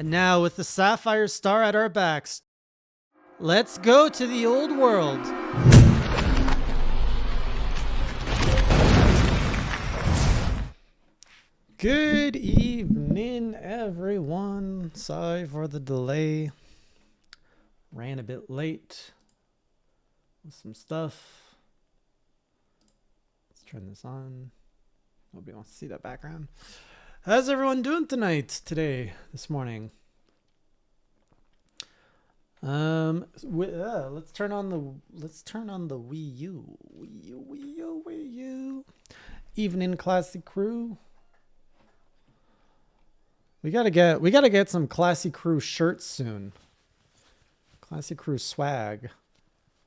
And now, with the Sapphire Star at our backs, let's go to the old world. Good evening, everyone. Sorry for the delay. Ran a bit late with some stuff. Let's turn this on. Nobody wants to see that background. How's everyone doing today, this morning? Let's turn on the Wii U. Evening Classic Crew. We gotta get some Classy Crew shirts soon. Classy Crew swag.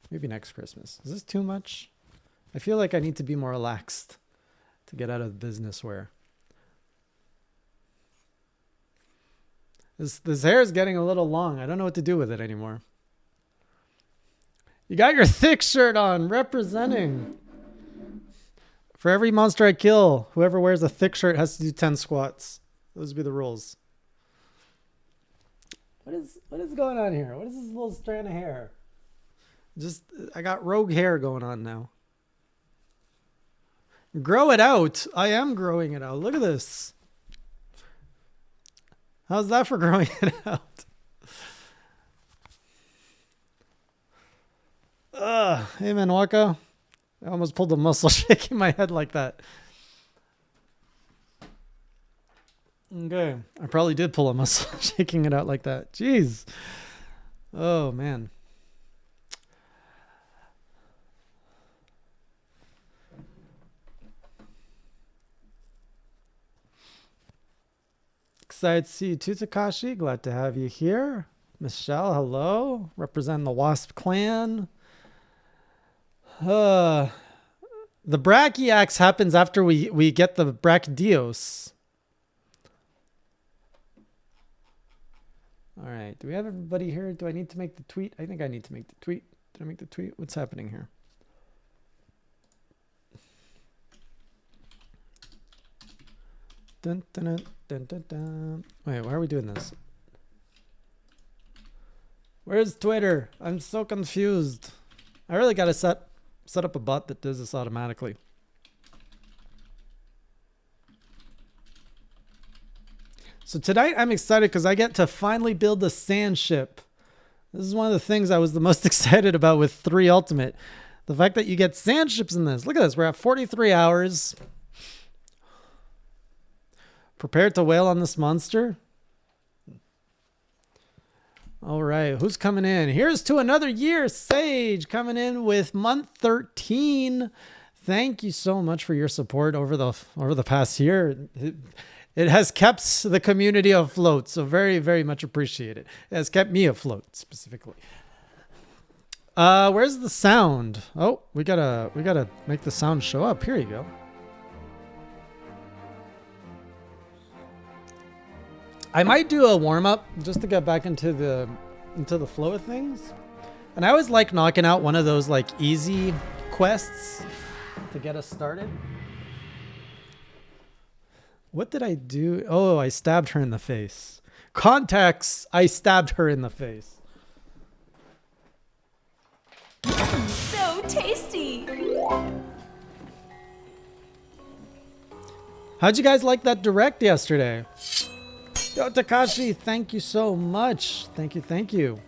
Maybe next Christmas. Is this too much? I feel like I need to be more relaxed to get out of business wear. This hair is getting a little long. I don't know what to do with it anymore. You got your thick shirt on, representing. For every monster I kill, whoever wears a thick shirt has to do 10 squats. Those would be the rules. What is going on here? What is this little strand of hair? I got rogue hair going on now. Grow it out. I am growing it out. Look at this. How's that for growing it out? Hey, Manwaka. I almost pulled a muscle shaking my head like that. Okay. I probably did pull a muscle shaking it out like that. Jeez. Oh, man. Excited to see you too, Takashi. Glad to have you here. Michelle, hello. Represent the Wasp clan. The Brachyax happens after we get the Brachdios. All right. Do we have everybody here? Do I need to make the tweet? I think I need to make the tweet. Did I make the tweet? What's happening here? Dun, dun, dun, dun, dun, dun. Wait, why are we doing this? Where's Twitter? I'm so confused. I really got to set up a bot that does this automatically. So tonight I'm excited because I get to finally build the sand ship. This is one of the things I was the most excited about with 3 Ultimate. The fact that you get sand ships in this. Look at this. We're at 43 hours. Prepared to wail on this monster. All right, who's coming in? Here's to another year. Sage coming in with month 13. Thank you so much for your support over the past year. It has kept the community afloat, so very, very much appreciated. It has kept me afloat specifically. Where's the sound? Oh, we gotta make the sound show up. Here you go. I might do a warm-up just to get back into the flow of things. And I always like knocking out one of those like easy quests to get us started. What did I do? Oh, I stabbed her in the face. Context, I stabbed her in the face. So tasty. How'd you guys like that direct yesterday? Yo, Takashi, thank you so much. Thank you.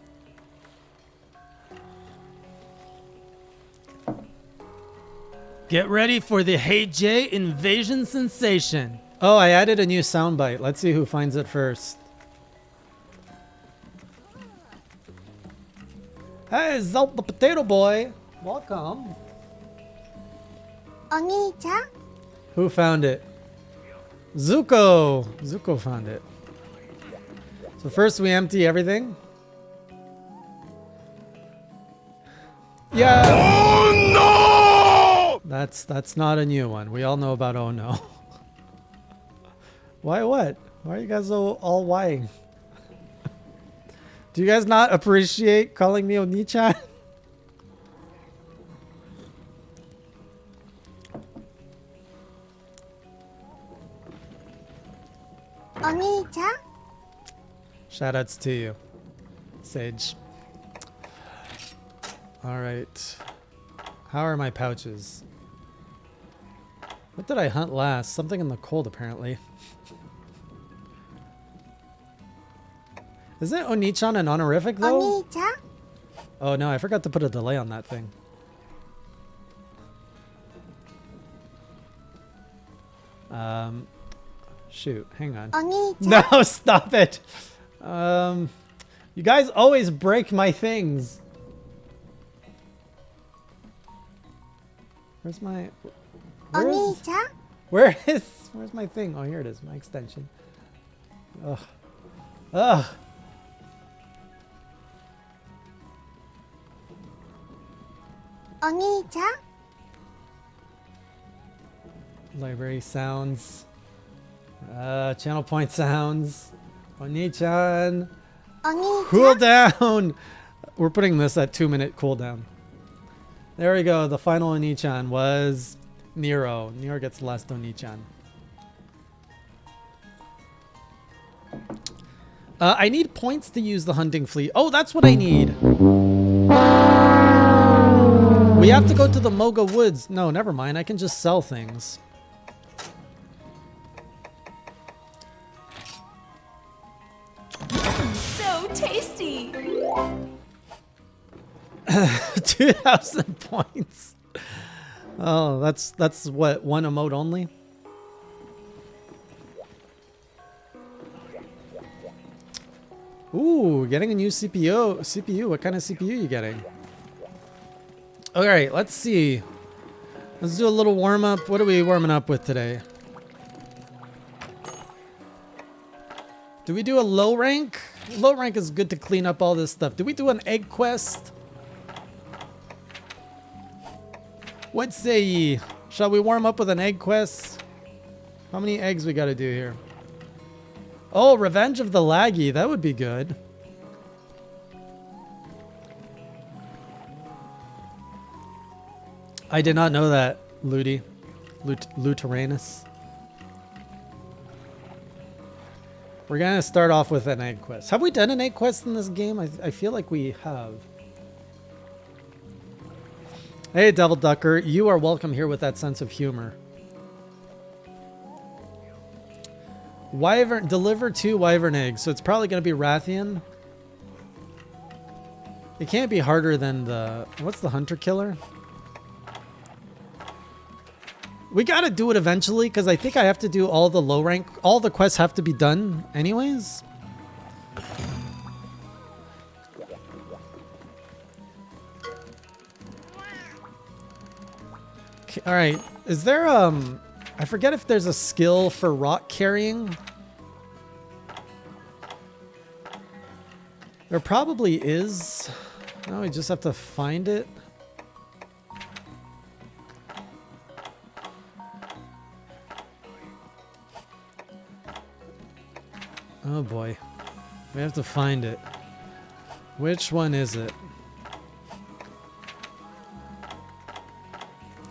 Get ready for the Hey Jay invasion sensation. Oh, I added a new soundbite. Let's see who finds it first. Hey, Zelt the Potato Boy. Welcome. Oni-chan? Who found it? Zuko. Zuko found it. So first we empty everything. Yeah. Oh no! That's not a new one. We all know about oh no. Why what? Why are you guys all whying? Do you guys not appreciate calling me Oni-chan? Oni-chan? Shoutouts to you, Sage. All right. How are my pouches? What did I hunt last? Something in the cold, apparently. Isn't Onichan an honorific, though? Oni-chan? Oh, no, I forgot to put a delay on that thing. Shoot, hang on. Oni-chan? No, stop it. You guys always break my things. Where's my... Oni-chan? Where's my thing? Oh, here it is, my extension. Ugh. Ugh. Oni-chan? Library sounds. Channel point sounds. Oni-chan. Oni-chan? Cool down. We're putting this at 2-minute cooldown. There we go. The final Oni-chan was Nero. Nero gets the last Oni-chan. I need points to use the hunting fleet. Oh, that's what I need. We have to go to the Moga Woods. No, never mind. I can just sell things. So tasty. 2,000 points. Oh, that's what, one emote only? Ooh, getting a new CPU. What kind of CPU you getting? All right, let's see. Let's do a little warm up. What are we warming up with today? Do we do a low rank? Low rank is good to clean up all this stuff. Do we do an egg quest? What say ye? Shall we warm up with an egg quest? How many eggs we got to do here? Oh, Revenge of the Laggy. That would be good. I did not know that, Ludi. Luteranus. We're going to start off with an egg quest. Have we done an egg quest in this game? I feel like we have. Hey, Devil Ducker. You are welcome here with that sense of humor. Wyvern, deliver 2 wyvern eggs. So it's probably going to be Rathian. It can't be harder than the... What's the hunter killer? We got to do it eventually because I think I have to do all the low rank. All the quests have to be done anyways. Okay, all right. Is there I forget if there's a skill for rock carrying. There probably is. No, we just have to find it. Oh boy. We have to find it. Which one is it?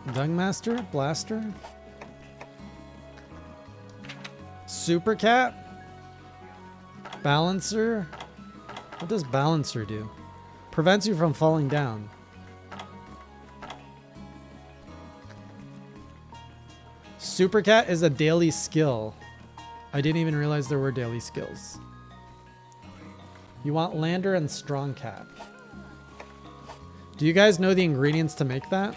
Dungmaster? Blaster? Super Cat? Balancer? What does Balancer do? Prevents you from falling down. Super Cat is a daily skill. I didn't even realize there were daily skills. You want Lander and Strong Cat. Do you guys know the ingredients to make that?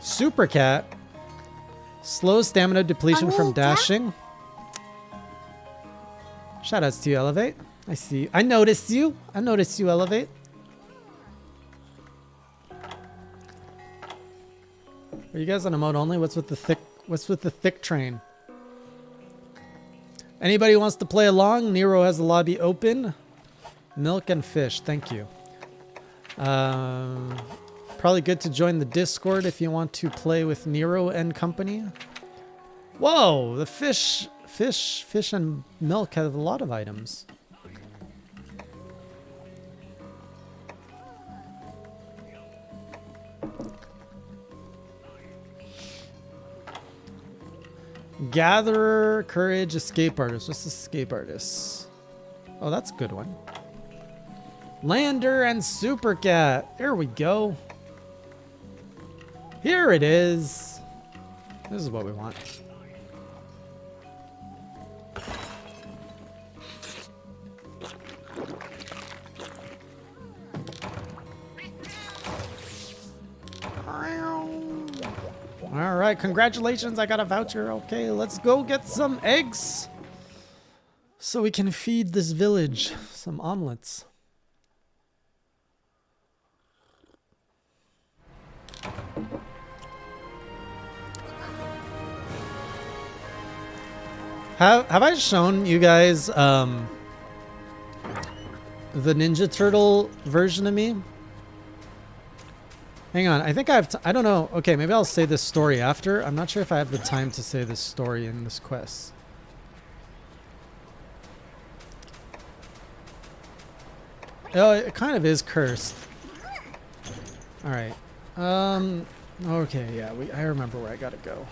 Super Cat. Slow stamina depletion from dashing. Shoutouts to you, Elevate. I see you. I noticed you. I noticed you, Elevate. Are you guys on emote only? What's with the thick train? Anybody wants to play along? Nero has the lobby open. Milk and fish. Thank you. Probably good to join the Discord if you want to play with Nero and company. Whoa, the fish and milk have a lot of items. Gatherer, courage, escape artist. What's the escape artist? Oh, that's a good one. Lander and Super Cat. There we go. Here it is. This is what we want. All right, congratulations. I got a voucher. Okay, let's go get some eggs so we can feed this village some omelets. Have I shown you guys the Ninja Turtle version of me? Hang on, I think I have I don't know. Okay, maybe I'll say this story after. I'm not sure if I have the time to say this story in this quest. Oh, it kind of is cursed. All right. Okay, yeah, I remember where I gotta go.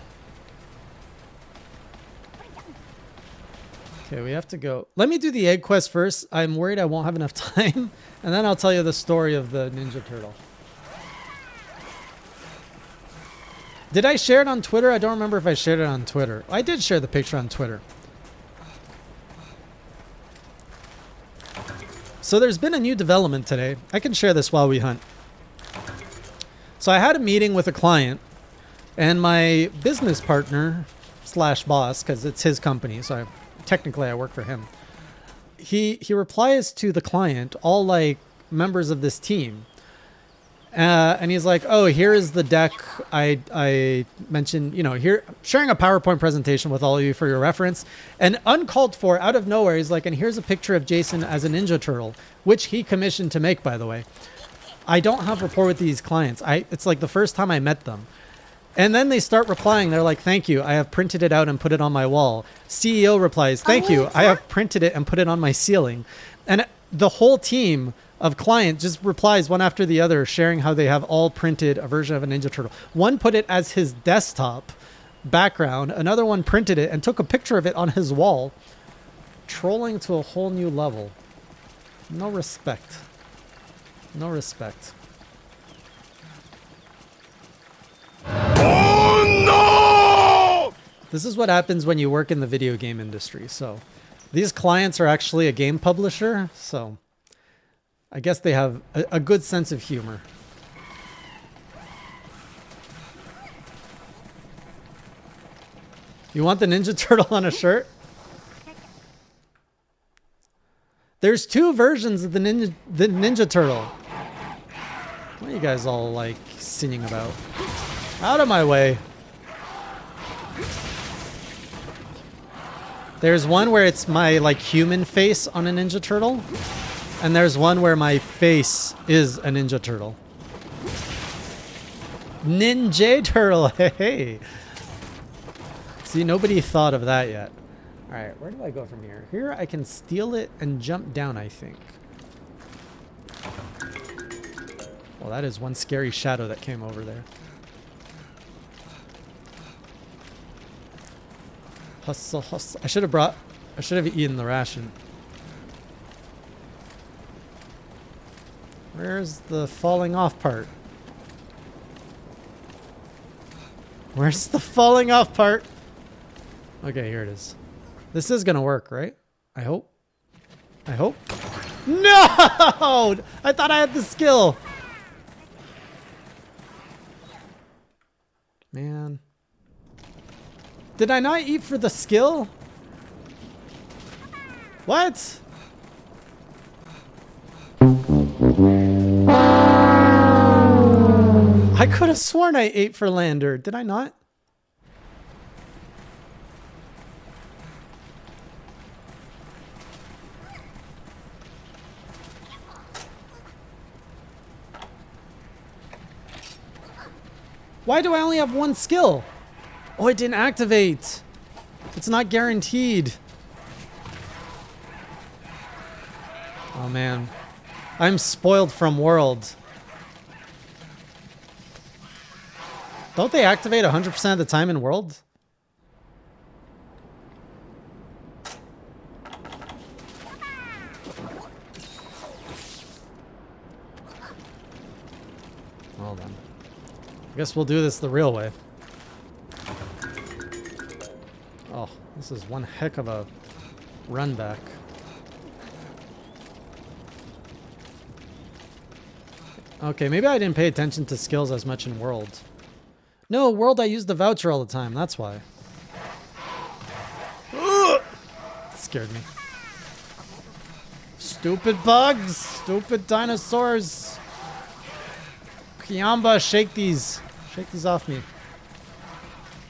Okay, we have to go. Let me do the egg quest first. I'm worried I won't have enough time, and then I'll tell you the story of the Ninja Turtle. Did I share it on Twitter? I don't remember if I shared it on Twitter. I did share the picture on Twitter. So there's been a new development today. I can share this while we hunt. So I had a meeting with a client, and my business partner slash boss, because it's his company, so technically I work for him. He replies to the client, all like members of this team. And he's like, oh, here is the deck I mentioned, you know, here, sharing a PowerPoint presentation with all of you for your reference. And uncalled for, out of nowhere, he's like, and here's a picture of Jason as a Ninja Turtle, which he commissioned to make, by the way. I don't have rapport with these clients. It's like the first time I met them. And then they start replying. They're like, thank you. I have printed it out and put it on my wall. CEO replies, thank you. I have printed it and put it on my ceiling. And the whole team of client just replies one after the other, sharing how they have all printed a version of a Ninja Turtle. One put it as his desktop background. Another one printed it and took a picture of it on his wall. Trolling to a whole new level. No respect. No respect. Oh no! This is what happens when you work in the video game industry. So these clients are actually a game publisher. So I guess they have a good sense of humor. You want the Ninja Turtle on a shirt? There's two versions of the Ninja Turtle. What are you guys all like singing about? Out of my way. There's one where it's my like human face on a Ninja Turtle. And there's one where my face is a Ninja Turtle. Ninja Turtle, hey. See, nobody thought of that yet. All right, where do I go from here? Here I can steal it and jump down, I think. Well, that is one scary shadow that came over there. Hustle, hustle. I should have eaten the ration. Where's the falling off part? Where's the falling off part? Okay, here it is. This is gonna work, right? I hope. I hope. No! I thought I had the skill. Man. Did I not eat for the skill? What? I could have sworn I ate for Lander. Did I not? Why do I only have one skill? Oh, it didn't activate. It's not guaranteed. Oh, man. I'm spoiled from World. Don't they activate 100% of the time in World? guess we'll do this the real way. Oh, this is one heck of a run back. Okay, maybe I didn't pay attention to skills as much in World. No, World I used the voucher all the time, that's why. Ugh! Scared me. Stupid bugs! Stupid dinosaurs! Kiamba, shake these. Shake these off me.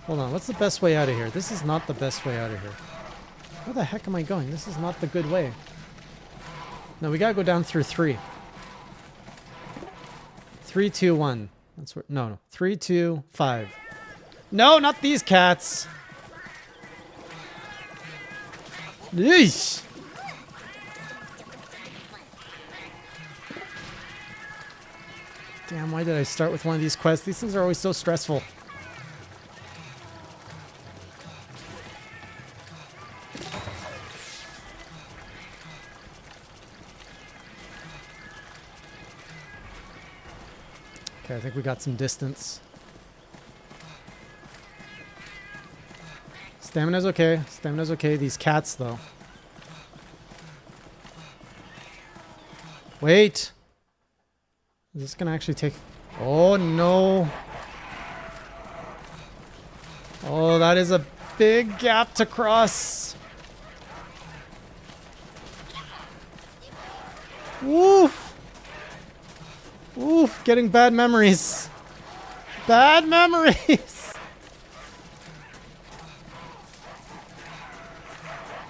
Hold on, what's the best way out of here? This is not the best way out of here. Where the heck am I going? This is not the good way. No, we gotta go down through 3. 3, 2, 1. That's where. No. 3, 2, 5. No, not these cats. Yeesh. Damn, why did I start with one of these quests? These things are always so stressful. Okay, I think we got some distance. Stamina's okay. Stamina's okay. These cats, though. Wait. Is this gonna actually take... Oh, no. Oh, that is a big gap to cross. Woof. Oof, getting bad memories. Bad memories.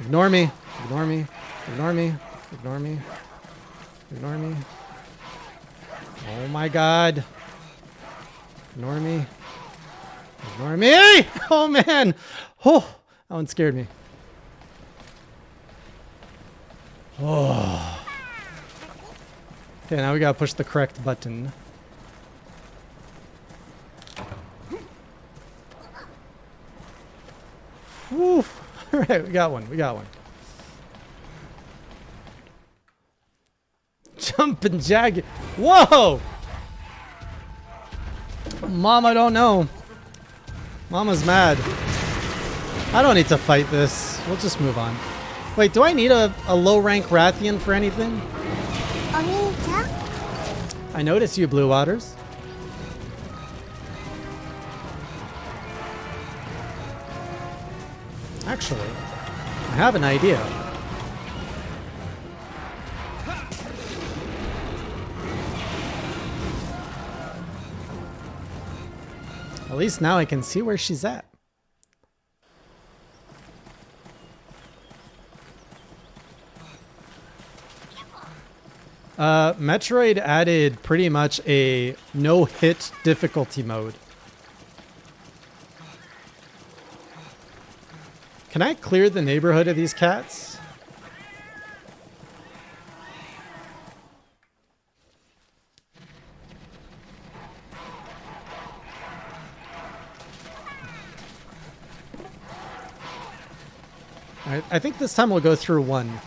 Ignore me. Ignore me. Ignore me. Ignore me. Ignore me. Oh my god. Ignore me. Ignore me. Oh man. Oh, that one scared me. Oh. Okay, now we gotta push the correct button. Woo! Alright, we got one. We got one. Jumping jagged. Whoa! Mom, I don't know. Mama's mad. I don't need to fight this. We'll just move on. Wait, do I need a low rank Rathian for anything? I notice you, Blue Waters. Actually, I have an idea. At least now I can see where she's at. Metroid added pretty much a no-hit difficulty mode. Can I clear the neighborhood of these cats? Alright, I think this time we'll go through one.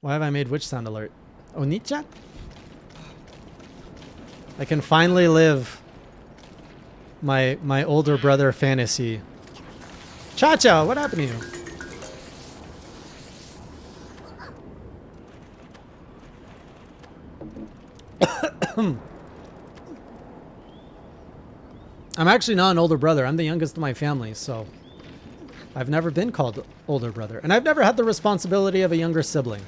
Why have I made which sound alert? Oni-chan? I can finally live my older brother fantasy. Cha-cha, what happened to you? I'm actually not an older brother. I'm the youngest of my family, so I've never been called older brother. And I've never had the responsibility of a younger sibling.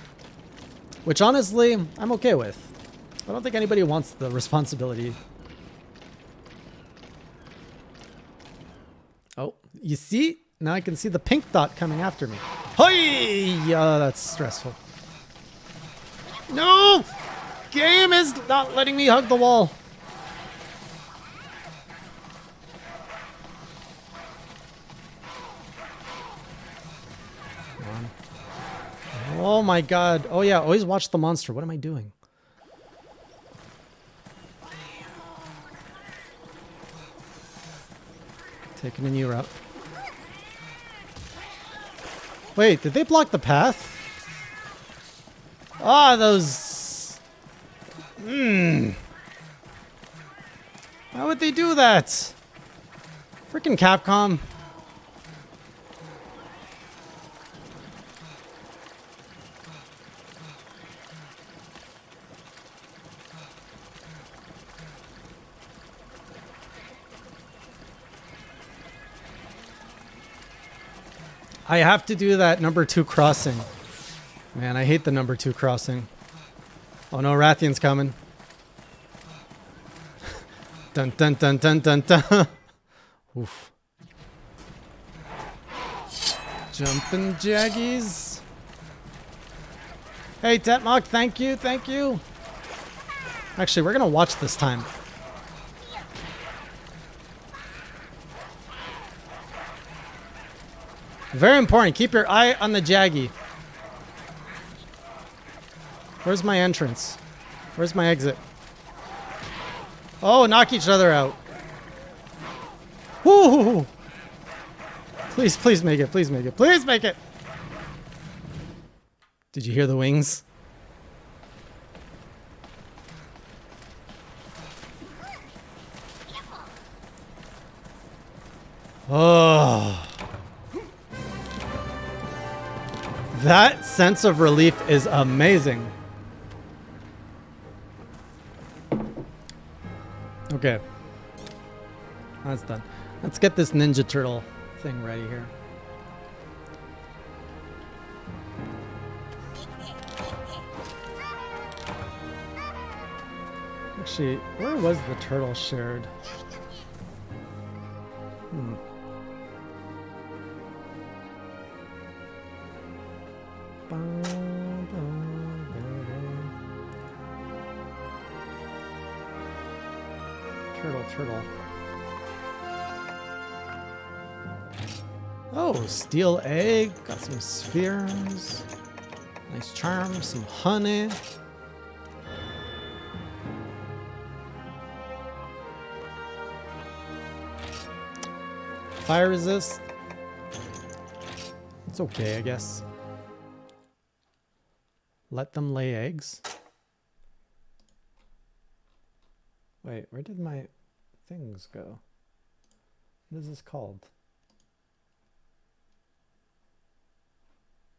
Which, honestly, I'm okay with. I don't think anybody wants the responsibility. Oh, you see? Now I can see the pink dot coming after me. Hey! That's stressful. No! Game is not letting me hug the wall. Oh my god. Oh yeah, always watch the monster. What am I doing? Taking a new route. Wait, did they block the path? Ah, those... How would they do that? Freaking Capcom. I have to do that number 2 crossing. Man, I hate the number 2 crossing. Oh no, Rathian's coming. Dun dun dun dun dun dun. Oof. Jumping jaggies. Hey, Tetmock, thank you, thank you. Actually, we're gonna watch this time. Very important. Keep your eye on the Jaggy. Where's my entrance? Where's my exit? Oh, knock each other out. Woo! Please, please make it. Please make it. Please make it. Did you hear the wings? Oh. That sense of relief is amazing. Okay. That's done. Let's get this Ninja Turtle thing ready here. Actually, where was the turtle shared? Turtle. Oh, steel egg. Got some spheres. Nice charm. Some honey. Fire resist. It's okay, I guess. Let them lay eggs. Wait, where did my things go? What is this called?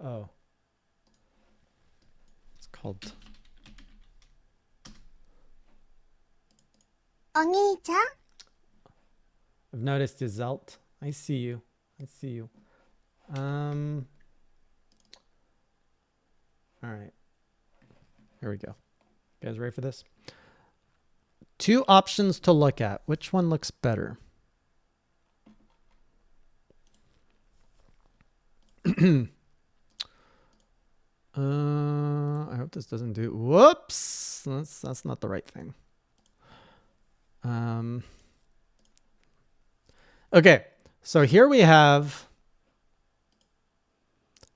Oh. It's called... Oni-chan? I've noticed your Zelt. I see you. I see you. Alright. Here we go. You guys ready for this? 2 options to look at. Which one looks better? I hope this doesn't do... Whoops! That's not the right thing. Okay, so here we have...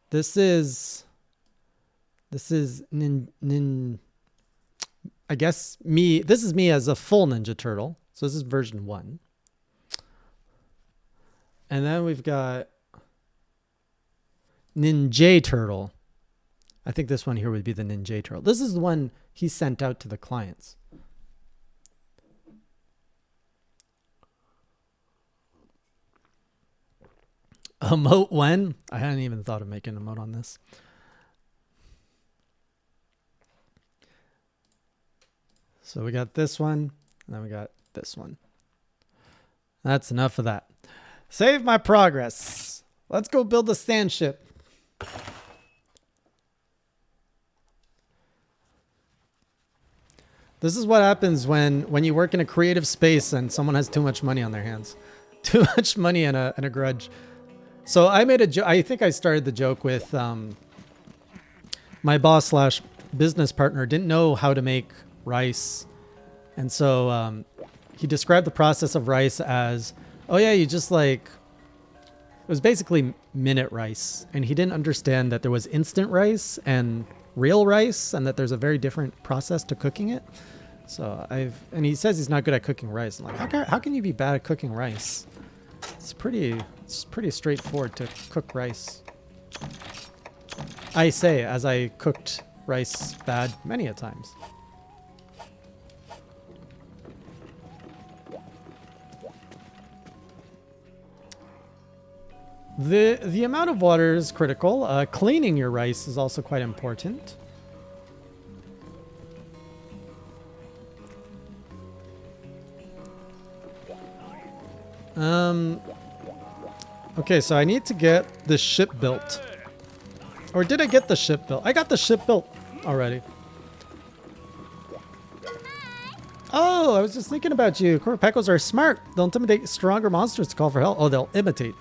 This is I guess me. This is me as a full Ninja Turtle. So this is version 1. And then we've got Ninja Turtle. I think this one here would be the Ninja Turtle. This is the one he sent out to the clients. Emote when? I hadn't even thought of making an emote on this. So we got this one, and then we got this one. That's enough of that. Save my progress. Let's go build a stand ship. This is what happens when you work in a creative space and someone has too much money on their hands. Too much money and a grudge. So I made a joke. I think I started the joke with my boss slash business partner didn't know how to make rice. And so he described the process of rice as, oh yeah, you just like, it was basically minute rice. And he didn't understand that there was instant rice and real rice and that there's a very different process to cooking it. So and he says he's not good at cooking rice. I'm like, how can you be bad at cooking rice? It's pretty straightforward to cook rice. I say, as I cooked rice bad many a times. The amount of water is critical. Cleaning your rice is also quite important. Okay, so I need to get the ship built. Or did I get the ship built? I got the ship built already. Oh, I was just thinking about you. Korapekos are smart. They'll intimidate stronger monsters to call for help. Oh, they'll imitate.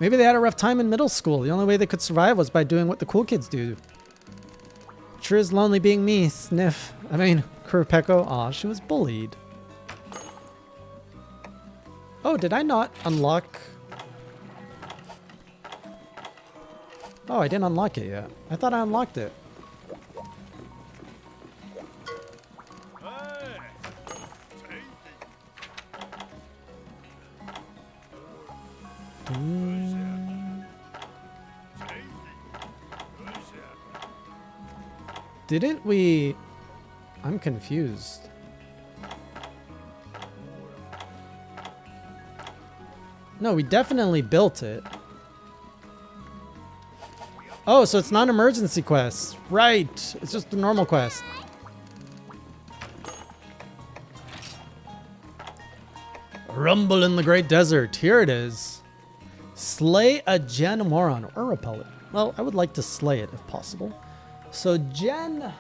Maybe they had a rough time in middle school. The only way they could survive was by doing what the cool kids do. Sure is lonely being me, sniff. I mean, Kurapeko. Aw, she was bullied. Oh, did I not unlock? Oh, I didn't unlock it yet. I thought I unlocked it. Didn't we? I'm confused. No, we definitely built it. Oh, so it's not an emergency quest. Right. It's just a normal quest. Rumble in the Great Desert. Here it is. Slay a Gen Moron or repel it. Well, I would like to slay it if possible. So Gen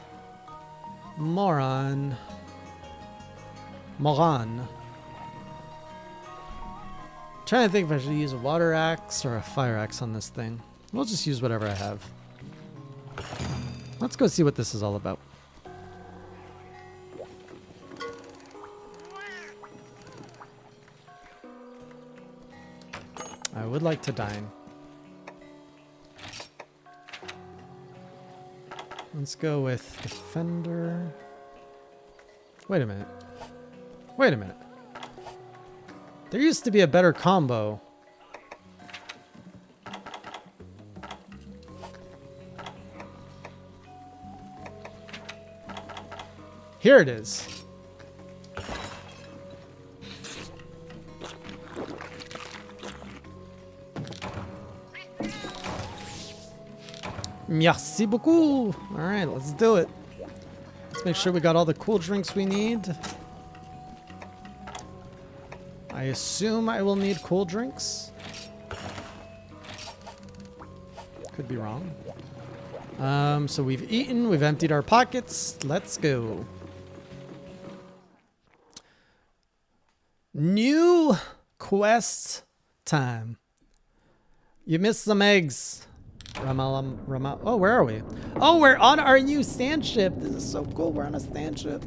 Moron. Trying to think if I should use a water axe or a fire axe on this thing. We'll just use whatever I have. Let's go see what this is all about. I would like to dine. Let's go with Defender. Wait a minute. Wait a minute. There used to be a better combo. Here it is. Merci beaucoup. All right, let's do it. Let's make sure we got all the cool drinks we need. I assume I will need cool drinks. Could be wrong. So we've eaten, we've emptied our pockets. Let's go. New quest time. You missed some eggs. Oh, where are we? Oh, we're on our new sand ship. This is so cool. We're on a sand ship.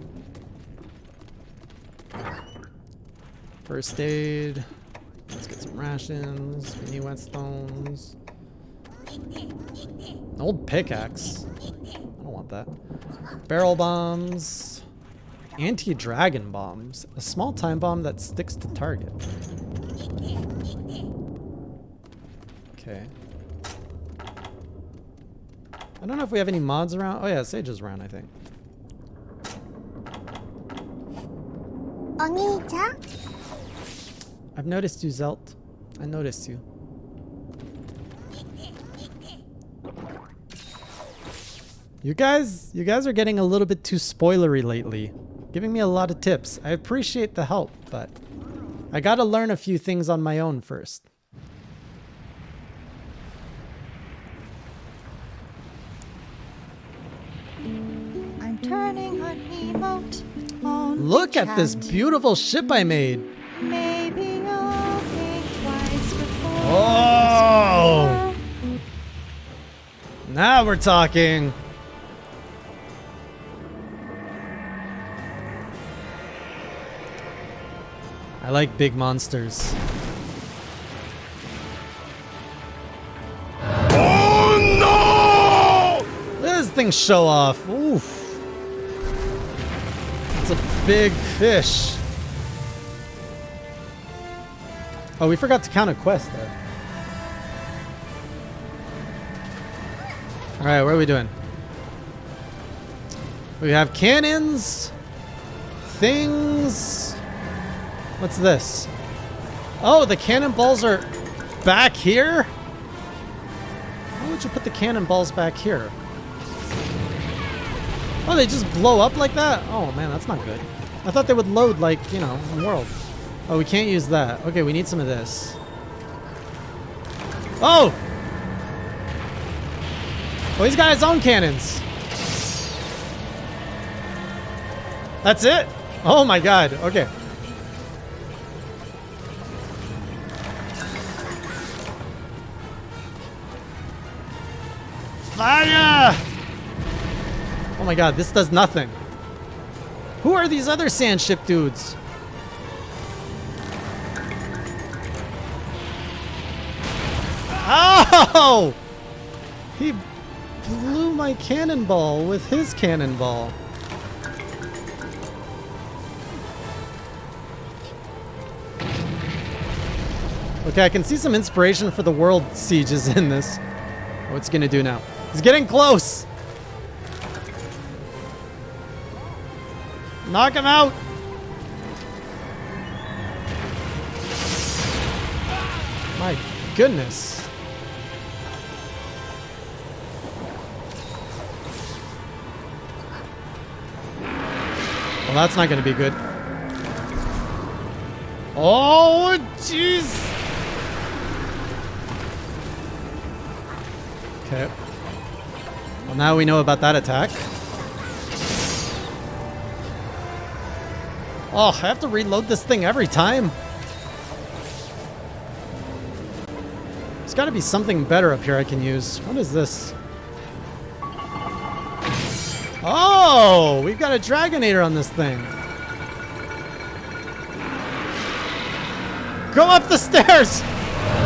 First aid. Let's get some rations. Mini whetstones. An old pickaxe. I don't want that. Barrel bombs. Anti-dragon bombs. A small time bomb that sticks to target. Okay. I don't know if we have any mods around. Oh yeah, Sage is around, I think. Oni-chan? I've noticed you, Zelt. I noticed you. You guys are getting a little bit too spoilery lately. Giving me a lot of tips. I appreciate the help, but I gotta learn a few things on my own first. I'm turning on emote. On Look at this beautiful ship I made. Maybe you'll think twice before. Oh! Now we're talking. I like big monsters. Oh no! Look at this thing show off. Oof. It's a big fish. Oh, we forgot to count a quest there. Alright, what are we doing? We have cannons. Things. What's this? Oh, the cannonballs are back here? Why would you put the cannonballs back here? Oh, they just blow up like that? Oh man, that's not good. I thought they would load like, you know, in world. Oh, we can't use that. Okay, we need some of this. Oh! Oh, he's got his own cannons. That's it? Oh my god, okay. Fire! Oh my god, this does nothing. Who are these other sand ship dudes? Oh! He blew my cannonball with his cannonball. Okay, I can see some inspiration for the world sieges in this. What's he gonna do now? He's getting close! Knock him out! My goodness. Well, that's not going to be good. Oh, jeez! Okay. Well, now we know about that attack. Oh, I have to reload this thing every time. There's got to be something better up here I can use. What is this? Oh, we've got a Dragonator on this thing. Go up the stairs!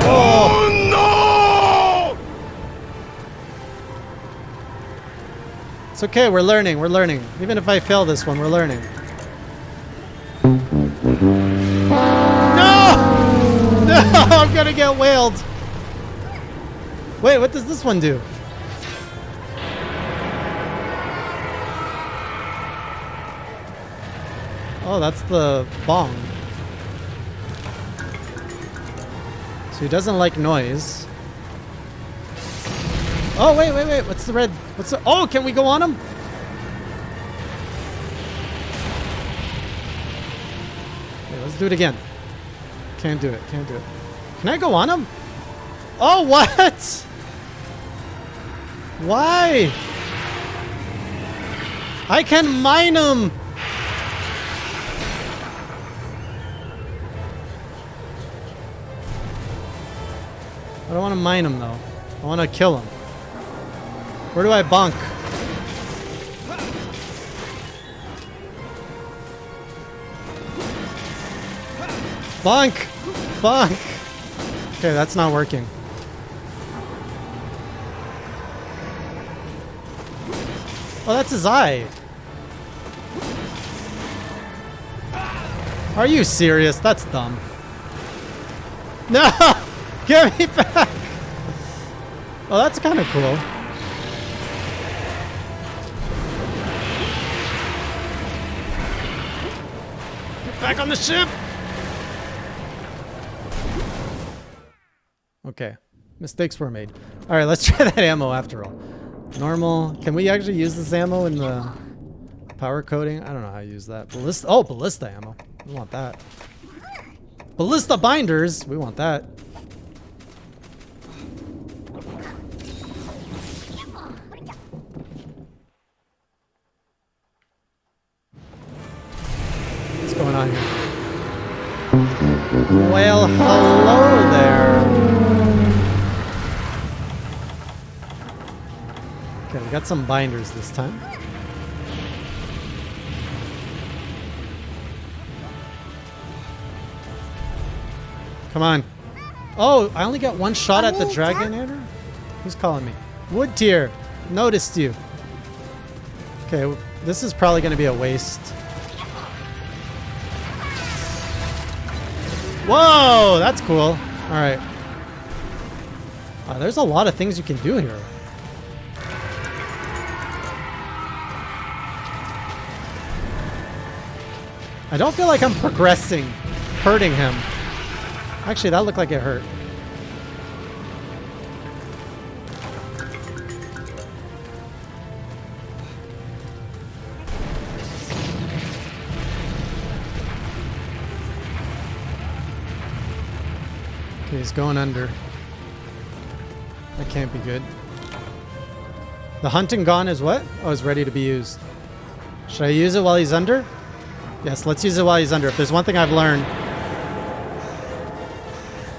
Oh, no! It's okay, we're learning, we're learning. Even if I fail this one, we're learning. No! No, I'm gonna get whaled. Wait, what does this one do? Oh, that's the bong. So he doesn't like noise. Oh, wait, wait, wait. What's the red? What's the... Oh, can we go on him? Okay, let's do it again. Can't do it. Can't do it. Can I go on him? Oh, what? Why? I can mine him. I don't want to mine him, though. I want to kill him. Where do I bonk? Bonk! Bonk! Okay, that's not working. Oh, that's his eye. Are you serious? That's dumb. No! Give me back! Oh, that's kind of cool. Get back on the ship! Okay. Mistakes were made. Alright, let's try that ammo after all. Normal. Can we actually use this ammo in the power coating? I don't know how to use that. Ballista. Oh, ballista ammo. We want that. Ballista binders. We want that. What's going on here? Well, hello there. Okay, we got some binders this time. Come on. Oh, I only got one shot at the Dragonator? Who's calling me? Wood tier. Noticed you. Okay, this is probably going to be a waste. Whoa, that's cool. All right. There's a lot of things you can do here. I don't feel like I'm progressing, hurting him. Actually, that looked like it hurt. Okay, he's going under. That can't be good. The hunting gun is what? Oh, it's ready to be used. Should I use it while he's under? Yes, let's use it while he's under. If there's one thing I've learned.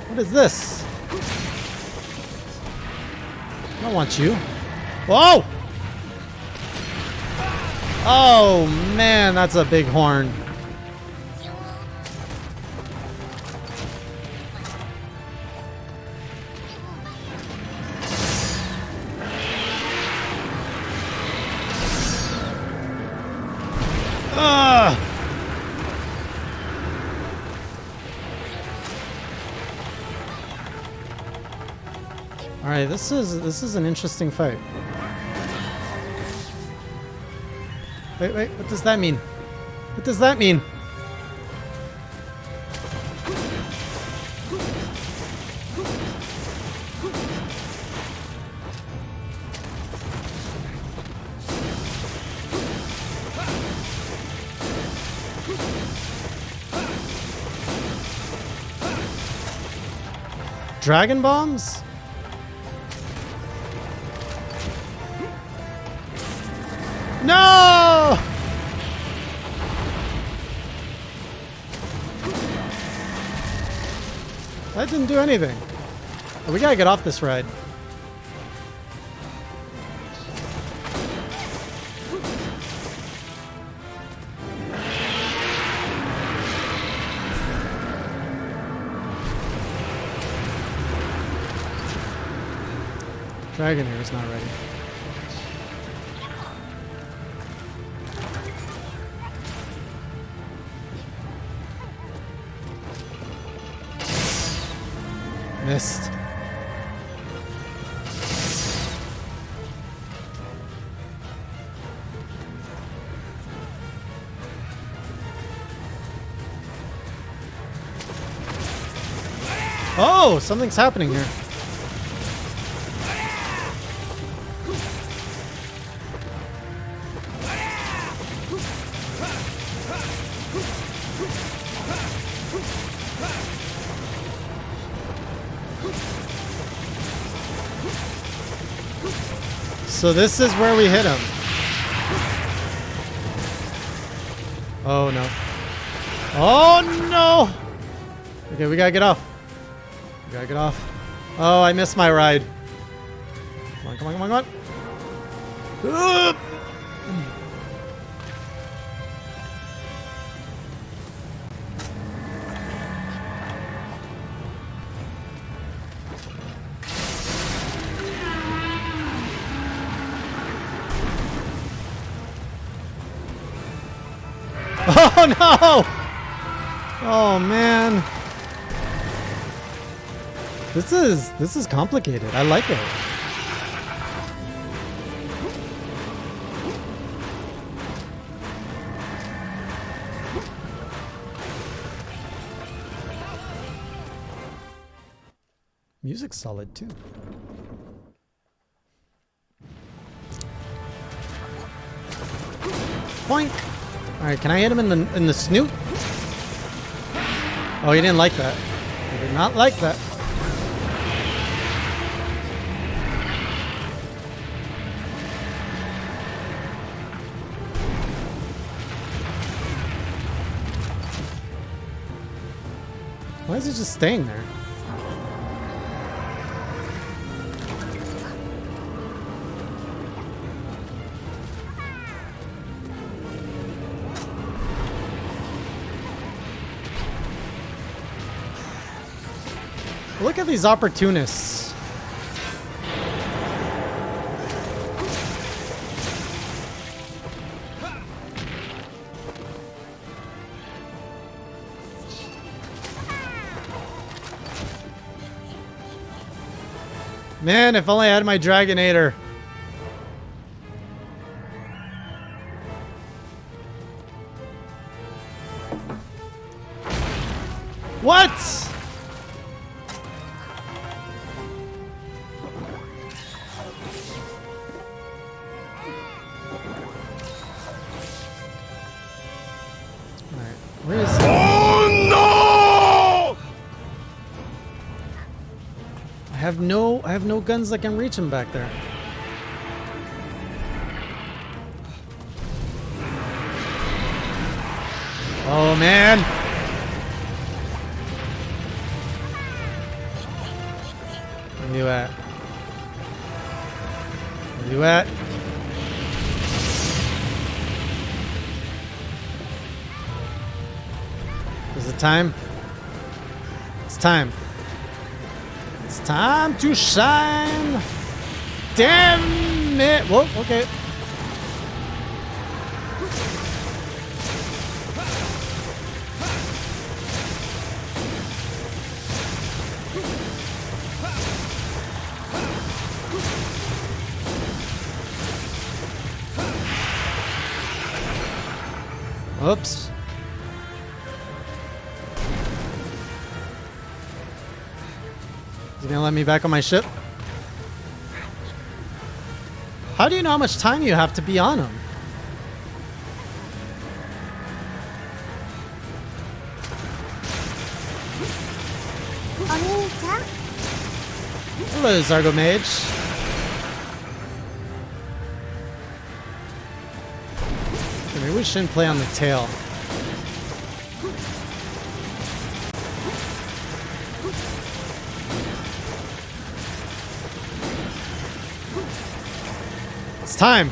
What is this? I don't want you. Whoa! Oh, man, that's a big horn. All right, this is an interesting fight. Wait, what does that mean? What does that mean? Dragon bombs? No! That didn't do anything. Oh, we gotta get off this ride. Dragonair is not ready. Missed. Oh, something's happening here. So this is where we hit him. Oh no. Oh no! Okay, we gotta get off. We gotta get off. Oh, I missed my ride. Come on, come on, come on, come on. Oh no! Oh man. This is complicated. I like it. Music's solid too. Boink! Alright, can I hit him in the snoot? Oh, he didn't like that. He did not like that. Why is he just staying there? Look at these opportunists. Man, if only I had my Dragonator. What? have no guns that can reach him back there. Oh man! Where you at? Where you at? Is it time? It's time. It's time to shine. Damn it! Whoa, okay. Oops. Is he gonna let me back on my ship? How do you know how much time you have to be on him? Oni-chan? Hello, Zargo Mage. Maybe we shouldn't play on the tail. It's time.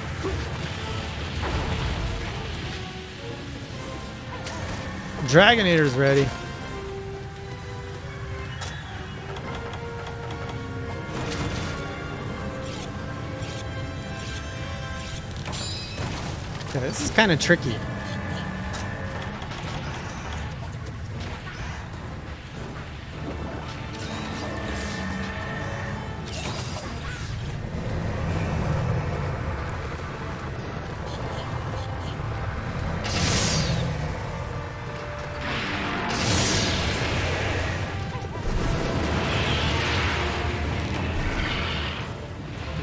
Dragonator's ready. Okay, this is kind of tricky.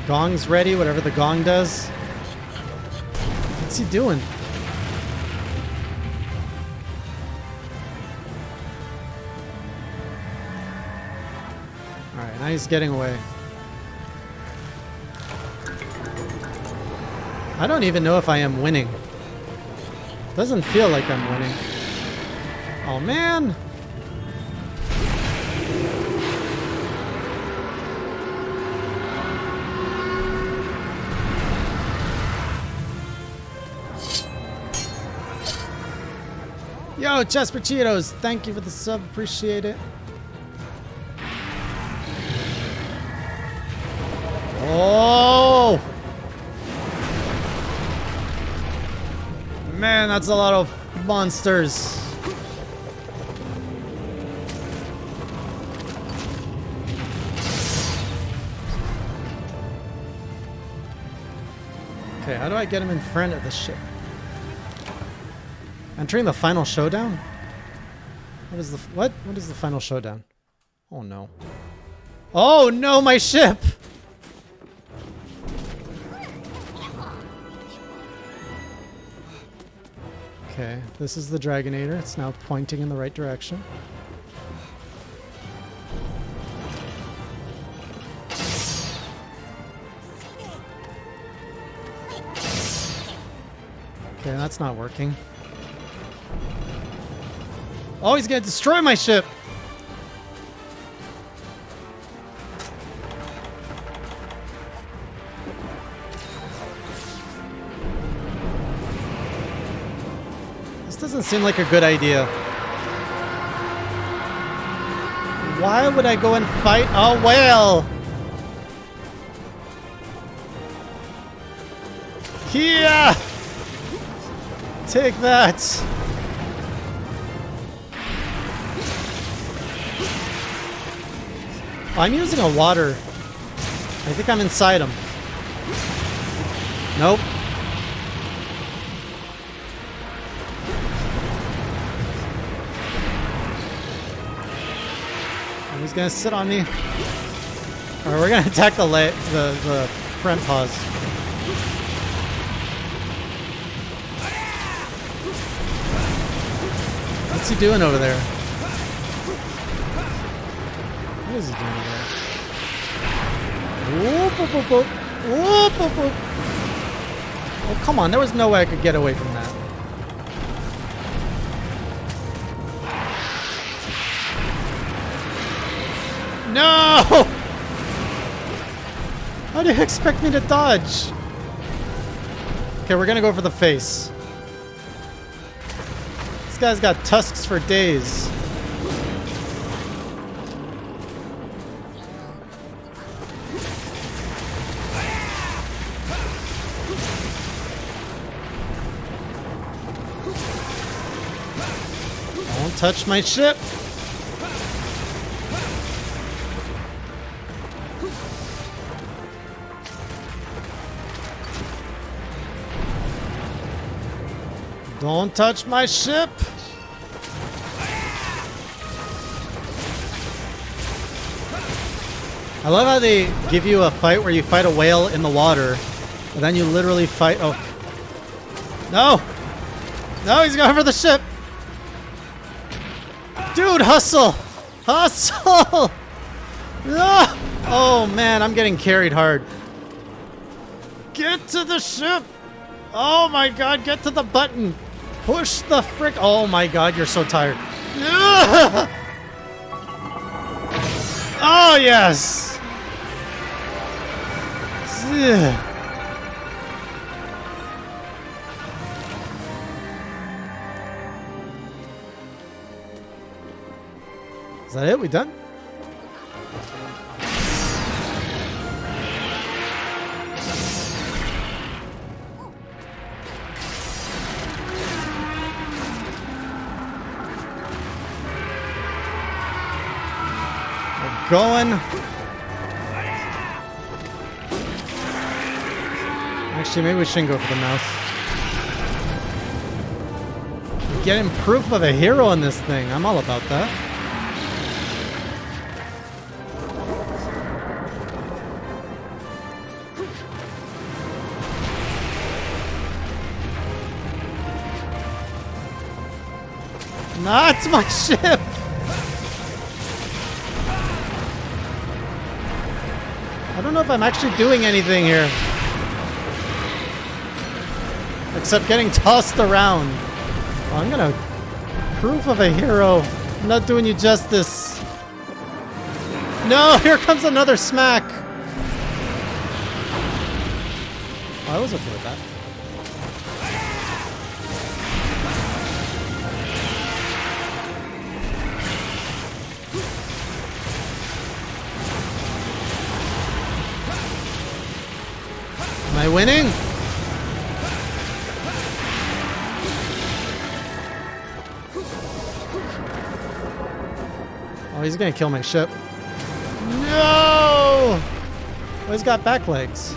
Gong's ready, whatever the gong does. What's he doing? Alright, now he's getting away. I don't even know if I am winning. Doesn't feel like I'm winning. Oh man! Yo, Chesper Cheetos, thank you for the sub, appreciate it. Oh! Man, that's a lot of monsters. Okay, how do I get him in front of the ship? Entering the final showdown? What is the what? What is the final showdown? Oh no. Oh no, my ship! Okay, this is the Dragonator. It's now pointing in the right direction. Okay, that's not working. Oh, he's gonna destroy my ship! This doesn't seem like a good idea. Why would I go and fight a whale? Here! Take that! I'm using a water. I think I'm inside him. Nope. And he's gonna sit on me. Alright, we're gonna attack the front paws. What's he doing over there? What is he doing over there? Whoop, whoop, whoop, whoop. Whoop, whoop, whoop. Oh, come on. There was no way I could get away from that. No! How do you expect me to dodge? Okay, we're gonna go for the face. This guy's got tusks for days. Don't touch my ship. Don't touch my ship! I love how they give you a fight where you fight a whale in the water, and then you literally fight. Oh. No! No, he's going for the ship! Dude, hustle! Hustle! Ah! Oh man, I'm getting carried hard. Get to the ship! Oh my god, get to the button! Push the frick! Oh my god, you're so tired. Oh yes! Is that it? We done? Going. Actually, maybe we shouldn't go for the mouth. Getting proof of a hero in this thing. I'm all about that. Not my ship! I don't know if I'm actually doing anything here. Except getting tossed around. Oh, I'm gonna... Proof of a hero. I'm not doing you justice. No, here comes another smack. Oh, I was okay with that. Am I winning? Oh, he's gonna kill my ship. No! Oh, he's got back legs.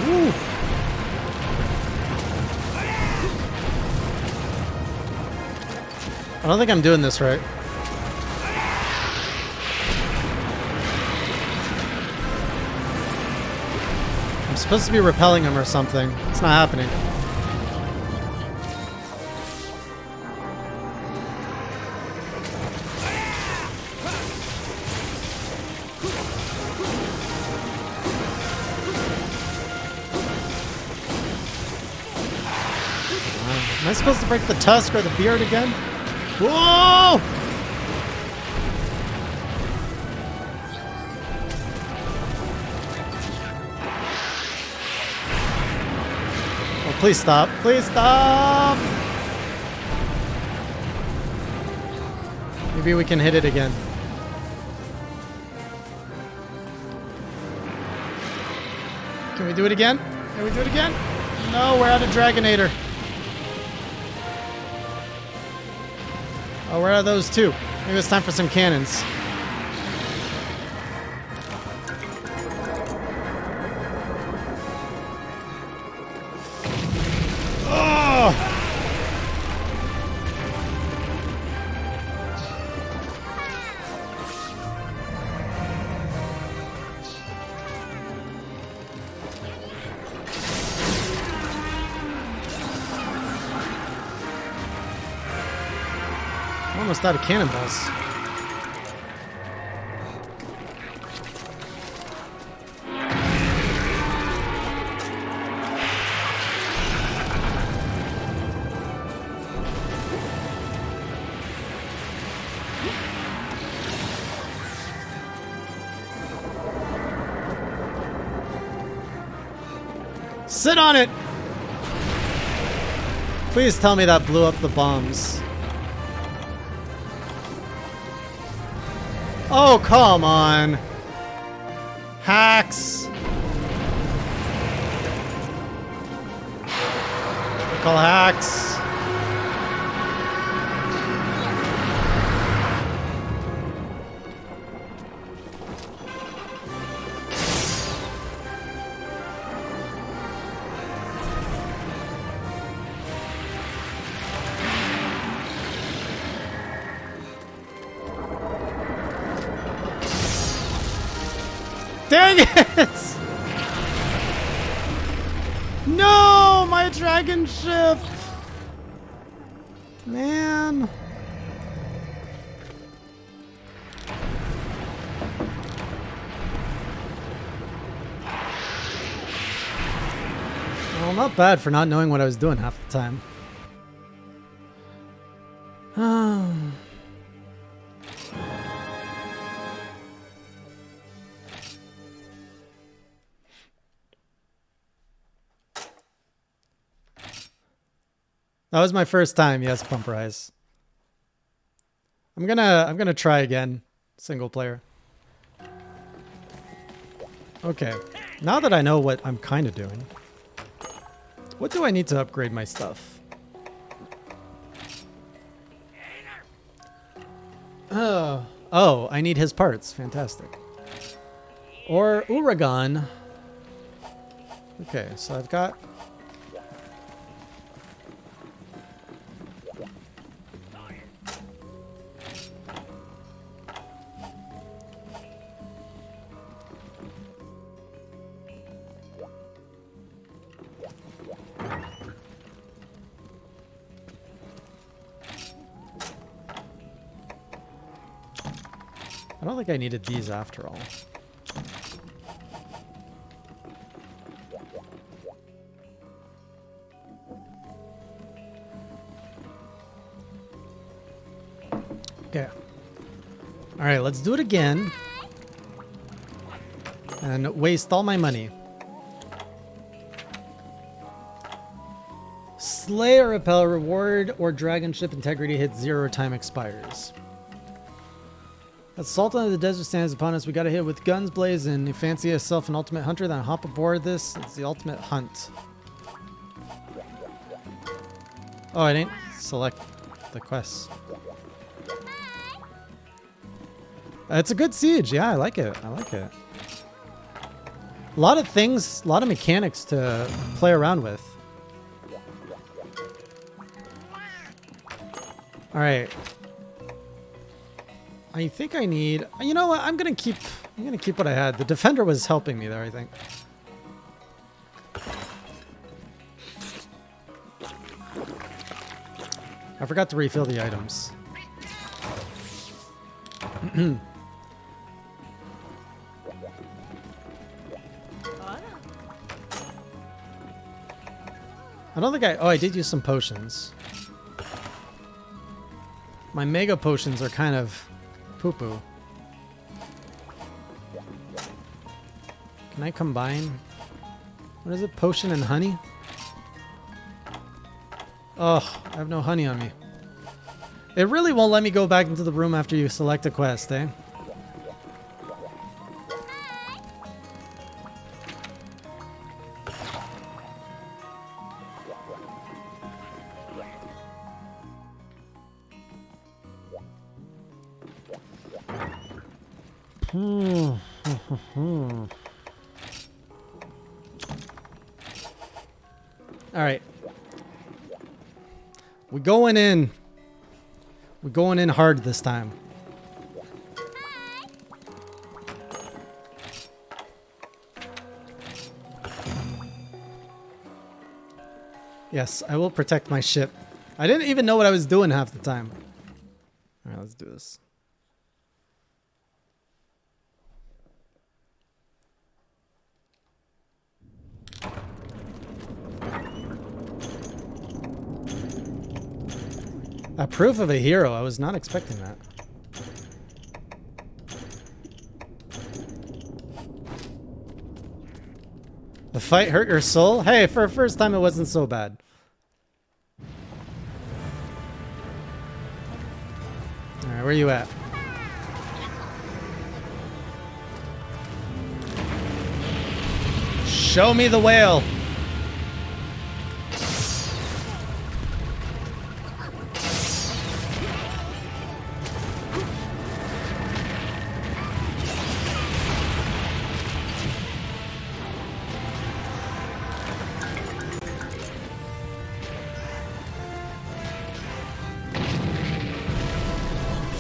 Ooh. I don't think I'm doing this right. I'm supposed to be repelling him or something. It's not happening. Am I supposed to break the tusk or the beard again? Whoa! Oh, please stop. Please stop! Maybe we can hit it again. Can we do it again? Can we do it again? No, we're out of Dragonator. Oh, where are those two? Maybe it's time for some cannons. Oh! almost out of cannonballs. Sit on it! Please tell me that blew up the bombs. Oh, come on. Hacks. Call hacks. Dang it! No, my dragon ship! Man. Well, not bad for not knowing what I was doing half the time. That was my first time, yes, Pumper Eyes. I'm gonna try again. Single player. Okay. Now that I know what I'm kinda doing. What do I need to upgrade my stuff? Oh, I need his parts. Fantastic. Or Uragan. Okay, so I've got... I don't think I needed these after all. Okay. All right, let's do it again. And waste all my money. Slay or repel, reward or dragon ship integrity hit 0 time expires. Assault on the desert stands upon us. We gotta hit with guns blazing. You fancy yourself an ultimate hunter, then hop aboard this. It's the ultimate hunt. Oh, I didn't select the quests. It's a good siege. Yeah, I like it. I like it. A lot of things, a lot of mechanics to play around with. All right. I think I need... You know what? I'm gonna keep what I had. The defender was helping me there, I think. I forgot to refill the items. I don't think I... Oh, I did use some potions. My mega potions are kind of poo-poo. Can I combine? What is it? Potion and honey? Oh, I have no honey on me. It really won't let me go back into the room after you select a quest, eh? All right. We're going in. We're going in hard this time. Yes, I will protect my ship. I didn't even know what I was doing half the time. this. A proof of a hero. I was not expecting that. The fight hurt your soul? Hey, for a first time, it wasn't so bad. Alright, where you at? Show me the whale!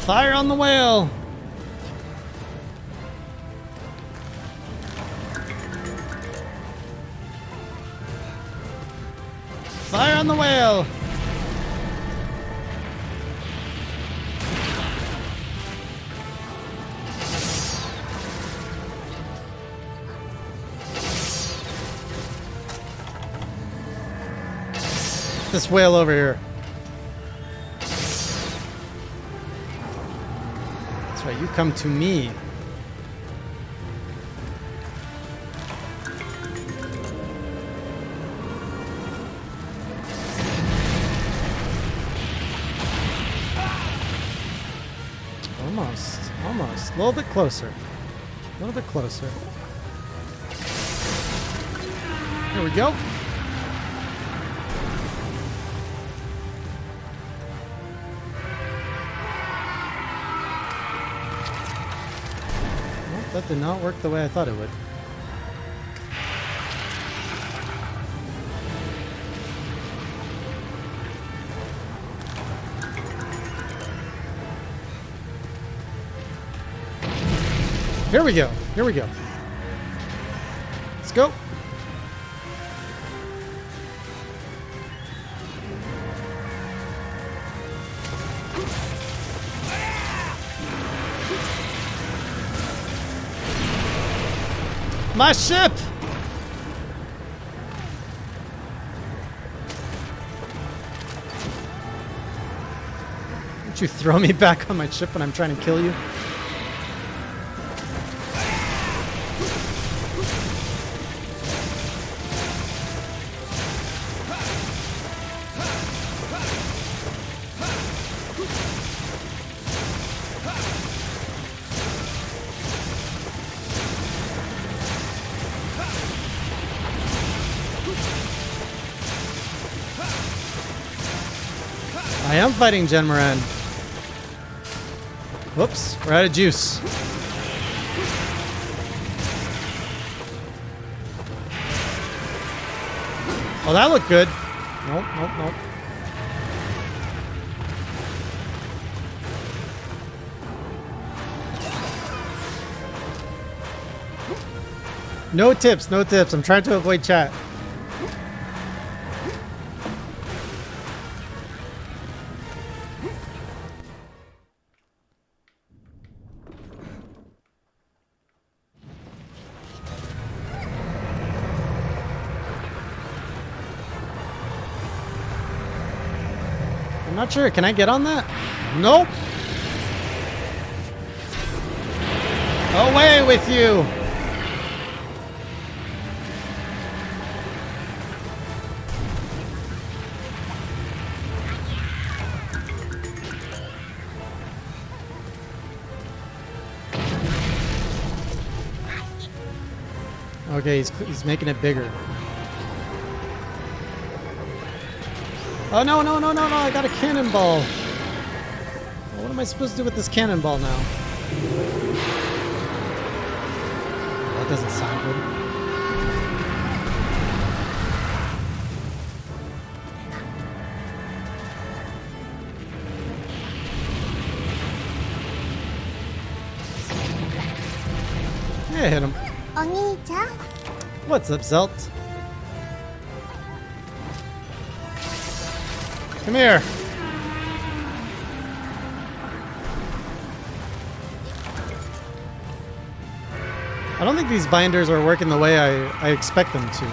Fire on the whale! Fire on the whale! This whale over here. That's right, you come to me. Almost, almost. A little bit closer. A little bit closer. Here we go. That did not work the way I thought it would. Here we go. Here we go. Let's go. My ship! Don't you throw me back on my ship when I'm trying to kill you? I am fighting Genmaran. Whoops, we're out of juice. Oh, that looked good. Nope, nope, nope. No tips, no tips. I'm trying to avoid chat. I'm not sure. Can I get on that? Nope. Away with you. Okay, he's making it bigger. Oh, no, no, no, no, no, I got a cannonball. What am I supposed to do with this cannonball now? That doesn't sound good. Yeah, hit him. お兄ちゃん What's up, Zelt? Come here. I don't think these binders are working the way I expect them to.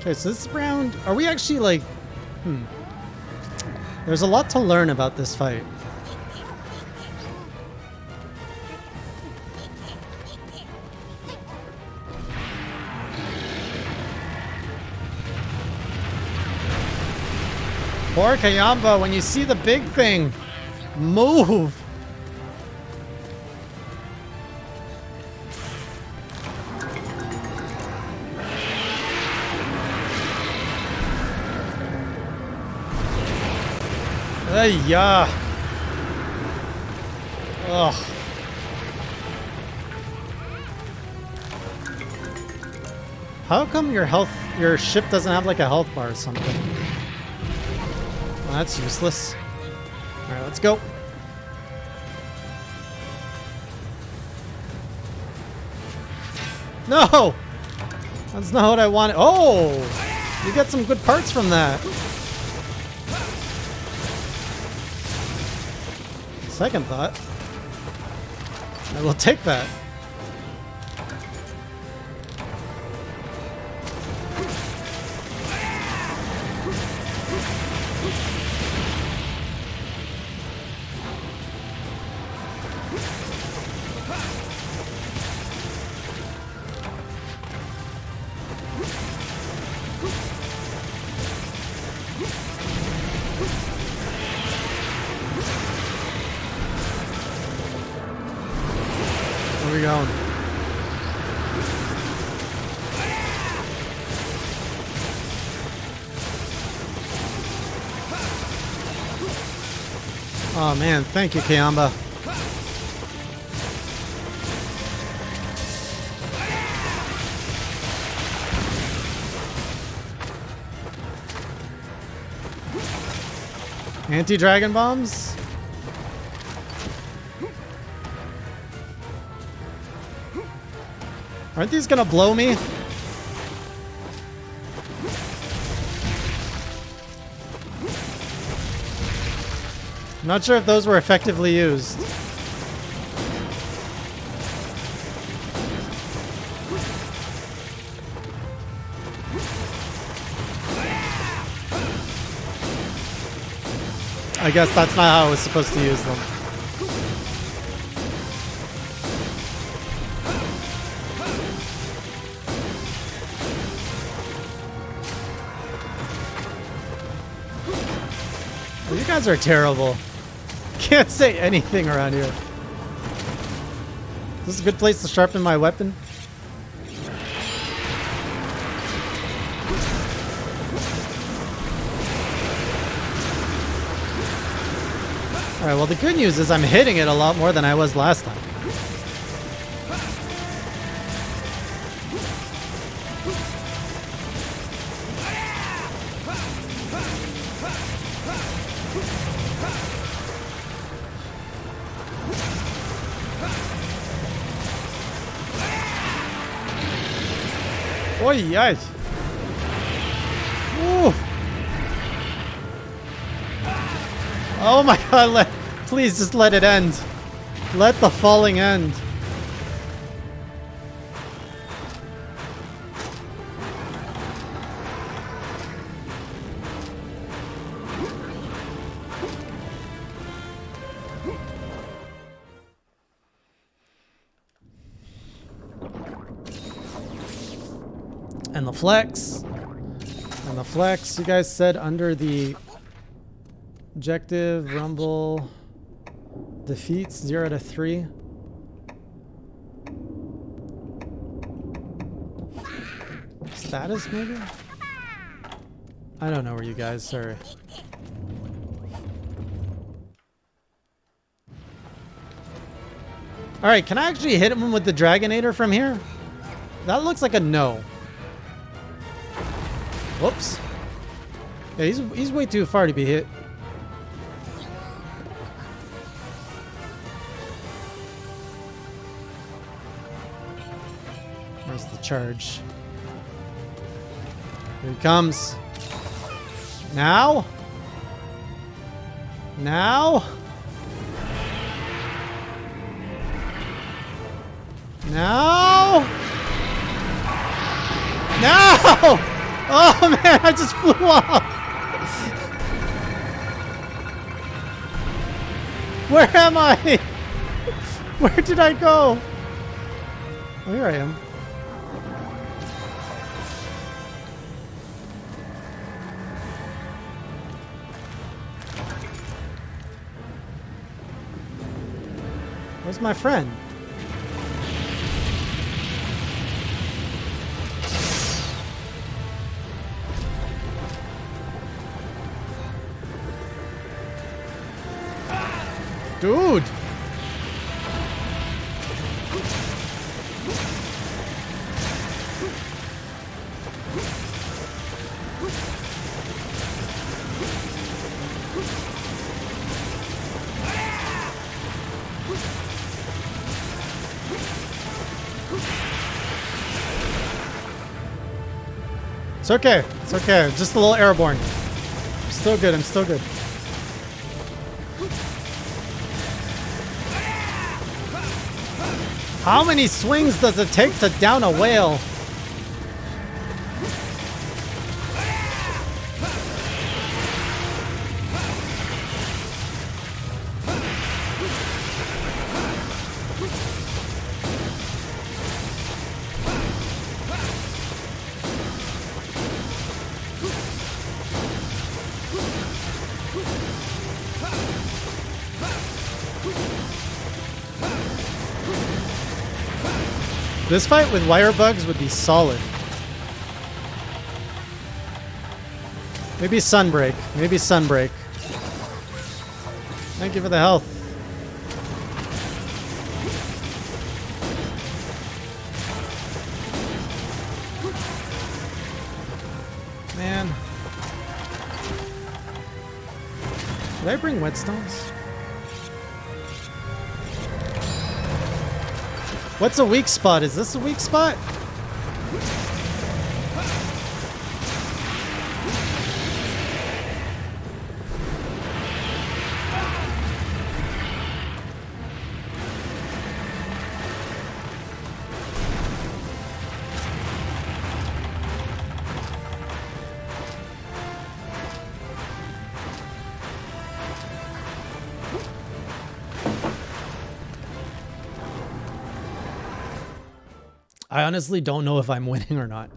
Okay, so this round, are we actually like, There's a lot to learn about this fight. Poor Kayamba, when you see the big thing, move. Yeah. Ugh. How come your ship doesn't have like a health bar or something? Well, that's useless. All right, let's go. No, that's not what I wanted. Oh, you got some good parts from that. Second thought, I will take that. Where are we going? Oh man, thank you, Kayamba. Anti-dragon bombs? Aren't these gonna blow me? I'm not sure if those were effectively used. I guess that's not how I was supposed to use them. Oh, you guys are terrible. Can't say anything around here. Is this a good place to sharpen my weapon? Alright, well the good news is I'm hitting it a lot more than I was last time. Oy, yay. Ooh. Oh my god, please just let it end. Let the falling end. And the flex. And the flex, you guys said under the objective, rumble, defeats 0 to 3. Status, maybe? I don't know where you guys are. Alright, can I actually hit him with the Dragonator from here? That looks like a no. Whoops. Yeah, he's way too far to be hit. Where's the charge? Here he comes. Now? Now? Now? No! Oh man, I just flew off. Where am I? Where did I go? Oh, here I am. Where's my friend? Dude! It's okay. It's okay. I'm just a little airborne. I'm still good. I'm still good. How many swings does it take to down a whale? This fight with wire bugs would be solid. Maybe Sunbreak. Maybe Sunbreak. Thank you for the health. Man. Did I bring whetstones? What's a weak spot? Is this a weak spot? I honestly don't know if I'm winning or not.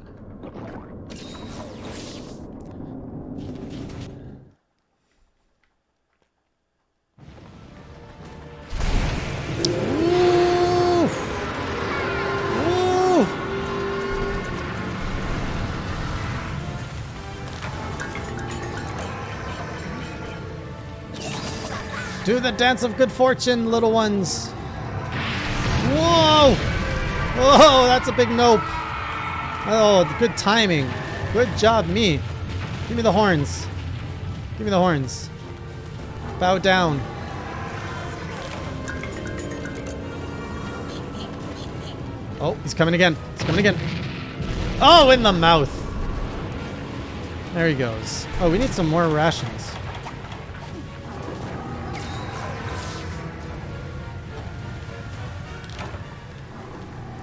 Ooh. Ooh. Do the dance of good fortune, little ones. Whoa! Whoa, that's a big nope. Oh, good timing. Good job, me. Give me the horns. Give me the horns. Bow down. Oh, he's coming again. He's coming again. Oh, in the mouth. There he goes. Oh, we need some more rations.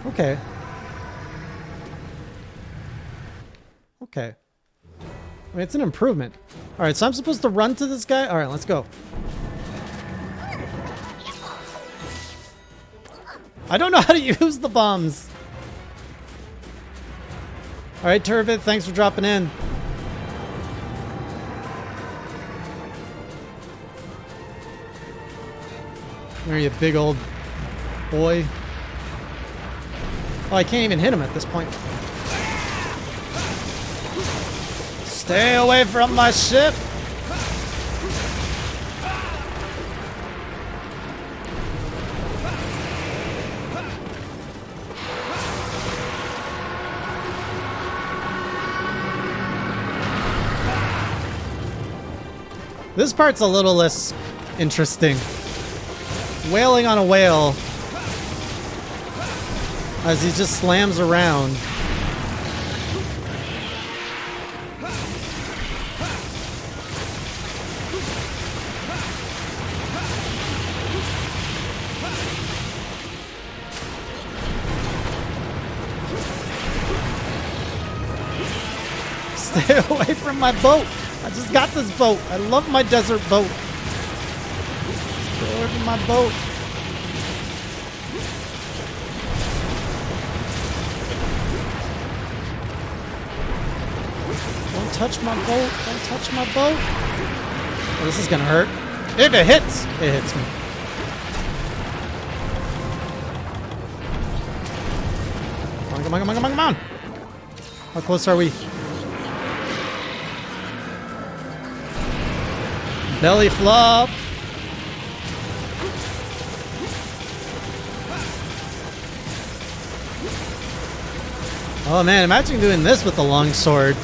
Okay. Okay. I mean, it's an improvement. Alright, so I'm supposed to run to this guy? Alright, let's go. I don't know how to use the bombs. Alright, Turbid, thanks for dropping in. Where are you, big old boy? Oh, I can't even hit him at this point. Stay away from my ship! This part's a little less interesting. Wailing on a whale as he just slams around. Stay away from my boat. I just got this boat. I love my desert boat. Stay away from my boat. Don't touch my boat. Don't touch my boat. Oh, this is gonna hurt. If it hits me. Come on, come on, come on, come on, come on. How close are we? Belly flop. Oh man, imagine doing this with the longsword.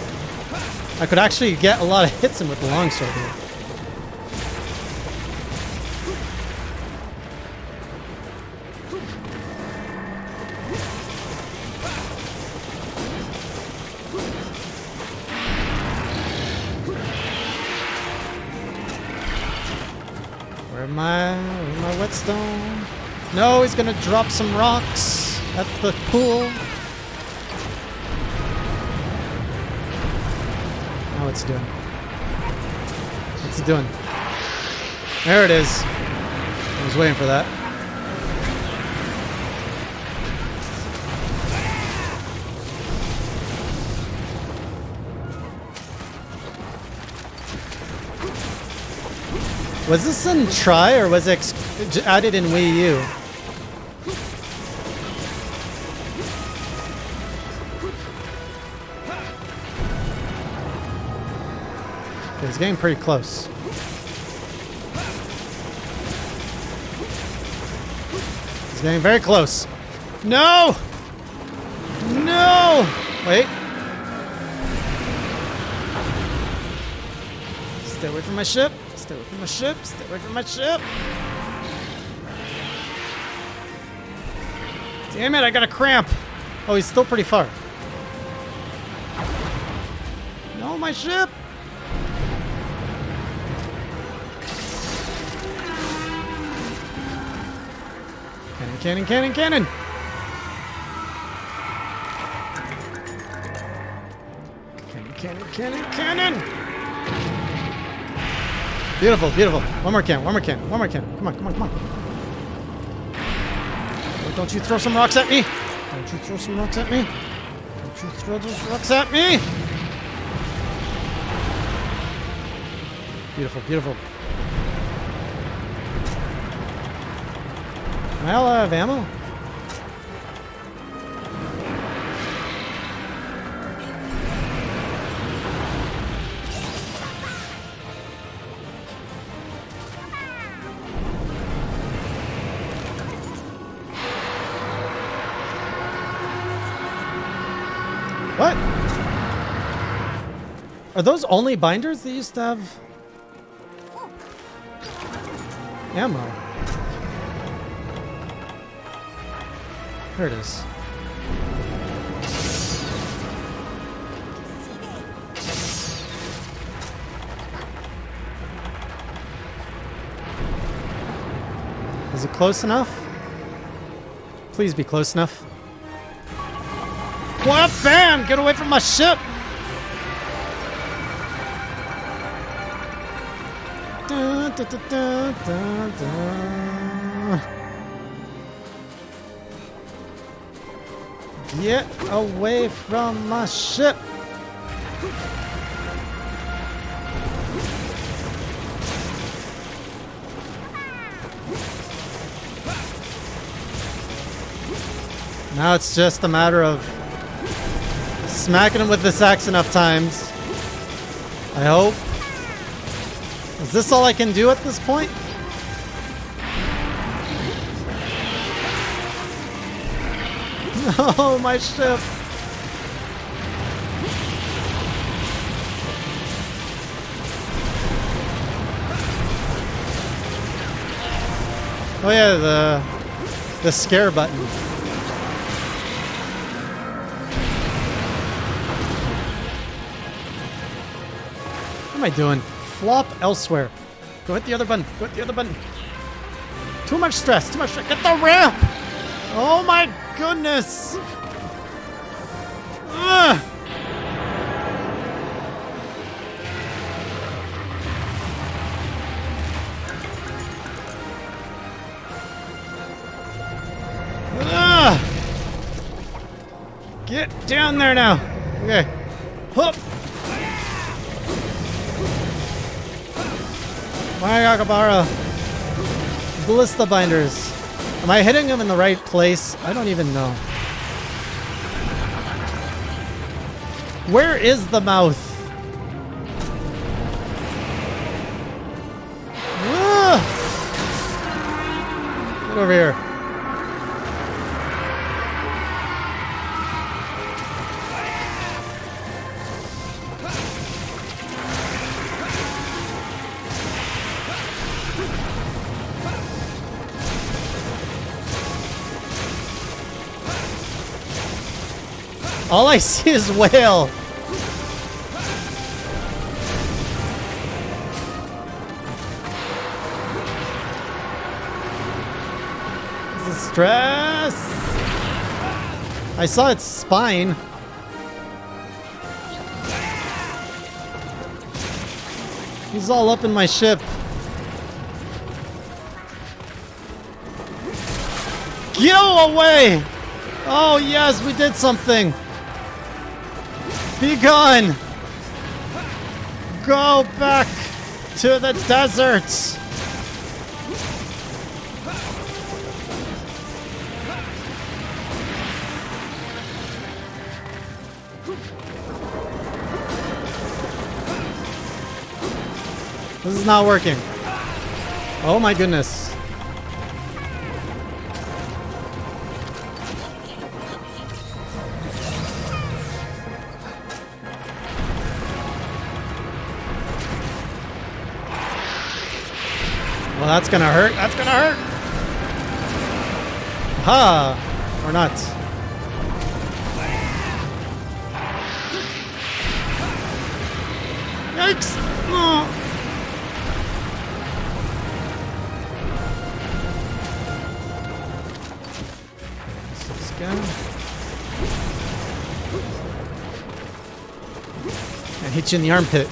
I could actually get a lot of hits in with the longsword here. Where's my whetstone? No, he's gonna drop some rocks at the pool. Oh, what's it doing? What's it doing? There it is. I was waiting for that. Was this in Tri or was it added in Wii U? Okay, it's getting pretty close. It's getting very close. No! No! Wait. Stay away from my ship. Stay away from my ship. Stay away from my ship. Damn it, I got a cramp. Oh, he's still pretty far. No, my ship. Cannon, cannon, cannon, cannon. Cannon, cannon, cannon, cannon. Beautiful, beautiful. One more cannon, one more cannon, one more cannon. Come on, come on, come on. Oh, don't you throw some rocks at me. Don't you throw some rocks at me. Don't you throw those rocks at me. Beautiful, beautiful. Am I all out of ammo? What? Are those only binders that used to have ammo? There it is. Is it close enough? Please be close enough. What, fam? Get away from my ship! Da, da, da, da, da, da. Get away from my ship! Now it's just a matter of smacking him with this axe enough times. I hope. Is this all I can do at this point? No, my ship. Oh yeah, the scare button. What am I doing? Flop elsewhere. Go hit the other button. Go hit the other button. Too much stress. Too much stress. Get the ramp! Oh my goodness! Ugh. Ugh. Get down there now. Okay. Hup. Mayagabara. Ballista binders. Am I hitting him in the right place? I don't even know. Where is the mouth? Ugh. Get over here. All I see is whale. This is stress. I saw its spine. He's all up in my ship. Get away! Oh yes, we did something. Be gone! Go back to the desert! This is not working. Oh my goodness. Well, that's gonna hurt. That's gonna hurt. Ha! Or not. Yikes! Oh. Let's go. And hit you in the armpit.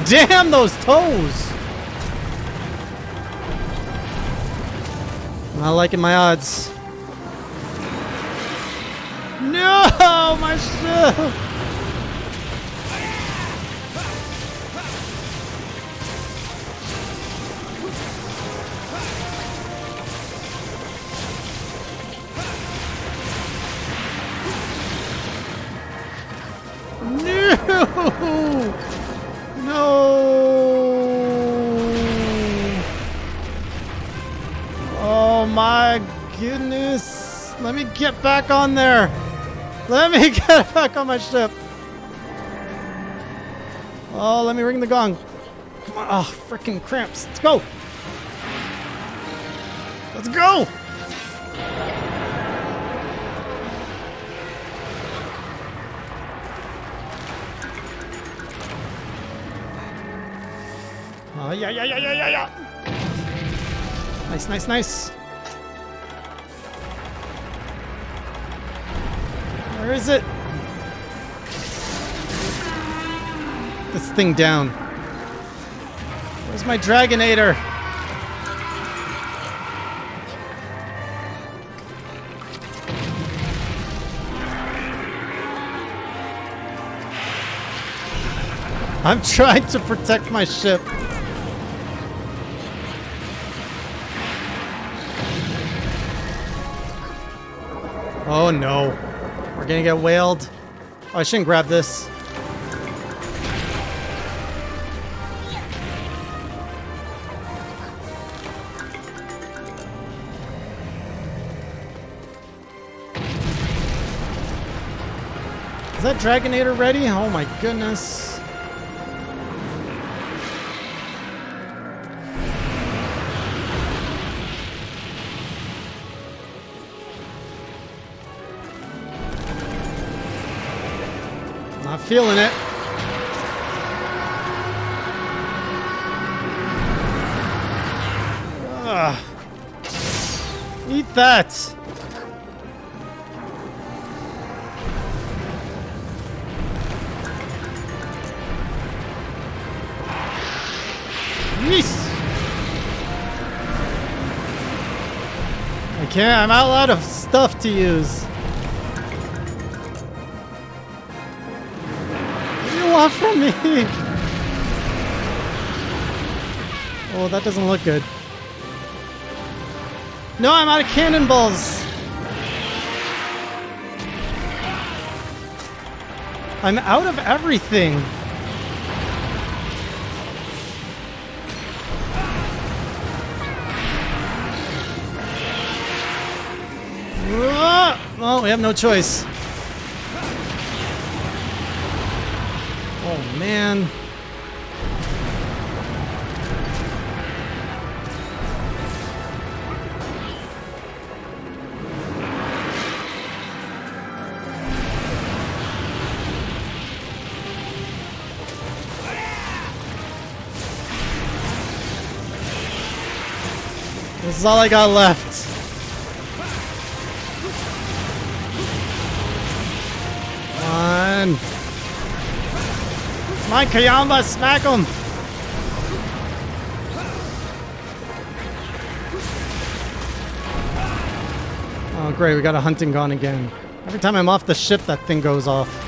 Damn those toes! I'm not liking my odds. No, my ship! No! No! Oh my goodness! Let me get back on there! Let me get back on my ship! Oh, let me ring the gong. Come on. Oh, freaking cramps. Let's go! Let's go! Oh, yeah. Nice, nice, nice. Where is it? This thing down. Where's my Dragonator? I'm trying to protect my ship. Oh no. We're gonna get whaled. Oh, I shouldn't grab this. Is that Dragonator ready? Oh my goodness. Not feeling it. Ugh. Eat that. Yeesh. I can't. I'm out of stuff to use. What do you want from me? Oh, that doesn't look good. No, I'm out of cannonballs. I'm out of everything. Well, we have no choice. Oh, man. This is all I got left. Come on. My Kayamba, smack him. Oh, great. We got a hunting gun again. Every time I'm off the ship, that thing goes off.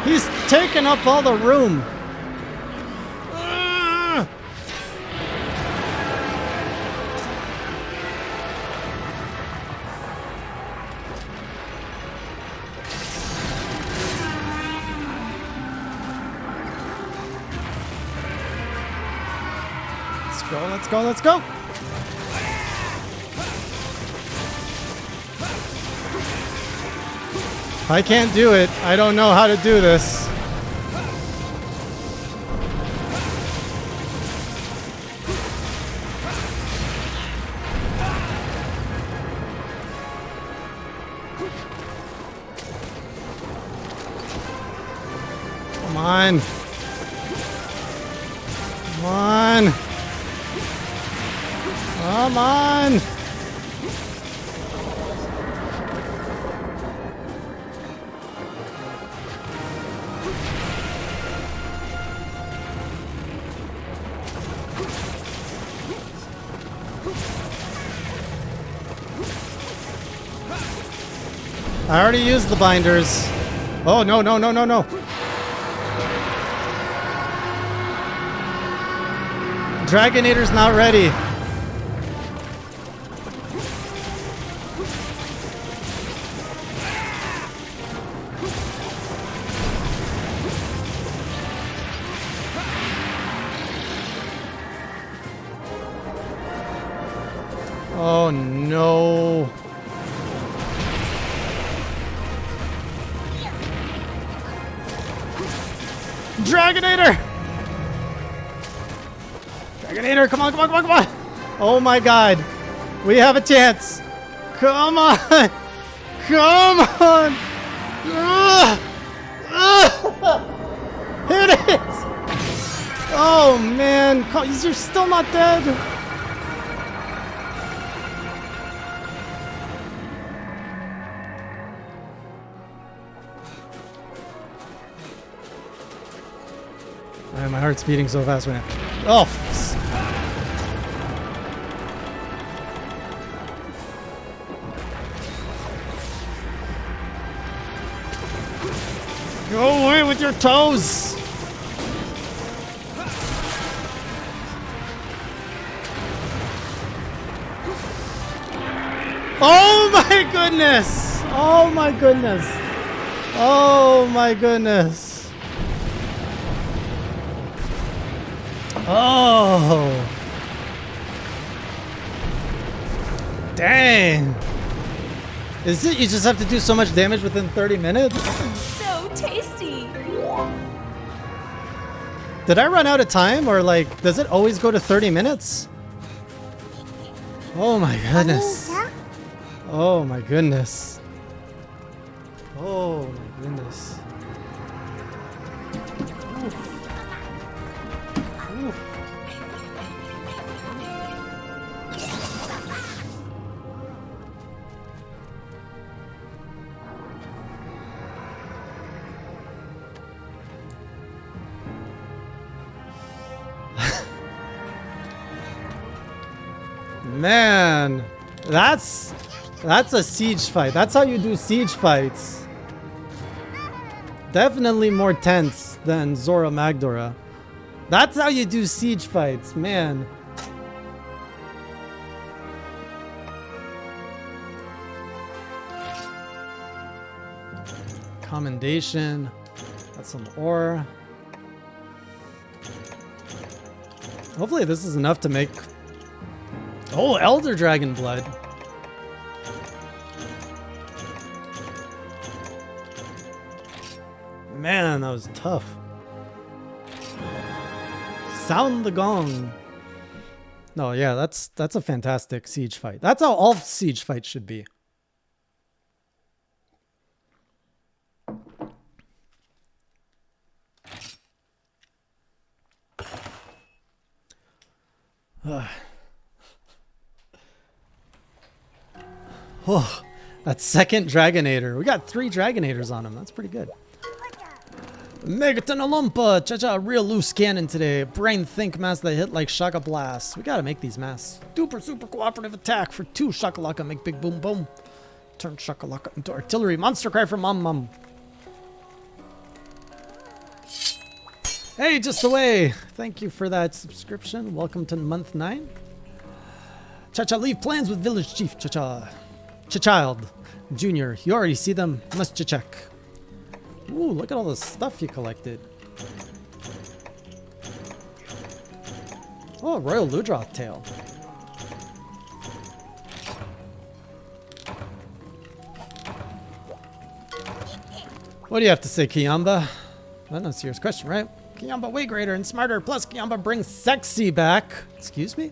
He's taking up all the room. Let's go, let's go, let's go. I can't do it. I don't know how to do this. Come on. Come on. Come on. I already used the binders. Oh, no, no, no, no, no. Dragonator's not ready. Oh, no. Dragonator! Dragonator, come on, come on, come on, come on! Oh my god. We have a chance. Come on! Come on! Hit it! Oh man, you're still not dead. Man, my heart's beating so fast right now. Oh! Go away with your toes! Oh my goodness! Oh my goodness! Oh my goodness! Oh! Dang. Is it you just have to do so much damage within 30 minutes? So tasty. Did I run out of time, or like, does it always go to 30 minutes? Oh my goodness. 언니자? Oh my goodness. Oh my goodness. Oof. Oof. Man, that's a siege fight. That's how you do siege fights. Definitely more tense than Zora Magdora. That's how you do siege fights, man. Commendation. Got some ore. Hopefully this is enough to make... Oh, Elder Dragon blood. Man, that was tough. Sound the gong. No, yeah, that's a fantastic siege fight. That's how all siege fights should be. Oh, that second Dragonator. We got 3 Dragonators on him. That's pretty good. Megaton Olumpa! Cha-cha, real loose cannon today. Brain think mass that hit like Shaka Blast. We gotta make these masks. Super cooperative attack for 2 Shakalaka. Make big boom boom. Turn Shakalaka into artillery. Monster cry for mom mom. Hey, just away. Thank you for that subscription. Welcome to month 9. Cha-cha, leave plans with village chief. Cha-cha. Cha-child. Junior, you already see them. Must check. Ooh, look at all the stuff you collected. Oh, Royal Ludroth tail. What do you have to say, Kiyamba? That's a serious question, right? Kiyamba way greater and smarter, plus Kiyamba brings sexy back. Excuse me?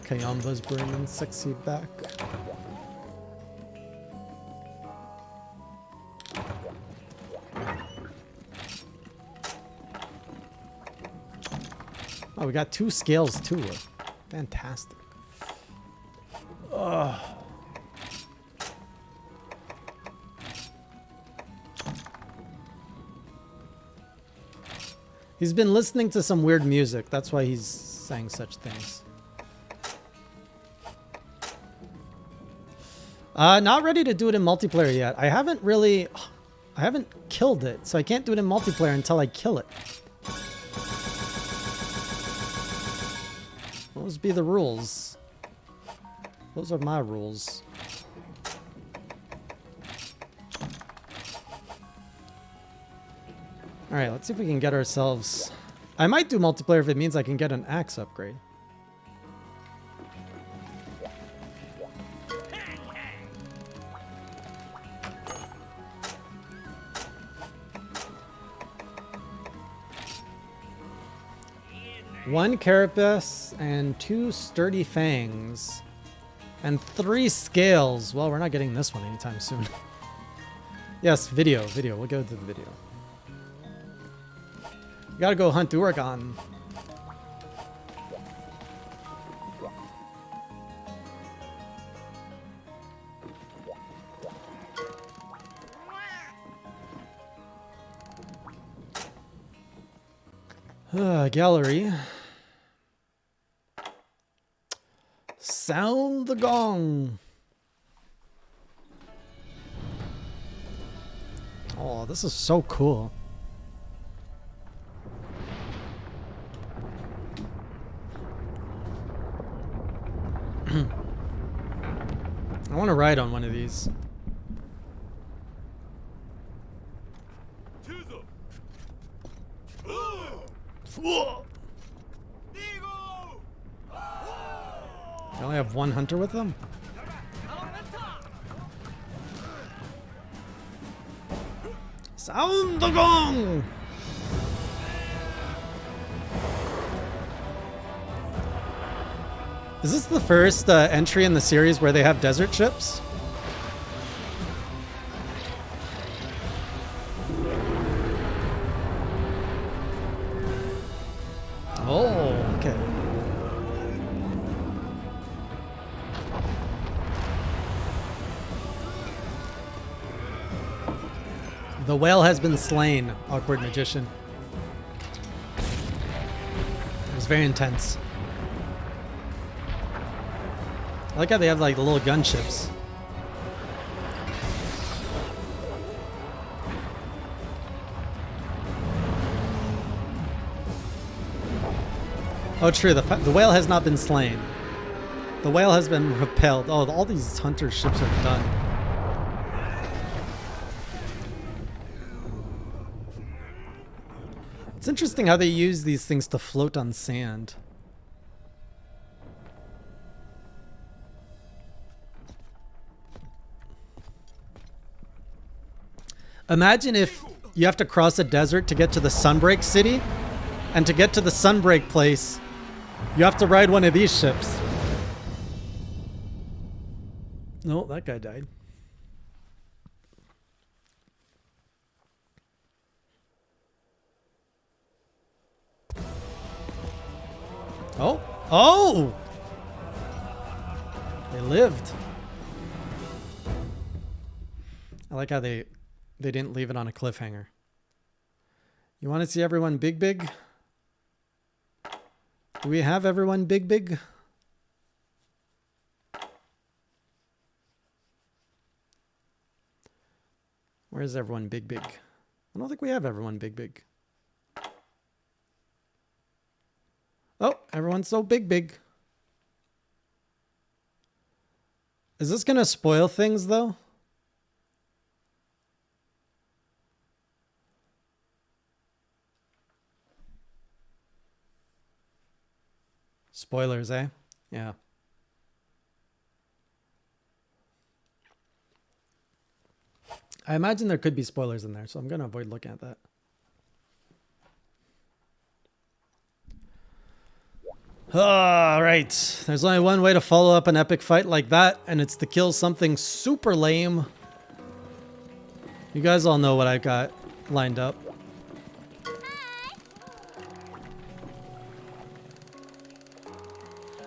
Kiyamba's bringing sexy back. Oh, we got 2 scales too. Fantastic. Ugh. He's been listening to some weird music. That's why he's saying such things. Not ready to do it in multiplayer yet. I haven't killed it, so I can't do it in multiplayer until I kill it. Those be the rules. Those are my rules. Alright, let's see if we can get ourselves... I might do multiplayer if it means I can get an axe upgrade. One carapace and 2 sturdy fangs. And 3 scales. Well, we're not getting this one anytime soon. Yes, video. We'll go to the video. We gotta go hunt Uragan. Gallery. Sound the gong. Oh, this is so cool. I want to ride on one of these. They only have one hunter with them? Sound the gong! Is this the first entry in the series where they have desert ships? Oh, okay. The whale has been slain, awkward magician. It was very intense. I like how they have like the little gunships. Oh, true. The whale has not been slain. The whale has been repelled. Oh, all these hunter ships are done. It's interesting how they use these things to float on sand. Imagine if you have to cross a desert to get to the Sunbreak City, and to get to the Sunbreak place, you have to ride one of these ships. No, that guy died. Oh! Oh! They lived. I like how they didn't leave it on a cliffhanger. You want to see everyone big? Do we have everyone big? Where is everyone big? I don't think we have everyone big. Oh, everyone's so big. Is this going to spoil things, though? Spoilers, eh? Yeah. I imagine there could be spoilers in there, so I'm going to avoid looking at that. All right. There's only one way to follow up an epic fight like that, and it's to kill something super lame. You guys all know what I've got lined up.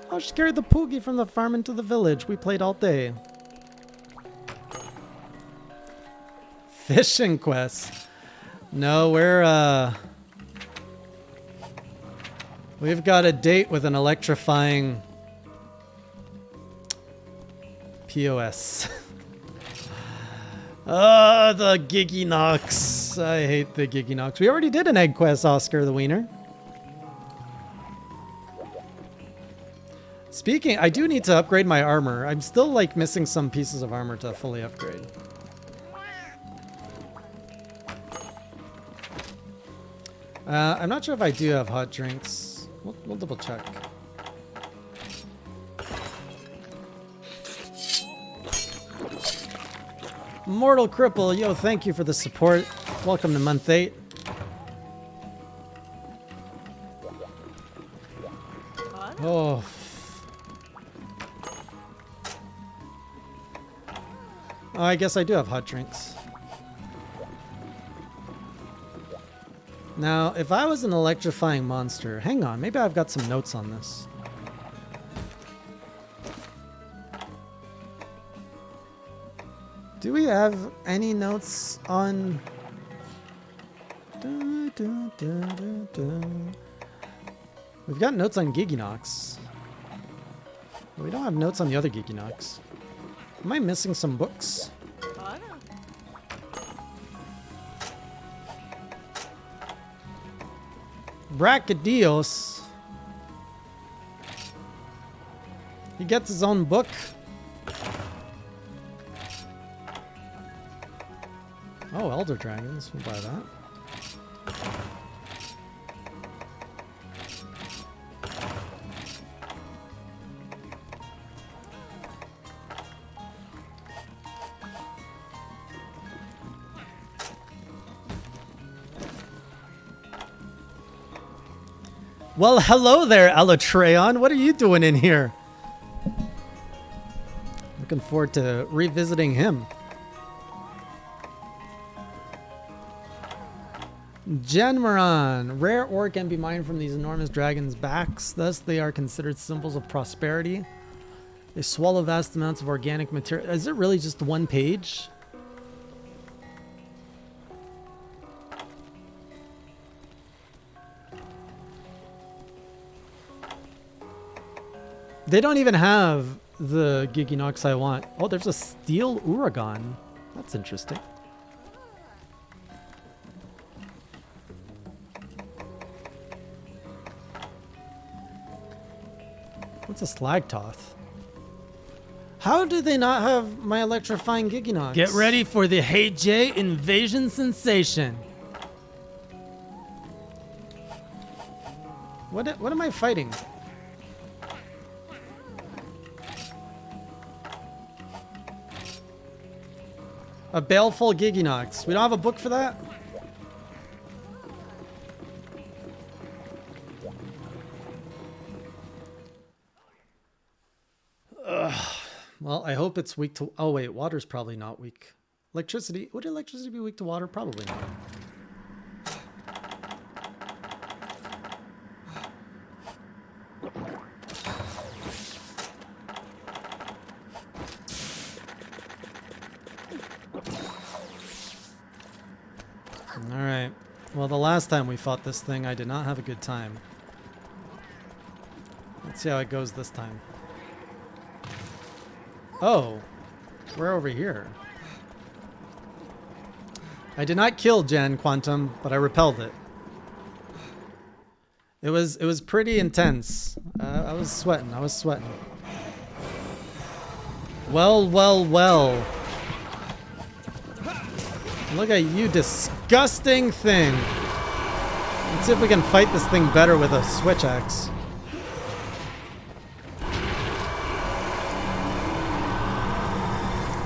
Oh, she carried the Poogie from the farm into the village. We played all day. Fishing quest. No, we've got a date with an electrifying POS. The Gigginox. I hate the Gigginox. We already did an egg quest, Oscar the Wiener. Speaking, I do need to upgrade my armor. I'm still like missing some pieces of armor to fully upgrade. I'm not sure if I do have hot drinks. We'll double check. Mortal Cripple, yo, thank you for the support. Welcome to month 8. Oh. Oh, I guess I do have hot drinks. Now, if I was an electrifying monster... Hang on, maybe I've got some notes on this. Do we have any notes on... We've got notes on Gigginox. But we don't have notes on the other Gigginox. Am I missing some books? Bracadios. He gets his own book. Oh, Elder Dragons. We'll buy that. Well, hello there, Alatreon. What are you doing in here? Looking forward to revisiting him. Genmaron. Rare ore can be mined from these enormous dragons' backs. Thus, they are considered symbols of prosperity. They swallow vast amounts of organic material. Is it really just one page? They don't even have the Gigginox I want. Oh, there's a steel Uragon. That's interesting. What's a Slagtoth? How do they not have my electrifying Gigginox? Get ready for the Hey J invasion sensation. What am I fighting? A Baleful Gigginox. We don't have a book for that? Well, I hope it's weak to... Oh, wait. Water's probably not weak. Electricity... Would electricity be weak to water? Probably not. Alright. Well, the last time we fought this thing, I did not have a good time. Let's see how it goes this time. Oh, we're over here. I did not kill Gen Quantum, but I repelled it. It was pretty intense. I was sweating. Well. Look at you, disgusting thing. Let's see if we can fight this thing better with a switch axe.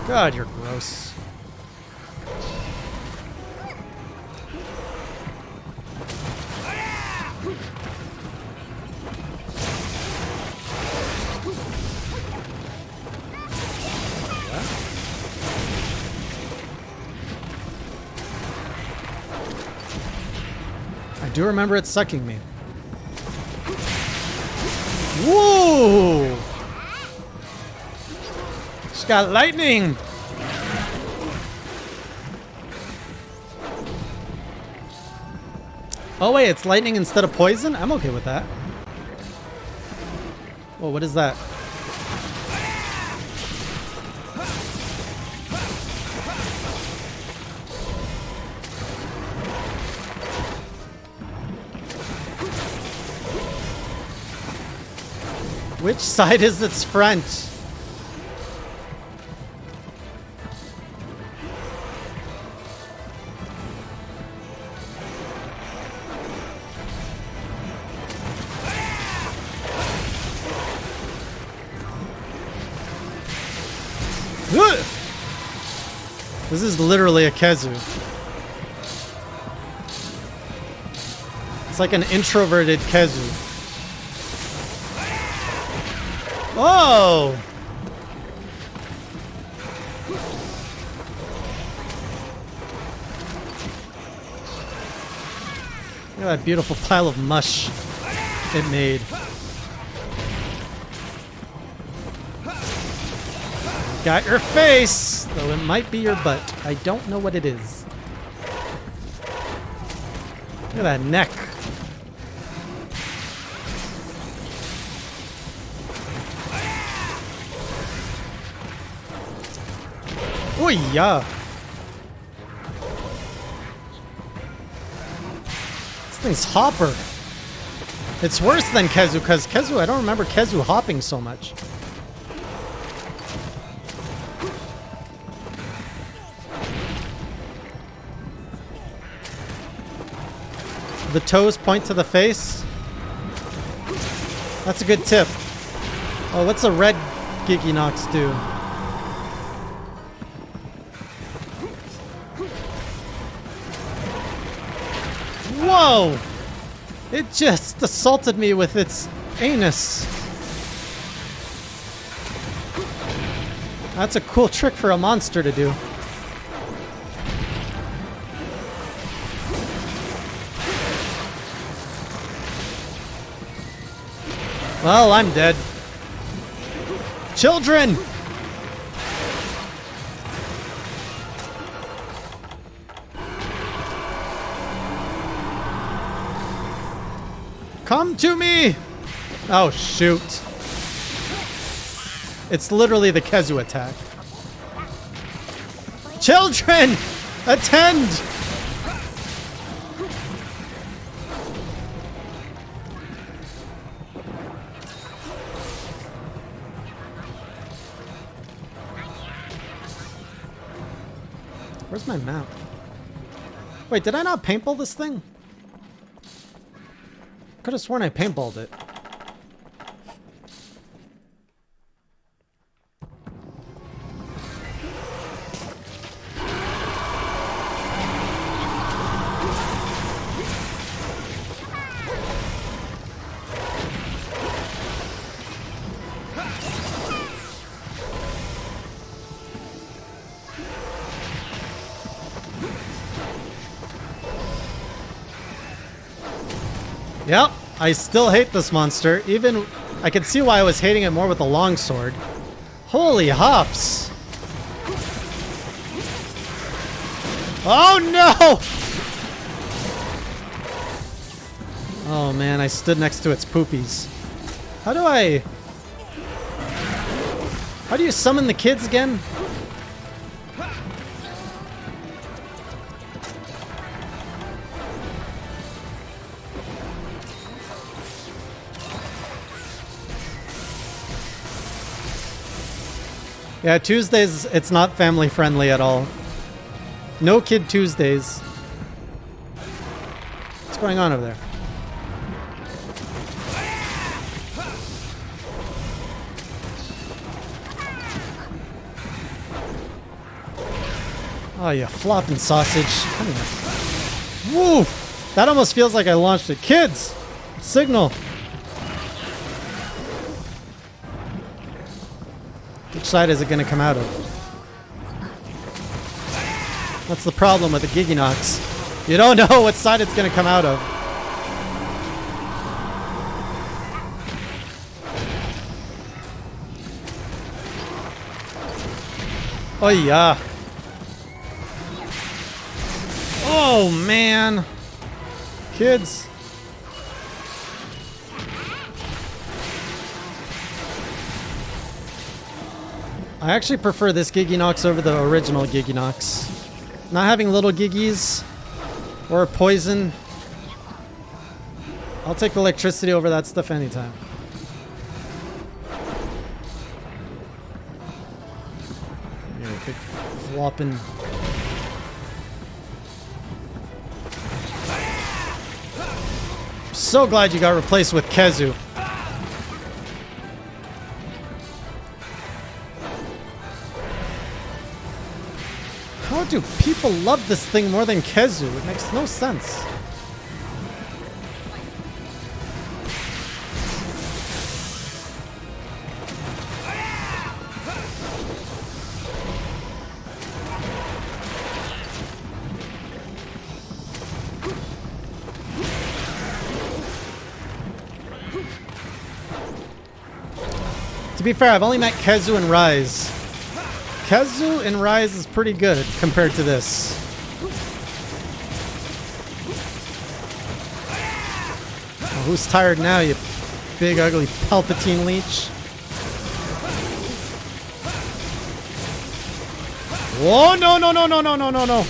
God, you're gross. I do remember it sucking me. Whoa! She's got lightning! Oh wait, it's lightning instead of poison? I'm okay with that. Whoa, what is that? Which side is its front? This is literally a Kezu. It's like an introverted Kezu. Oh! Look at that beautiful pile of mush it made. Got your face, though it might be your butt. I don't know what it is. Look at that neck. Oh yeah. This thing's hopper. It's worse than Kezu, because Kezu, I don't remember Kezu hopping so much. The toes point to the face. That's a good tip. Oh, what's a red Gigginox do? Whoa! It just assaulted me with its anus. That's a cool trick for a monster to do. Well, I'm dead. Children! Come to me! Oh, shoot. It's literally the Kezu attack. Children! Attend! Where's my map? Wait, did I not paintball this thing? Could have sworn I paintballed it. Yep, I still hate this monster. Even, I can see why I was hating it more with the longsword. Holy hops! Oh no! Oh man, I stood next to its poopies. How do you summon the kids again? Yeah, Tuesdays, it's not family friendly at all. No kid Tuesdays. What's going on over there? Oh, you flopping sausage. Come here. Woo! That almost feels like I launched it. Kids! Signal! Which side is it going to come out of? That's the problem with the Gigginox. You don't know what side it's going to come out of. Oh yeah. Oh man. Kids. I actually prefer this Gigginox over the original Gigginox. Not having little Giggies or poison. I'll take electricity over that stuff anytime. You're a big flopping. So glad you got replaced with Kezu. How do people love this thing more than Kezu? It makes no sense. To be fair, I've only met Kezu and Rise. Kezu and Rise is pretty good compared to this. Oh, who's tired now, you big ugly Palpatine leech? Whoa, no, no, no, no, no, no, no, no.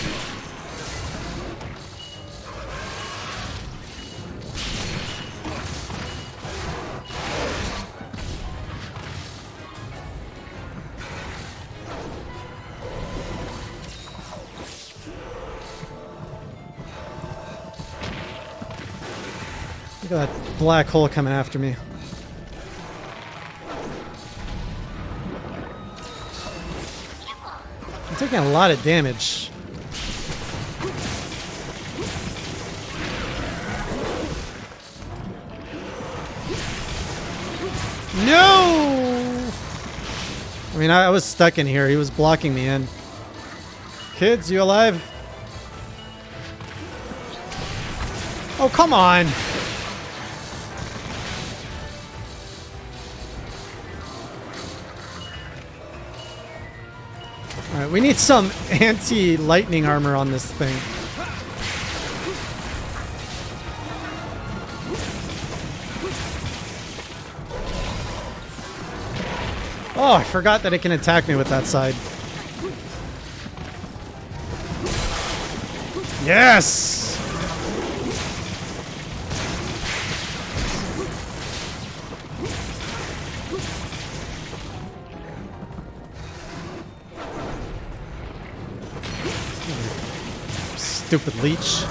Look at that black hole coming after me. I'm taking a lot of damage. No! I mean, I was stuck in here. He was blocking me in. Kids, you alive? Oh, come on! Alright, we need some anti-lightning armor on this thing. Oh, I forgot that it can attack me with that side. Yes! Stupid leech.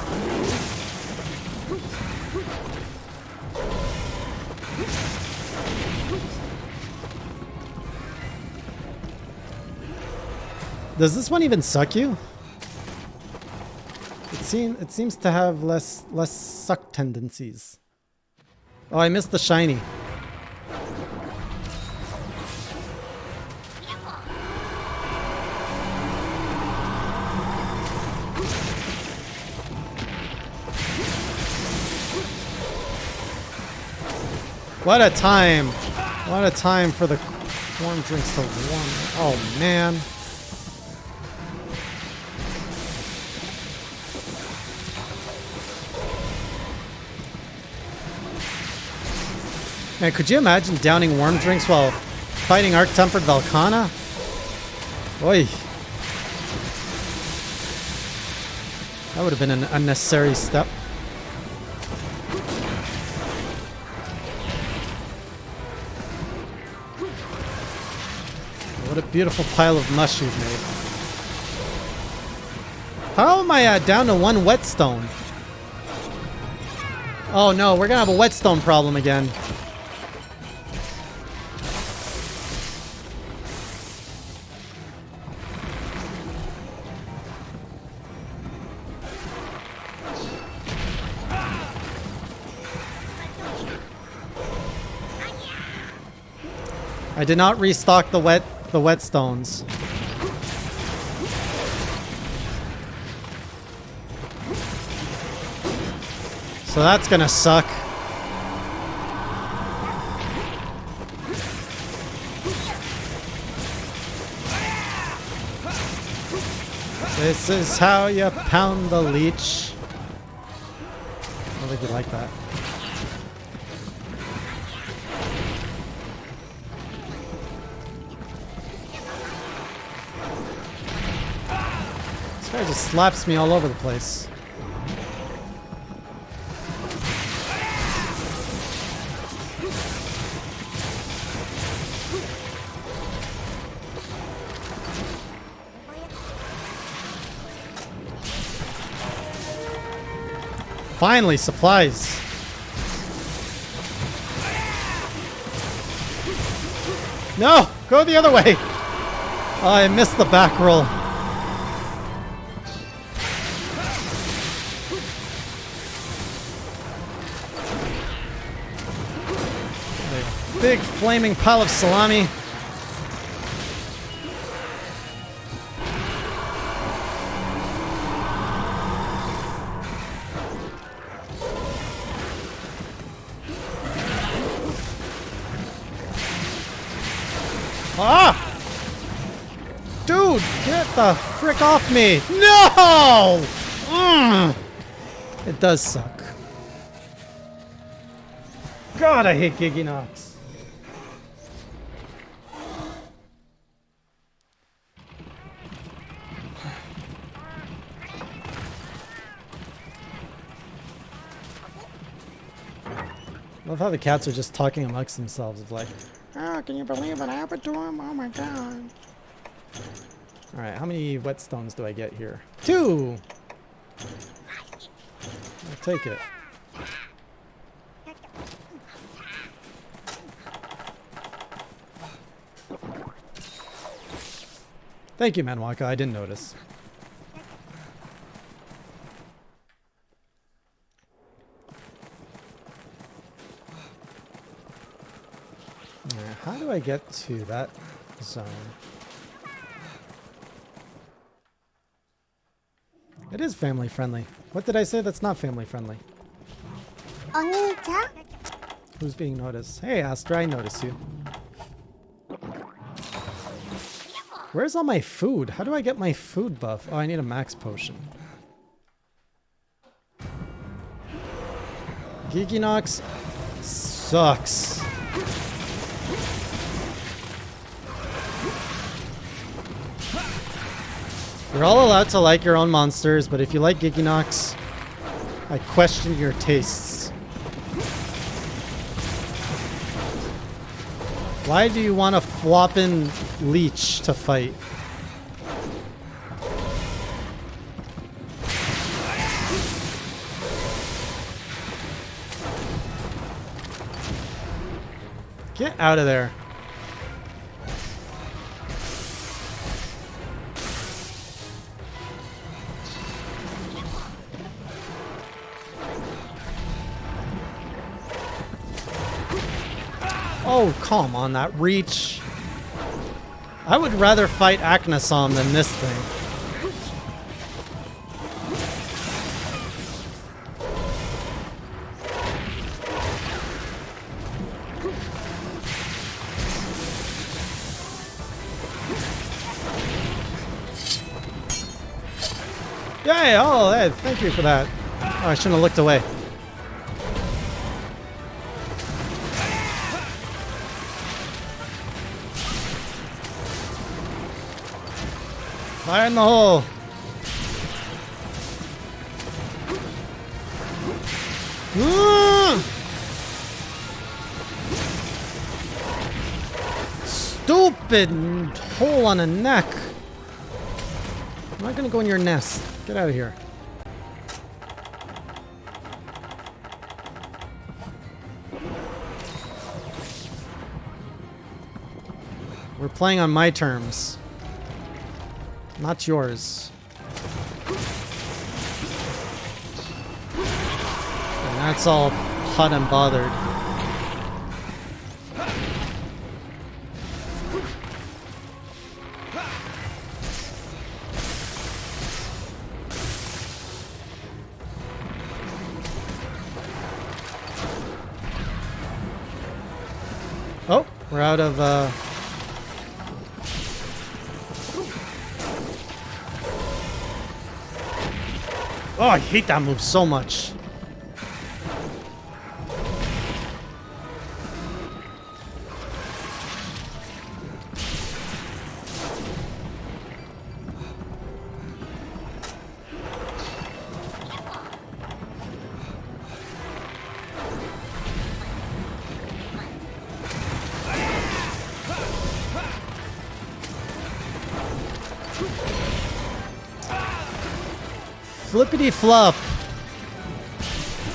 Does this one even suck you? It seems to have less suck tendencies. Oh, I missed the shiny. What a time. What a time for the warm drinks to warm. Oh, man. Man, could you imagine downing warm drinks while fighting Arc-Tempered Velkhana? Oy. That would have been an unnecessary step. What a beautiful pile of mush you've made. How am I down to one whetstone? Oh no, we're gonna have a whetstone problem again. I did not restock the whetstones. So that's gonna suck. This is how you pound the leech. I don't think you like that. This guy just slaps me all over the place. Finally, supplies. No! Go the other way! Oh, I missed the back roll. A big flaming pile of salami. Ah! Dude, get the frick off me! No! It does suck. God, I hate Gigginox. Love how the cats are just talking amongst themselves of like, oh, can you believe what happened to him? Oh my god. Alright, how many whetstones do I get here? 2! I'll take it. Thank you, Manwaka. I didn't notice. Alright, how do I get to that zone? It is family friendly. What did I say that's not family friendly? お兄ちゃん Who's being noticed? Hey, Astra, I notice you. Where's all my food? How do I get my food buff? Oh, I need a max potion. Gigginox sucks. You're all allowed to like your own monsters, but if you like Gigginox, I question your tastes. Why do you want a floppin' leech to fight? Get out of there. Oh, come on, that reach. I would rather fight Aknasom than this thing. Yay! Oh, hey, thank you for that. Oh, I shouldn't have looked away. Fire in the hole. Stupid hole on a neck. I'm not gonna go in your nest. Get out of here. We're playing on my terms. Not yours. And that's all hot and bothered. Oh, we're out of Oh, I hate that move so much. Flippity flop.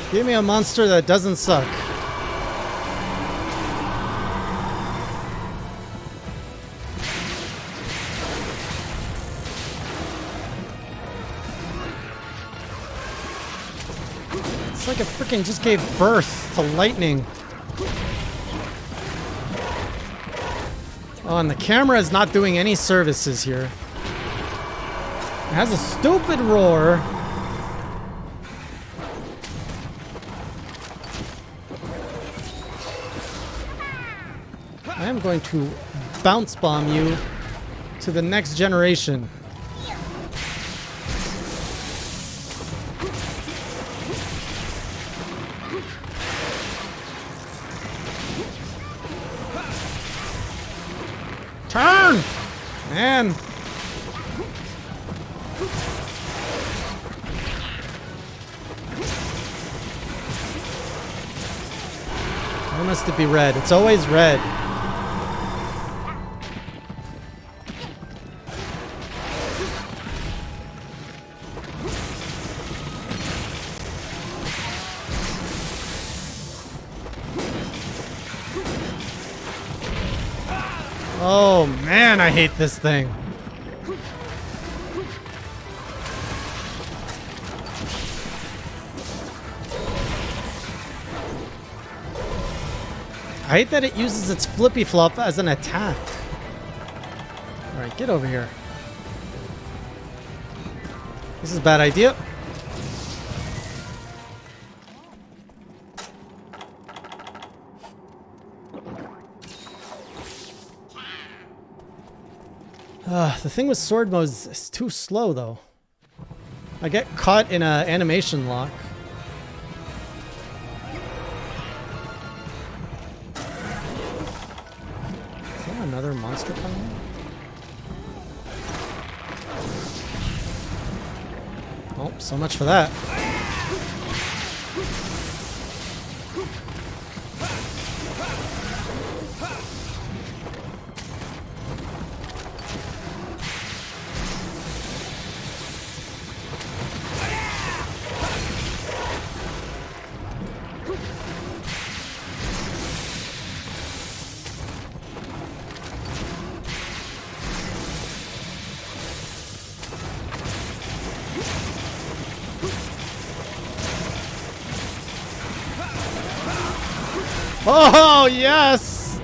Give me a monster that doesn't suck. It's like it freaking just gave birth to lightning. Oh, and the camera is not doing any services here. It has a stupid roar. I am going to bounce bomb you to the next generation. Turn! Man. Why must it be red? It's always red. Oh man, I hate this thing. I hate that it uses its flippy flop as an attack. Alright, get over here. This is a bad idea. The thing with sword mode is it's too slow, though. I get caught in an animation lock. Is there another monster coming in? Oh, so much for that. Oh, yes!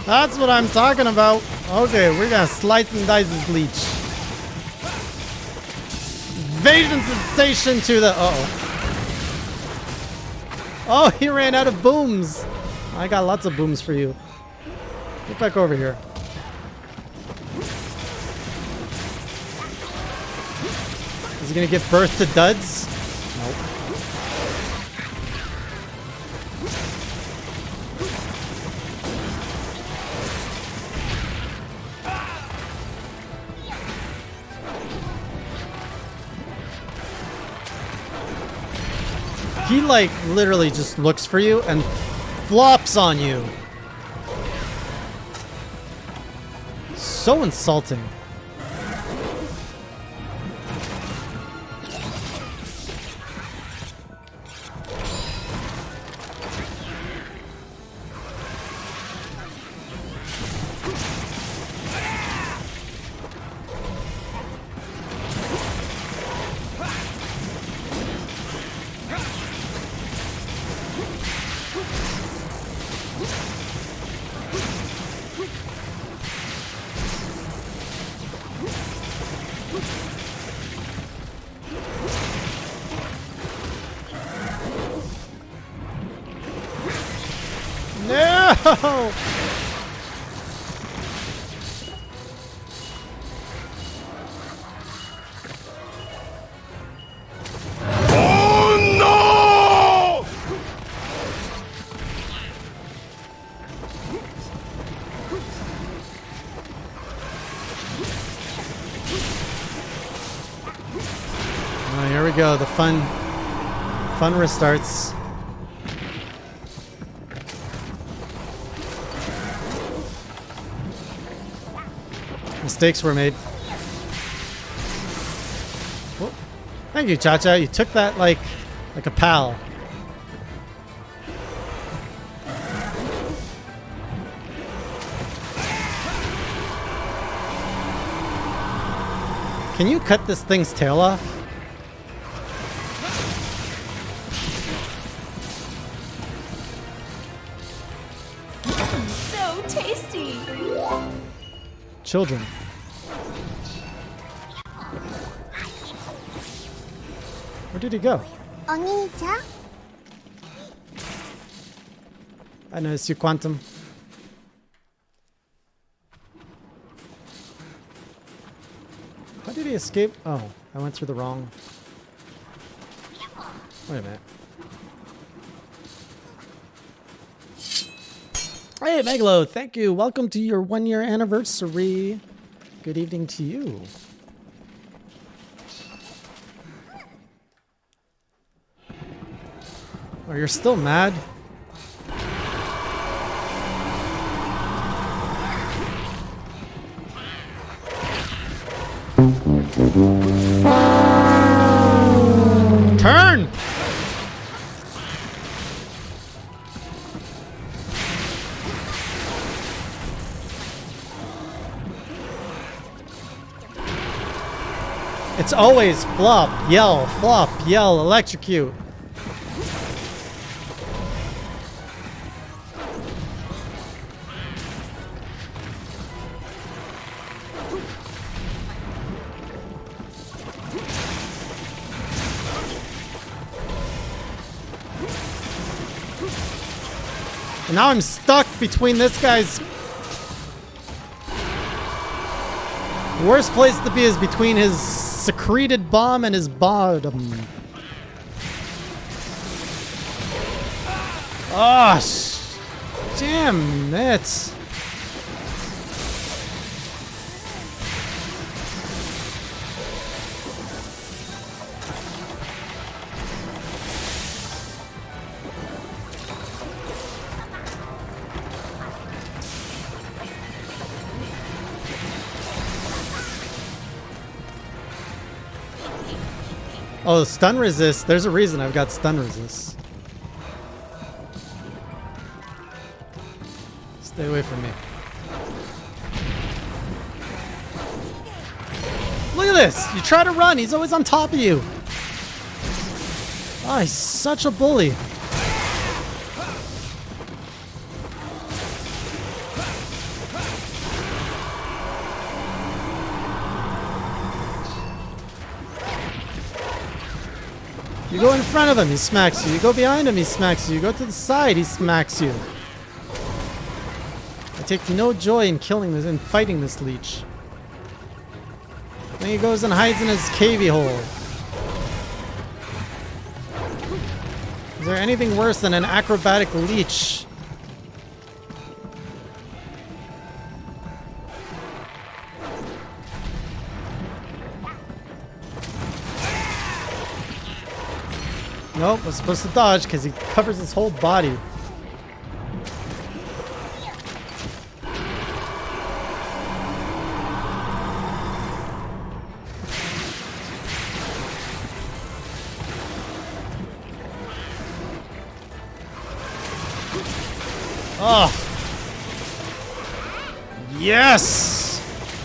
That's what I'm talking about. Okay, we're gonna slice and dice this leech. Invasion sensation to the... Uh-oh. Oh, he ran out of booms. I got lots of booms for you. Get back over here. Is he gonna give birth to duds? Nope. He, like, literally just looks for you and flops on you. So insulting. No! Oh no! Oh, here we go. The fun restarts. Mistakes were made. Oh, thank you, Cha-Cha. You took that like a pal. Can you cut this thing's tail off? So tasty. Children. Where did he go? お兄ちゃん I noticed you, Quantum. How did he escape? Oh, I went through the wrong... Wait a minute. Hey, Megalo, thank you. Welcome to your 1-year anniversary. Good evening to you. Oh, you're still mad? Turn! It's always flop, yell, electrocute. And now I'm stuck between this guy's... The worst place to be is between his secreted bomb and his bottom. Oh, damn it. Oh, stun resist. There's a reason I've got stun resist. Stay away from me. Look at this! You try to run, he's always on top of you. Oh, he's such a bully. You go in front of him, he smacks you. You go behind him, he smacks you. You go to the side, he smacks you. I take no joy in killing this and fighting this leech. Then he goes and hides in his cavey hole. Is there anything worse than an acrobatic leech? Nope, was supposed to dodge because he covers his whole body. Oh. Yes!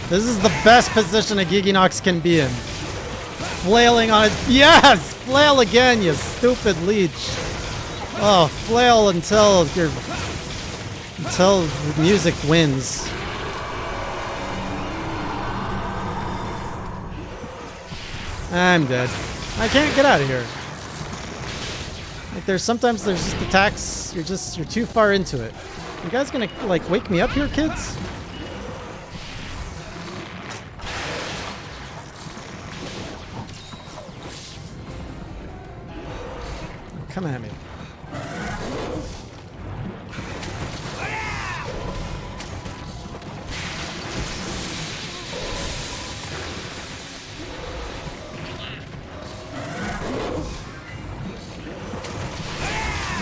This is the best position a Gigginox can be in. Flailing on it. Yes! Flail again, you stupid leech. Oh, flail until the music wins. I'm dead. I can't get out of here. Like sometimes there's just attacks, you're too far into it. You guys gonna like wake me up here, kids? Come at me.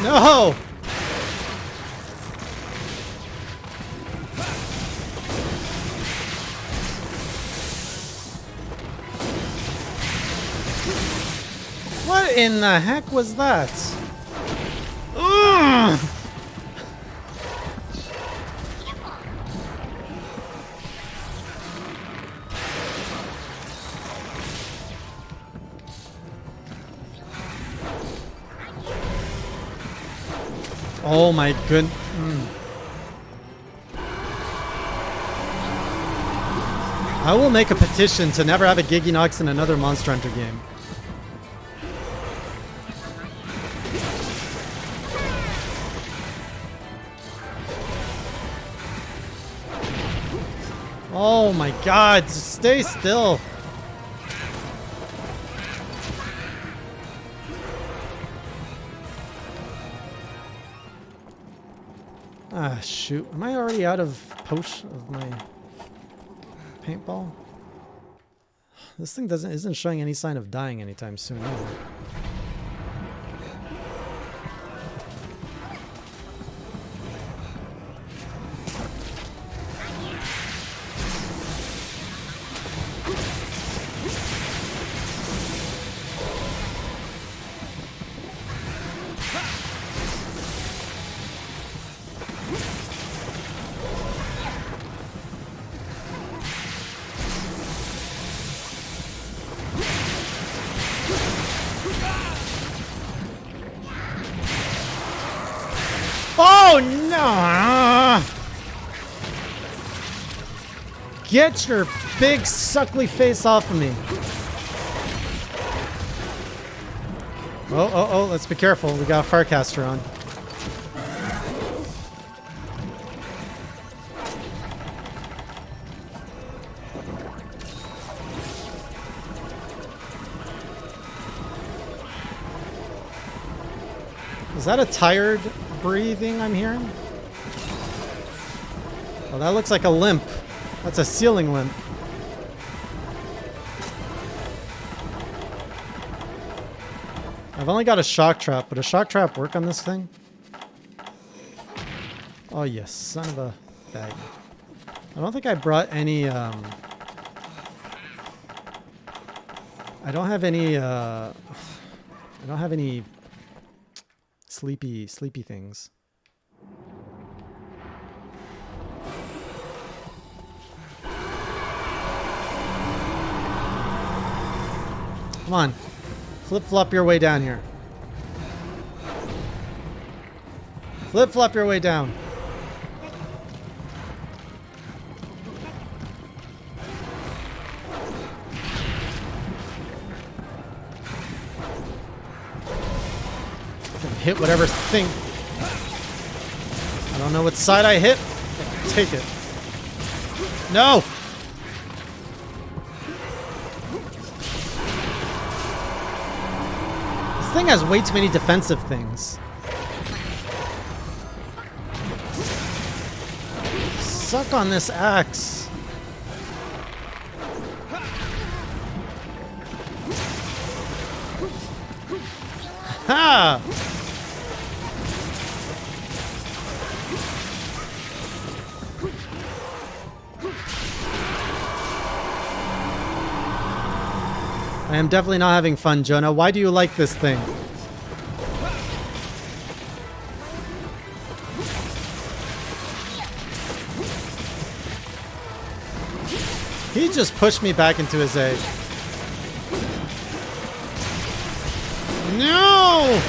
No! What in the heck was that? Ugh! Oh my goodness. I will make a petition to never have a Gigginox in another Monster Hunter game. Oh my god, stay still. Ah, shoot. Am I already out of potion of my paintball? This thing isn't showing any sign of dying anytime soon either. Oh no! Get your big suckly face off of me. Oh, let's be careful. We got a Farcaster on. Is that a tired breathing I'm hearing? Oh, that looks like a limp. That's a ceiling limp. I've only got a shock trap. Would a shock trap work on this thing? Oh, you son of a bag. I don't think I brought any, I don't have any, I don't have any sleepy things. Come on. Flip-flop your way down here. Flip-flop your way down. Hit whatever thing. I don't know what side I hit. Take it. No! This thing has way too many defensive things. Suck on this axe. Ha! I am definitely not having fun, Jonah. Why do you like this thing? He just pushed me back into his egg. No!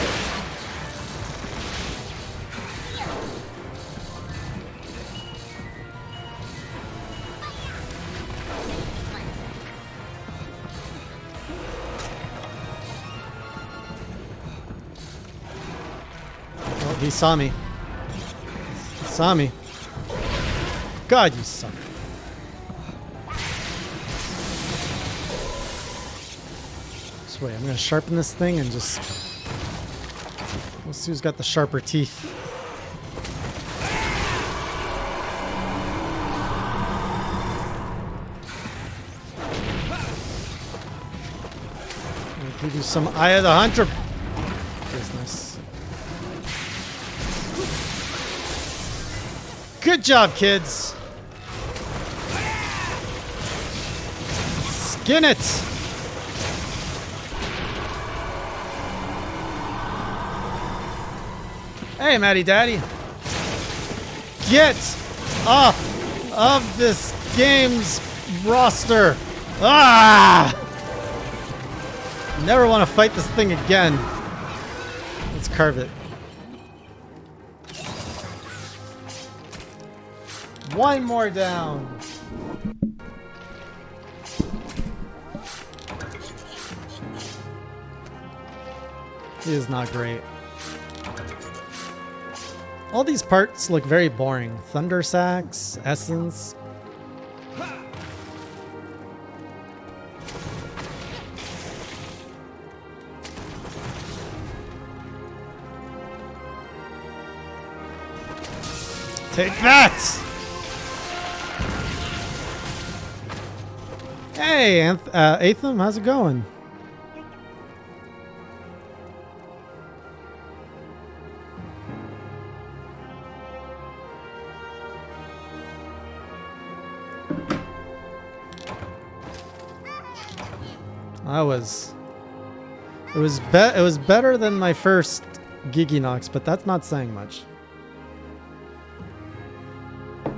Oh, he saw me. He saw me. God, you suck. This way, I'm gonna sharpen this thing and just... We'll see who's got the sharper teeth. I'll give you some Eye of the Hunter business. Good job, kids. Skin it. Hey, Matty Daddy. Get off of this game's roster. Ah! Never want to fight this thing again. Let's carve it. One more down. He is not great. All these parts look very boring. Thunder Sacs, Essence. Take that! Hey, Atham, how's it going? It was better than my first Gigginox, but that's not saying much.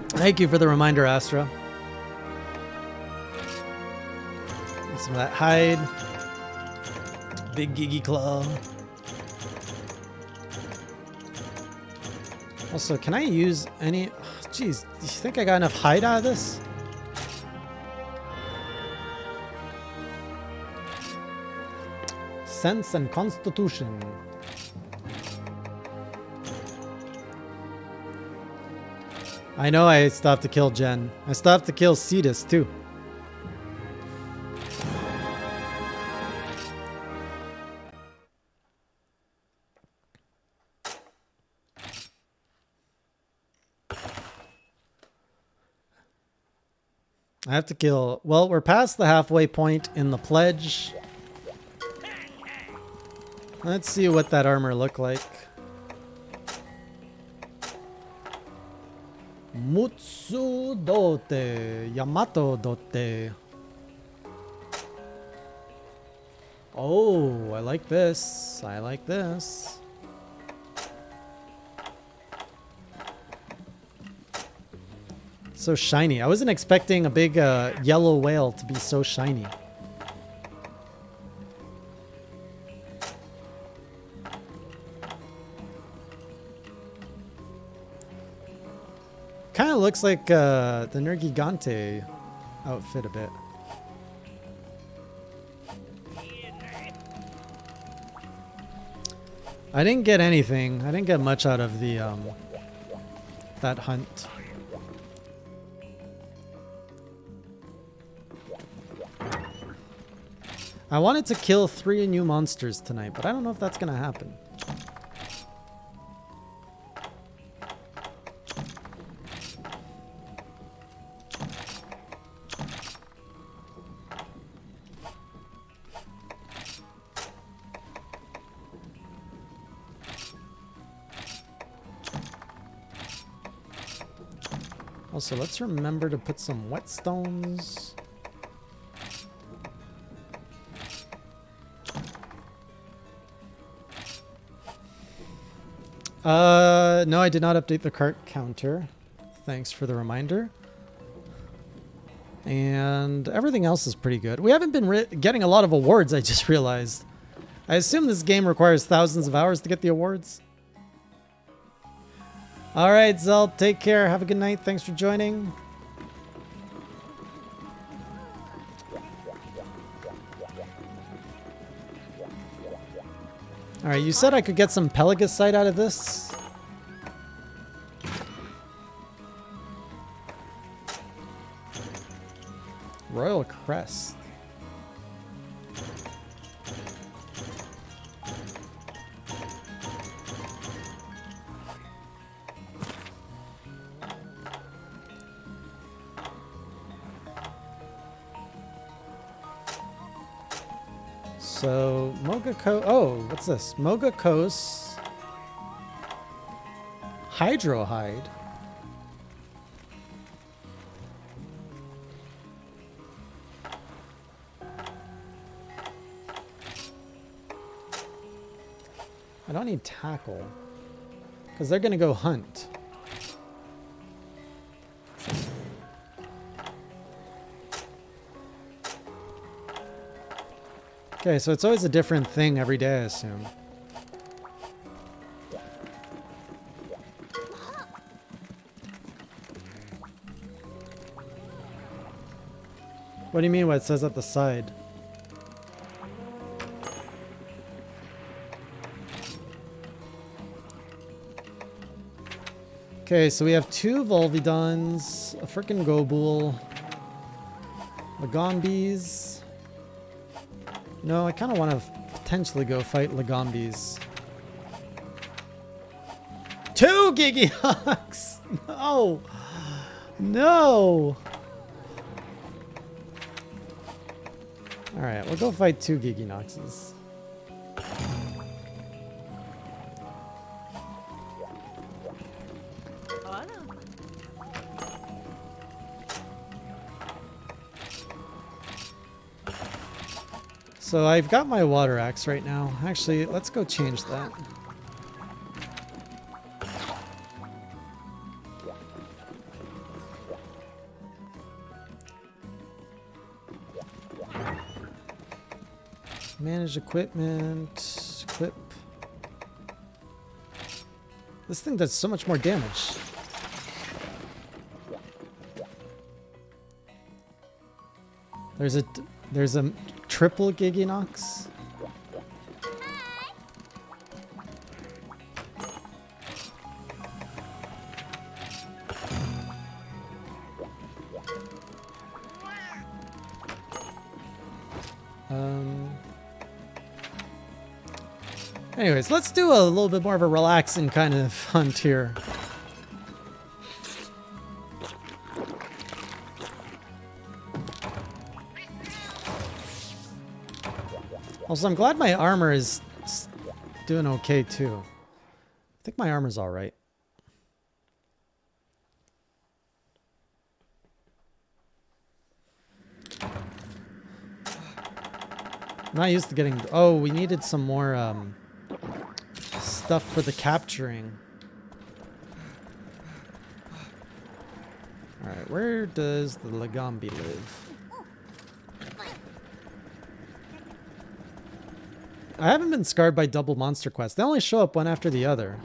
Thank you for the reminder, Astra. Get some of that hide. Big Giggy Claw. Also, can I use any... Jeez, do you think I got enough hide out of this? Sense and Constitution. I know I still have to kill Jen. I still have to kill Cetus too. I have to kill... Well, we're past the halfway point in the pledge. Let's see what that armor looked like. Mutsu dote. Yamato dote. Oh, I like this. I like this. So shiny. I wasn't expecting a big yellow whale to be so shiny. Kind of looks like the Nergigante outfit a bit. I didn't get anything. I didn't get much out of the that hunt. I wanted to kill 3 new monsters tonight, but I don't know if that's gonna happen. Also, let's remember to put some whetstones. No, I did not update the cart counter. Thanks for the reminder. And everything else is pretty good. We haven't been getting a lot of awards, I just realized. I assume this game requires thousands of hours to get the awards. All right, Zell, take care. Have a good night. Thanks for joining. All right, you said I could get some Pelagisite out of this. Royal Crest. So, Mogako... Oh, what's this? Mogakos Hydrohide. I don't need tackle, because they're going to go hunt. Okay, so it's always a different thing every day, I assume. What do you mean what it says at the side? Okay, so we have 2 Volvidons, a frickin' Gobool, Legombis. No, I kind of want to potentially go fight Legombis. 2 Gigginox! No! No! Alright, we'll go fight 2 Gigginoxes. So I've got my water axe right now. Actually, let's go change that. Manage equipment. Equip. This thing does so much more damage. There's a triple Gigginox. Anyways, let's do a little bit more of a relaxing kind of hunt here. Also, I'm glad my armor is doing okay too. I think my armor's all right. I'm not used to getting... Oh, we needed some more stuff for the capturing. Alright, where does the Lagambi live? I haven't been scarred by double monster quests. They only show up one after the other.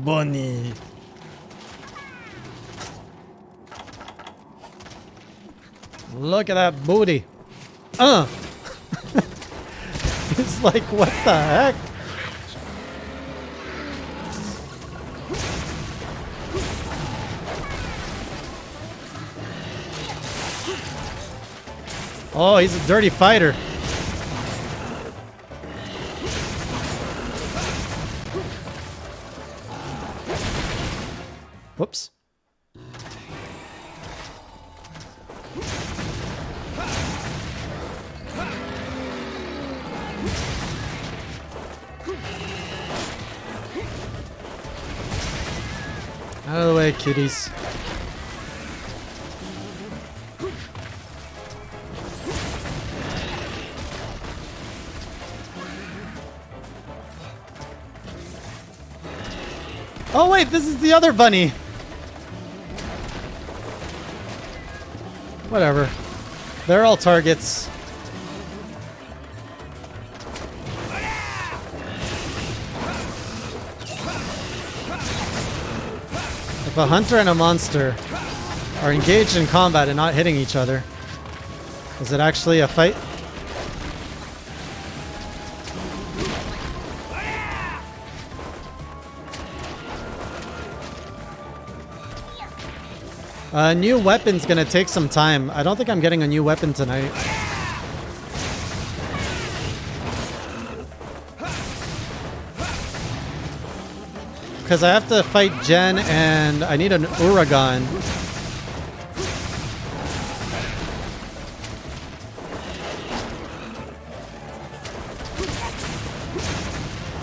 Bunny. Look at that booty. It's like, what the heck? Oh, he's a dirty fighter. Whoops. Out of the way, kitties. Oh wait, this is the other bunny. Whatever. They're all targets. If a hunter and a monster are engaged in combat and not hitting each other, is it actually a fight? A new weapon's gonna take some time. I don't think I'm getting a new weapon tonight. Because I have to fight Jen and I need an Uragan.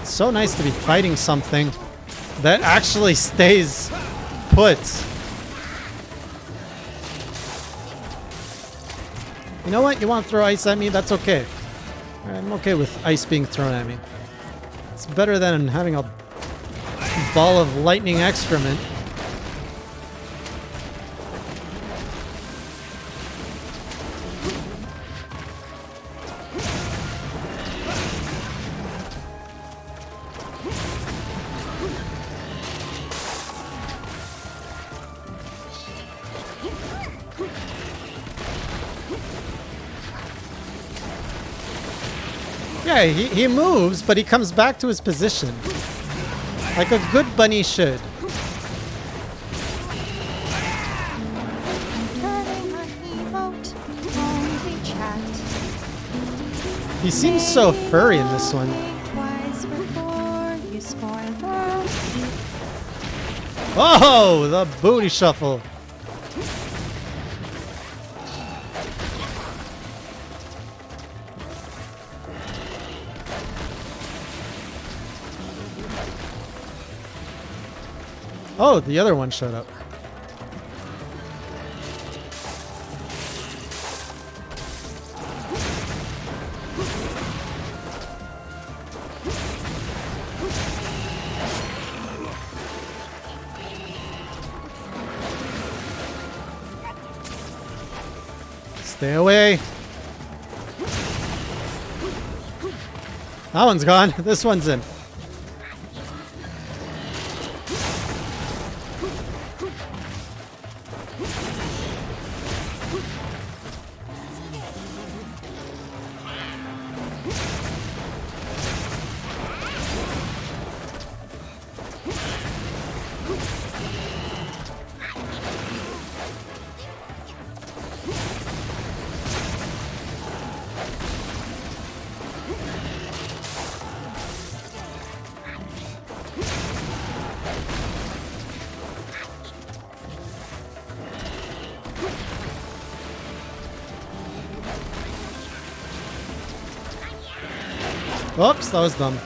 It's so nice to be fighting something that actually stays put. You know what? You want to throw ice at me? That's okay. I'm okay with ice being thrown at me. It's better than having a ball of lightning excrement. Yeah, he moves, but he comes back to his position. Like a good bunny should. He seems so furry in this one. Oh, the booty shuffle. Oh, the other one showed up. Stay away. That one's gone. This one's in. Oops, that was dumb.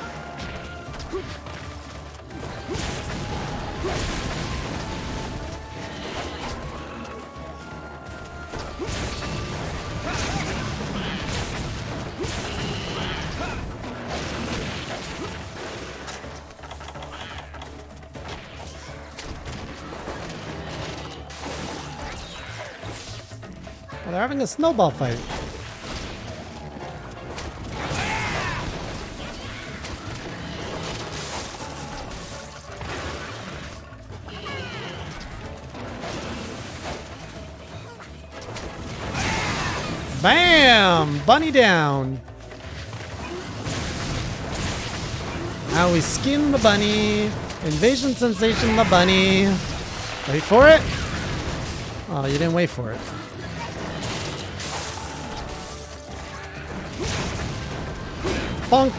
Well, they're having a snowball fight. Bam! Bunny down. Now we skin the bunny. Invasion sensation the bunny. Wait for it. Oh, you didn't wait for it. Bonk.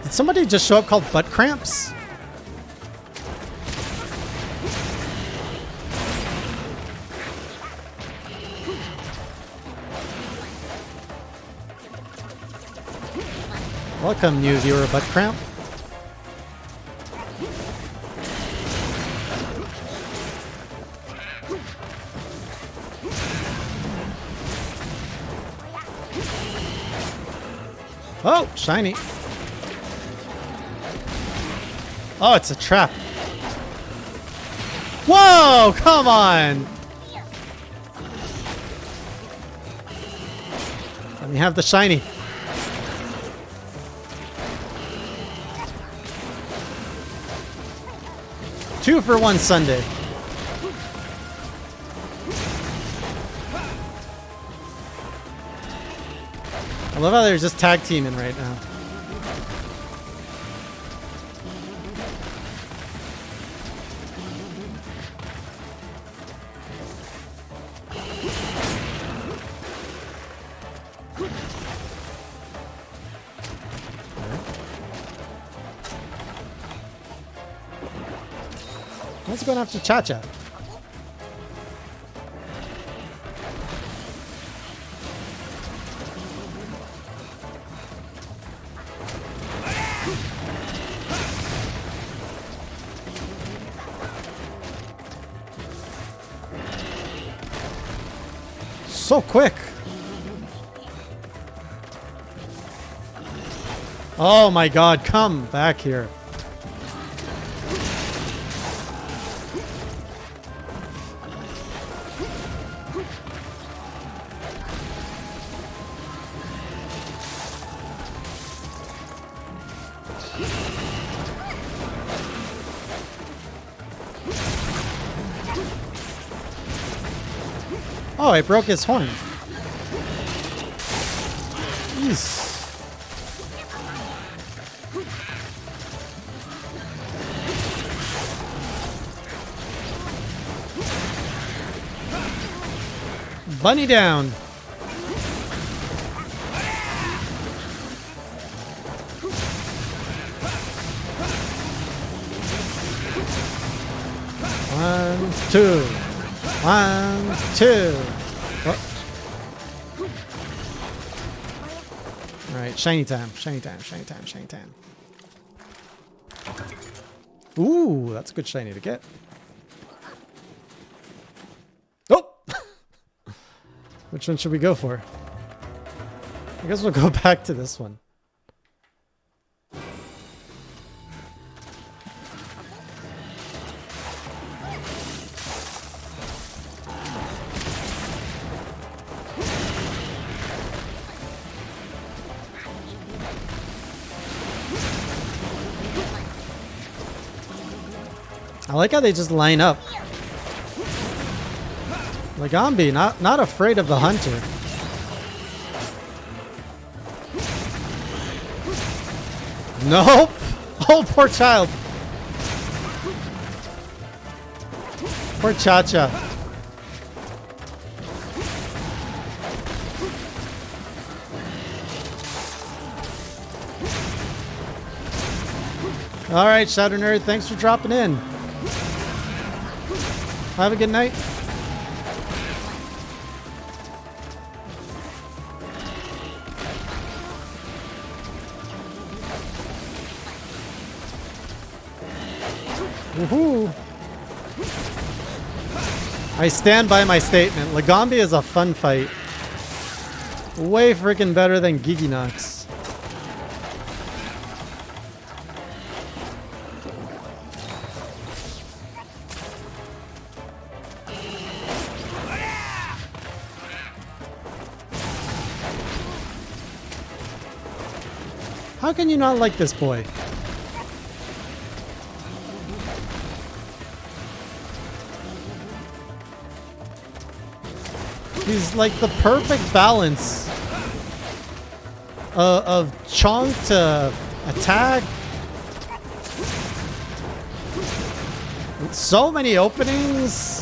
Did somebody just show up called butt cramps? Welcome, new viewer butt cramp. Oh, shiny. Oh, it's a trap. Whoa, come on. Let me have the shiny. Two for one Sunday. I love how they're just tag teaming right now. What's going after Cha-Cha? So quick. Oh my god, come back here. Oh, I broke his horn. Jeez. Bunny down. One, two. One, two. Oh. All right, shiny time, shiny time, shiny time, shiny time. Ooh, that's a good shiny to get. Oh! Which one should we go for? I guess we'll go back to this one. I like how they just line up. Like Ambi, not afraid of the hunter. Nope. Oh, poor child. Poor Cha-Cha. All right, Shadow Nerd, thanks for dropping in. Have a good night. Woohoo! I stand by my statement. Lagombi is a fun fight. Way freaking better than Gigginox. How can you not like this boy? He's like the perfect balance of chonk to attack. So many openings.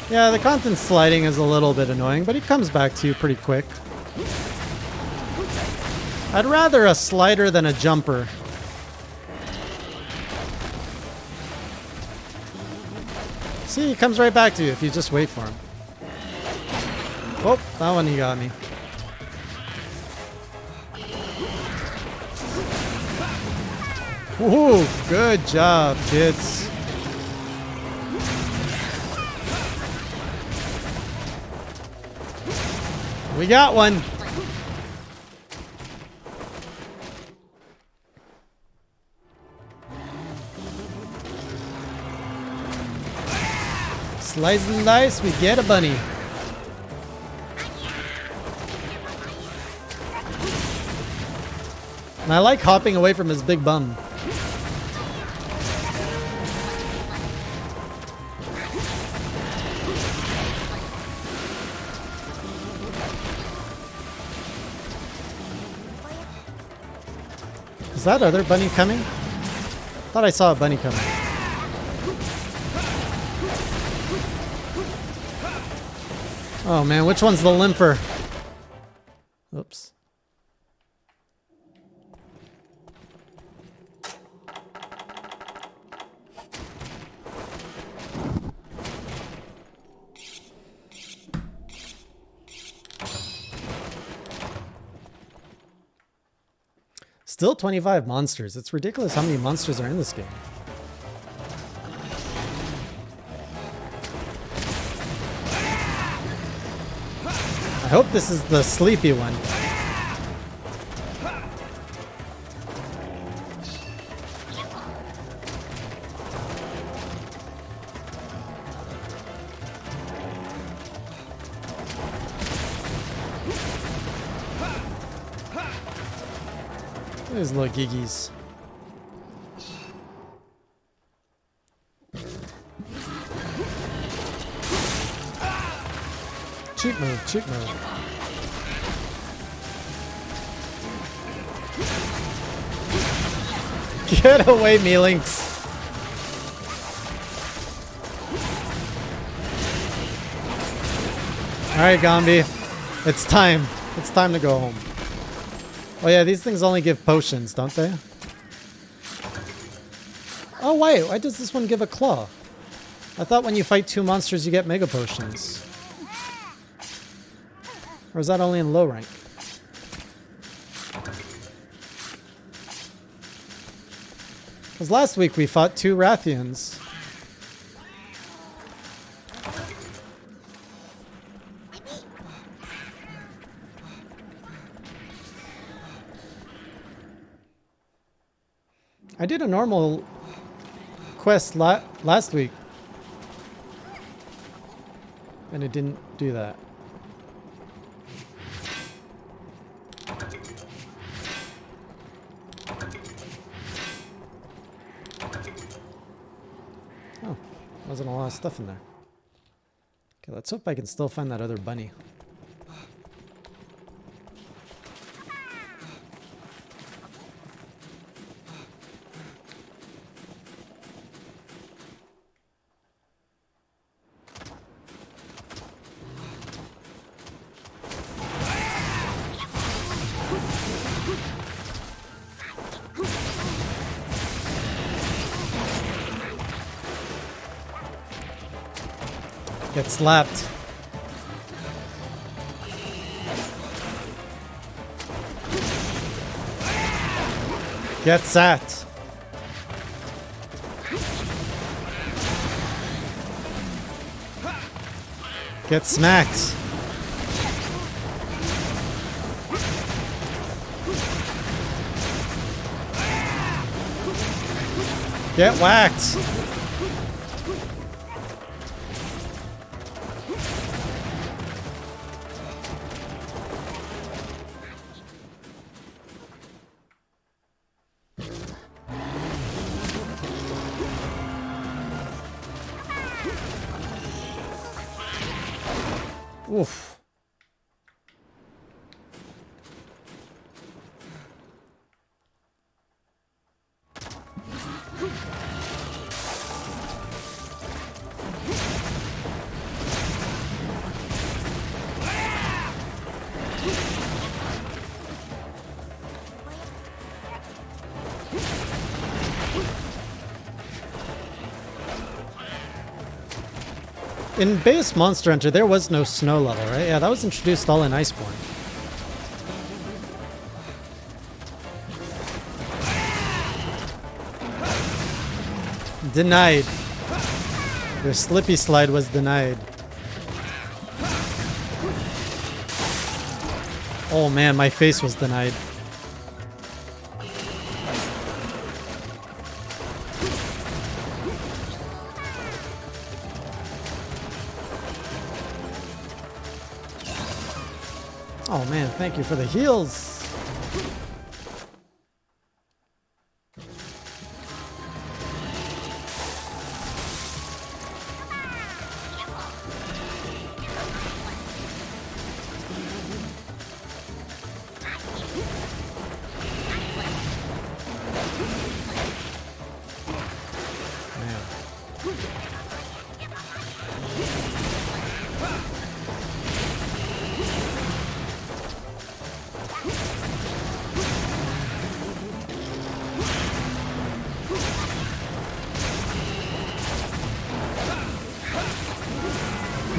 Yeah, the constant sliding is a little bit annoying, but he comes back to you pretty quick. I'd rather a slider than a jumper. See, he comes right back to you if you just wait for him. Oh, that one he got me. Ooh, good job, kids. We got one. Slice and dice, we get a bunny. And I like hopping away from his big bum. Is that other bunny coming? Thought I saw a bunny coming. Oh man, which one's the limper? Oops. Still 25 monsters. It's ridiculous how many monsters are in this game. I hope this is the sleepy one. There's little Giggies. Cheat move, cheat move. Get away, Mealinx. Alright, Gombi. It's time. It's time to go home. Oh yeah, these things only give potions, don't they? Oh wait, why does this one give a claw? I thought when you fight two monsters you get mega potions. Or is that only in low rank? Because last week we fought two Rathians. I did a normal quest last week. And it didn't do that. Oh, wasn't a lot of stuff in there. Okay, let's hope I can still find that other bunny. Get slapped. Get sat. Get smacked. Get whacked. Oof. In base Monster Hunter, there was no snow level, right? Yeah, that was introduced all in Iceborne. Denied. Their slippy slide was denied. Oh man, my face was denied. Oh man, thank you for the heals.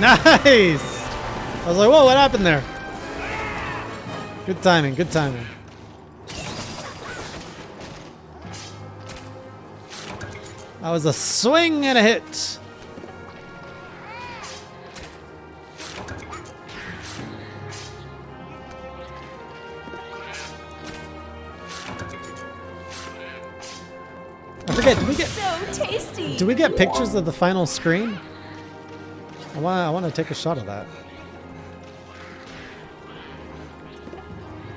Nice! I was like, whoa, what happened there? Good timing, good timing. That was a swing and a hit. I forget, So tasty. do we get pictures of the final screen? I want to take a shot of that.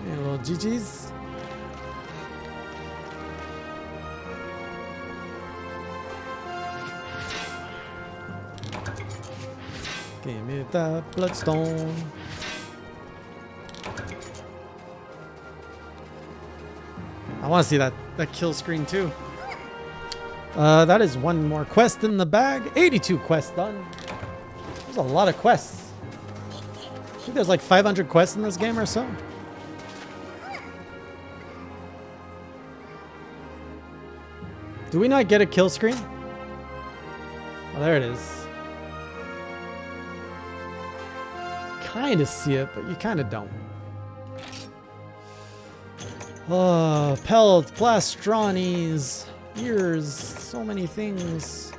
Yeah, little GG's. Give me that bloodstone. I want to see that kill screen too. That is one more quest in the bag. 82 quests done. There's a lot of quests. I think there's like 500 quests in this game or so. Do we not get a kill screen? Oh, there it is. Kind of see it, but you kind of don't. Oh, pelts, plastronies, ears, so many things.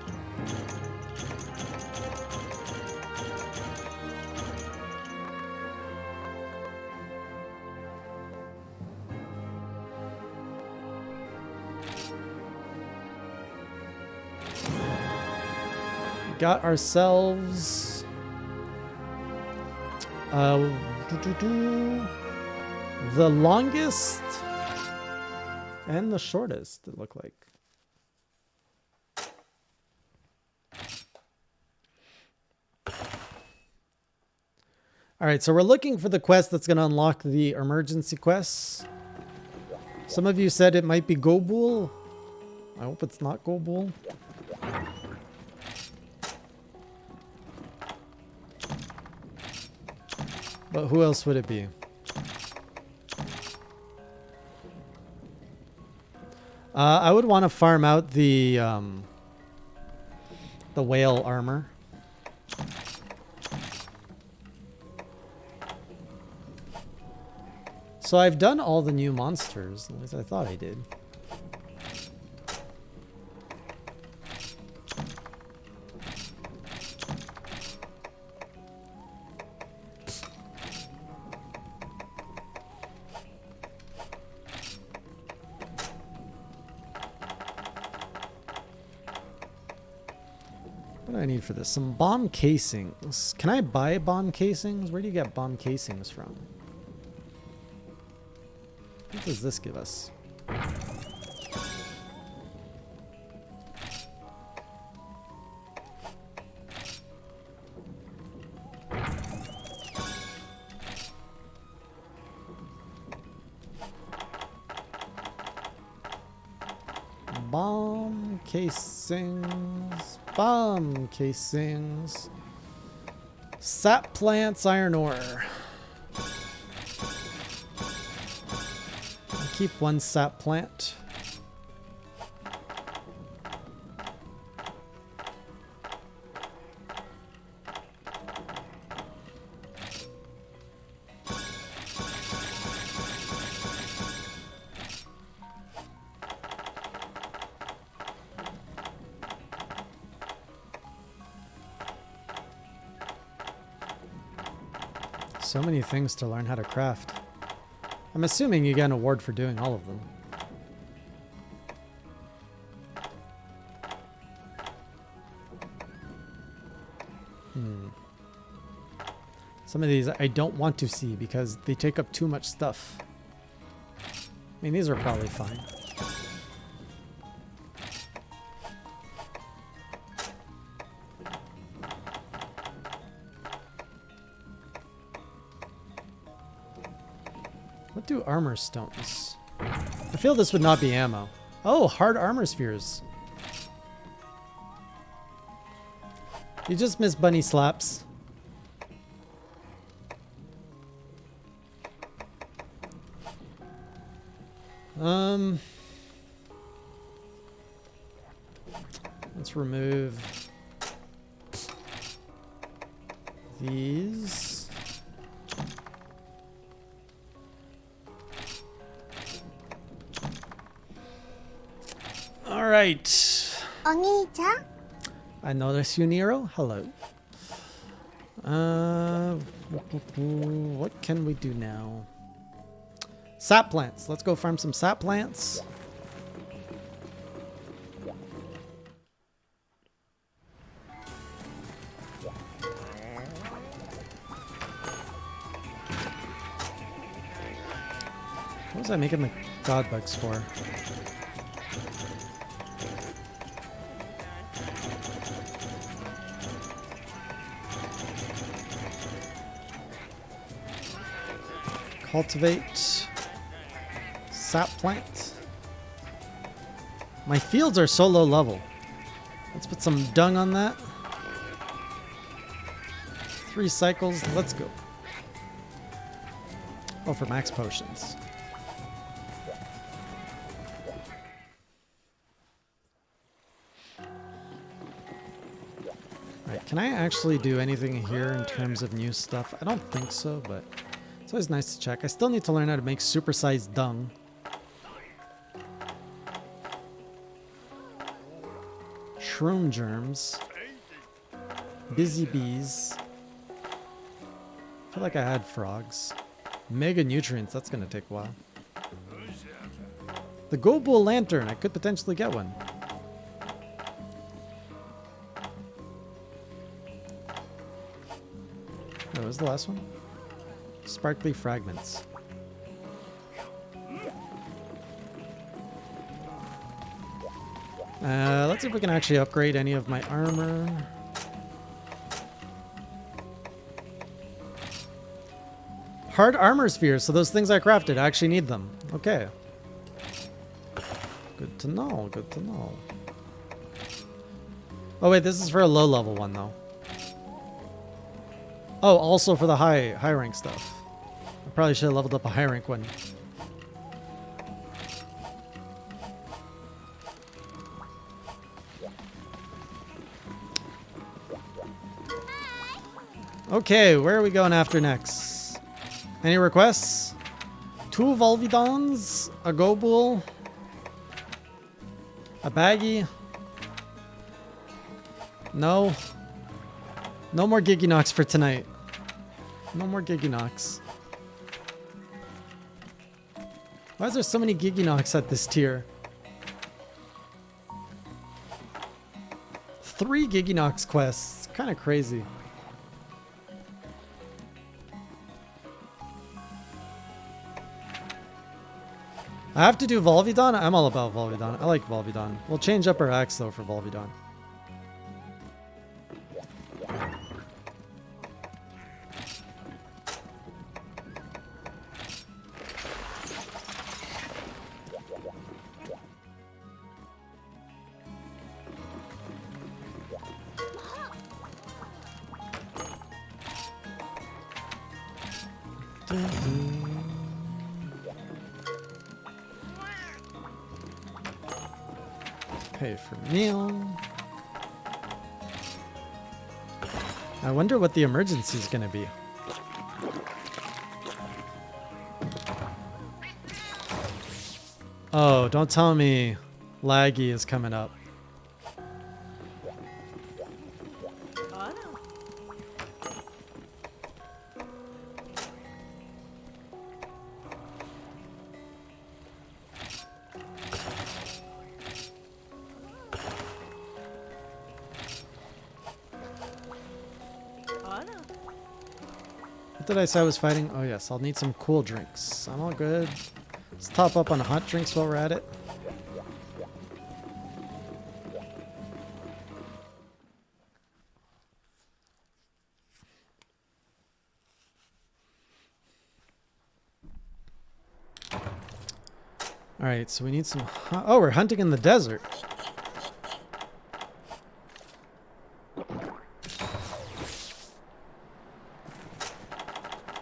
Got ourselves the longest and the shortest, it looked like. All right, so we're looking for the quest that's going to unlock the emergency quests. Some of you said it might be Gobul. I hope it's not Gobul. But who else would it be? I would want to farm out the whale armor. So I've done all the new monsters. At least I thought I did. What do I need for this? Some bomb casings. Can I buy bomb casings? Where do you get bomb casings from? What does this give us? Bomb casings. Bomb casings. Sap plants, iron ore. I'll keep one sap plant. So many things to learn how to craft. I'm assuming you get an award for doing all of them. Some of these I don't want to see because they take up too much stuff. I mean, these are probably fine. What do armor stones? I feel this would not be ammo. Oh, hard armor spheres. You just missed bunny slaps. Let's remove these. All right. お兄ちゃん I notice you, Nero. Hello. What can we do now? Sap plants. Let's go farm some sap plants. What was I making the god bugs for? Cultivate sap plant. My fields are so low level. Let's put some dung on that. 3 cycles. Let's go. Oh, for max potions. Alright, can I actually do anything here in terms of new stuff? I don't think so, but it's always nice to check. I still need to learn how to make supersized dung. Shroom germs. Busy bees. I feel like I had frogs. Mega nutrients, that's gonna take a while. The Go Bull Lantern, I could potentially get one. Oh, what was the last one? Sparkly fragments. Let's see if we can actually upgrade any of my armor. Hard armor spheres, so those things I crafted, I actually need them. Okay. Good to know, good to know. Oh wait, this is for a low level one though. Oh, also for the high rank stuff. I probably should have leveled up a high rank one. Okay, where are we going after next? Any requests? 2 Volvidons, a Gobull, a Baggy. No. No more Gigginox for tonight. No more Gigginox. Why is there so many Gigginox at this tier? 3 Gigginox quests. Kind of crazy. I have to do Volvidon? I'm all about Volvidon. I like Volvidon. We'll change up our axe though for Volvidon. Pay for meal. I wonder what the emergency is going to be. Oh, don't tell me Laggy is coming up. What did I say I was fighting? Oh yes, I'll need some cool drinks. I'm all good. Let's top up on hot drinks while we're at it. Alright, so we need some... Oh, we're hunting in the desert.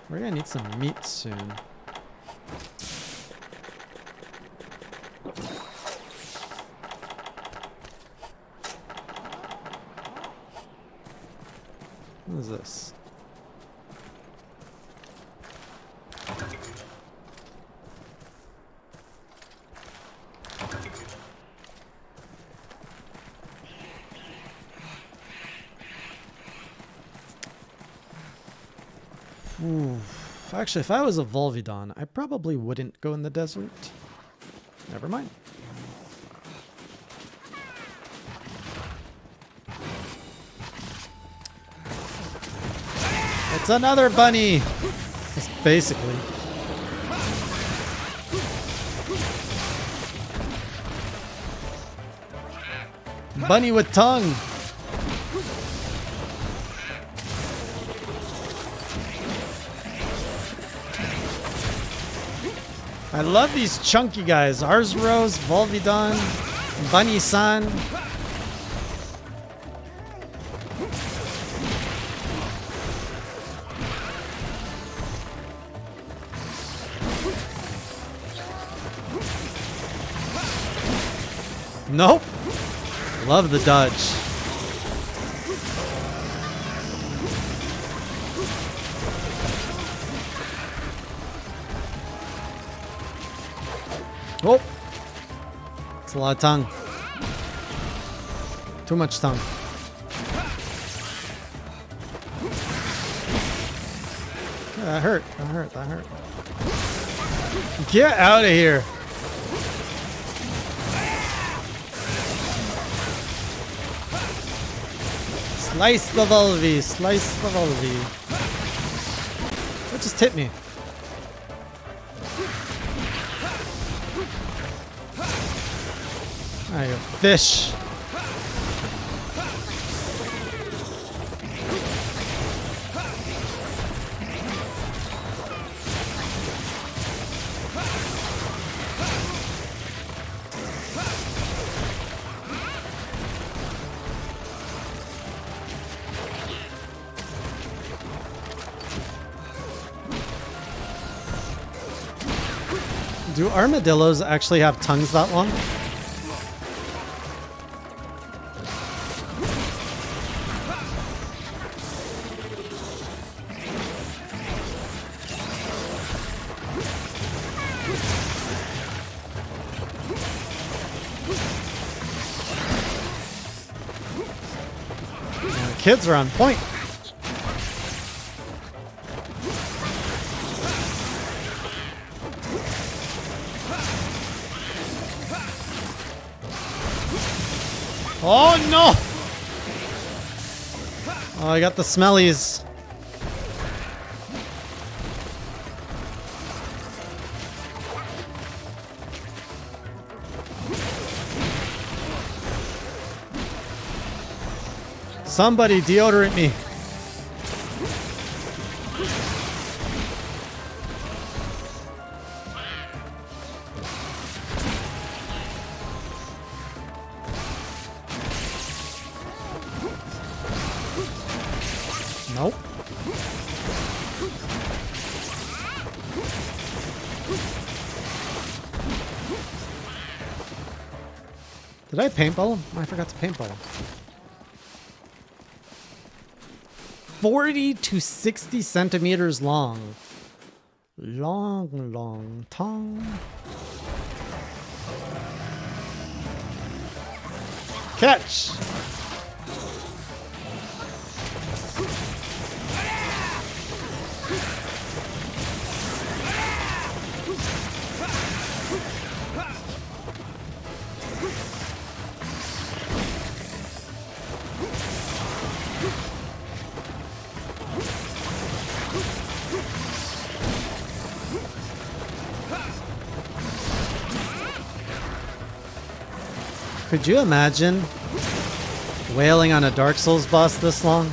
We're gonna need some meat soon. What is this? Ooh. Actually, if I was a Volvidon, I probably wouldn't go in the desert. Never mind. It's another bunny! It's basically. Bunny with tongue! I love these chunky guys. Arzrose, Volvidon, Bunny-san. Nope. Love the dodge. Oh, it's a lot of tongue. Too much tongue. Yeah, that hurt. That hurt. That hurt. Get out of here. Slice the Volvi. Slice the Volvi. What just hit me? Ah, you fish. Do armadillos actually have tongues that long? kids are on point. Oh no! Oh, I got the smellies. Somebody deodorant me. Nope. Did I paintball him? I forgot to paintball him. 40 to 60 centimeters long. Long tongue. Catch! Could you imagine wailing on a Dark Souls boss this long?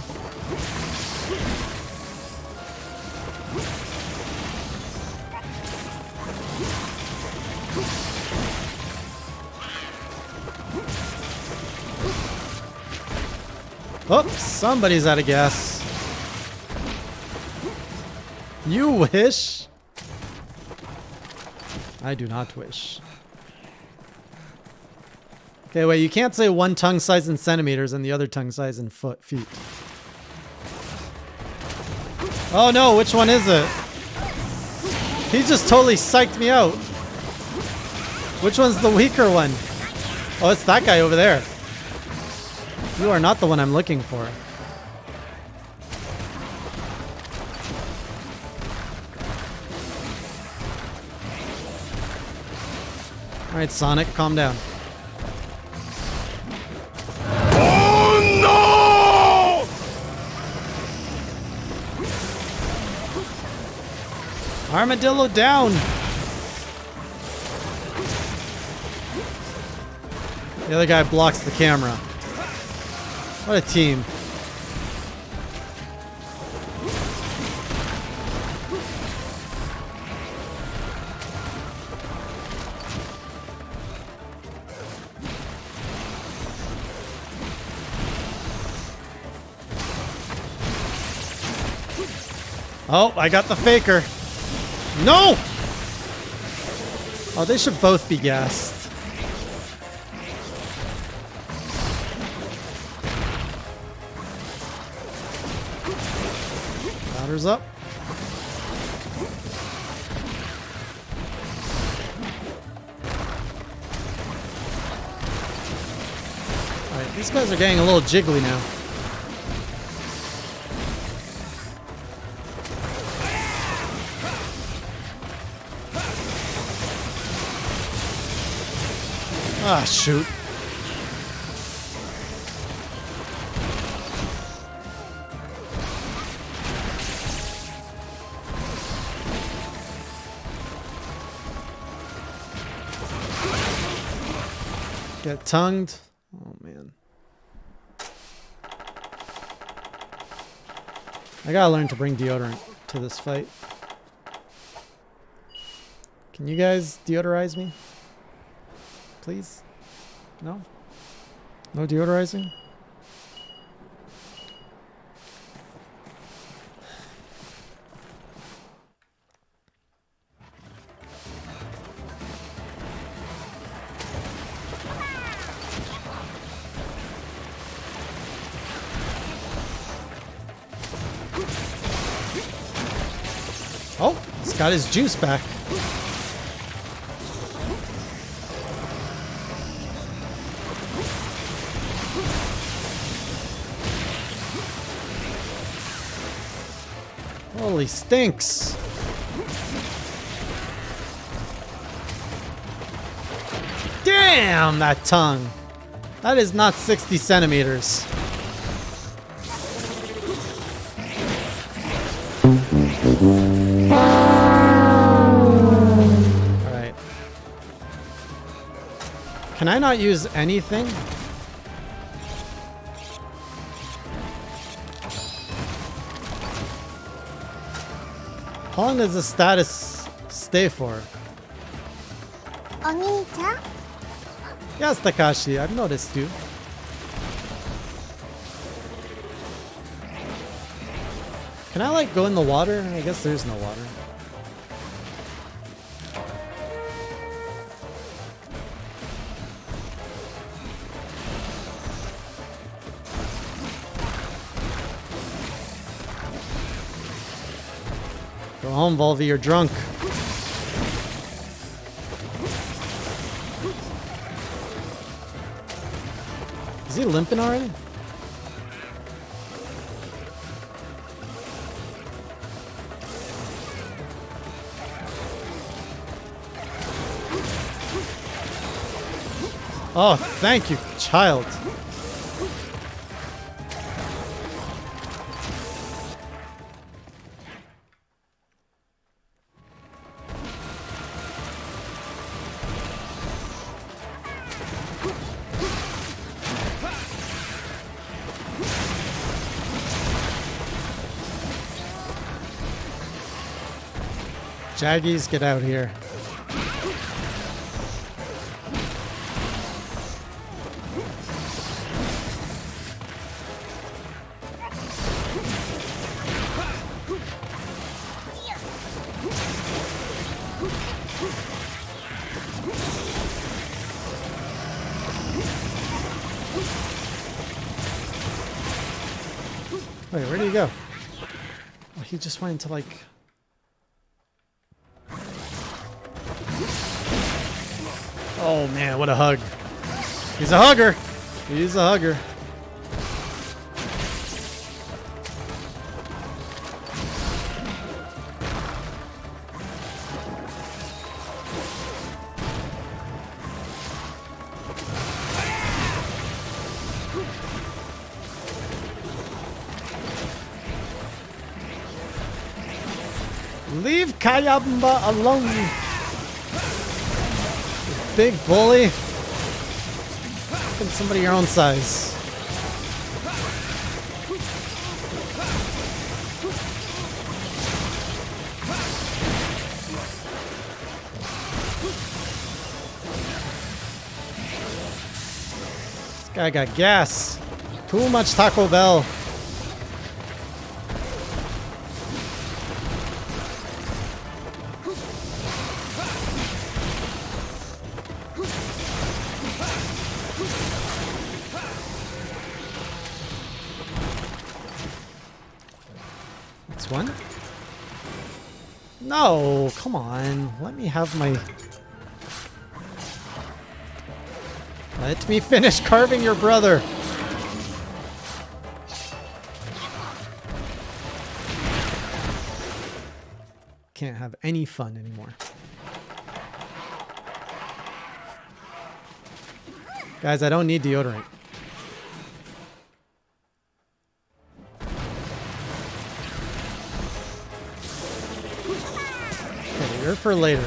Oh, somebody's out of gas. You wish? I do not wish. Okay, wait, you can't say one tongue size in centimeters and the other tongue size in feet. Oh no, which one is it? He just totally psyched me out. Which one's the weaker one? Oh, it's that guy over there. You are not the one I'm looking for. Alright, Sonic, calm down. Armadillo down! The other guy blocks the camera. What a team. Oh, I got the faker. No! Oh, they should both be gassed. Batter's up. Alright, these guys are getting a little jiggly now. Ah, shoot. Get tongued. Oh, man. I gotta learn to bring deodorant to this fight. Can you guys deodorize me? Please? No? No deodorizing? Oh, he's got his juice back. Holy stinks. Damn, that tongue. That is not 60 centimeters. Alright. Can I not use anything? How long does the status stay for? お兄ちゃん Yes, Takashi, I've noticed you. Can I like go in the water? I guess there's no water. Go home, Volvi, you're drunk. Is he limping already? Oh, thank you, child. Jaggies, get out here. Wait, where did he go? Oh, he just went into like... Oh man, what a hug. He's a hugger. He's a hugger. Leave Kayamba alone. Big bully. Fucking somebody your own size. This guy got gas. Too much Taco Bell. One? No, come on. Let me have my... Let me finish carving your brother. Can't have any fun anymore. Guys, I don't need deodorant. Okay, you're for later.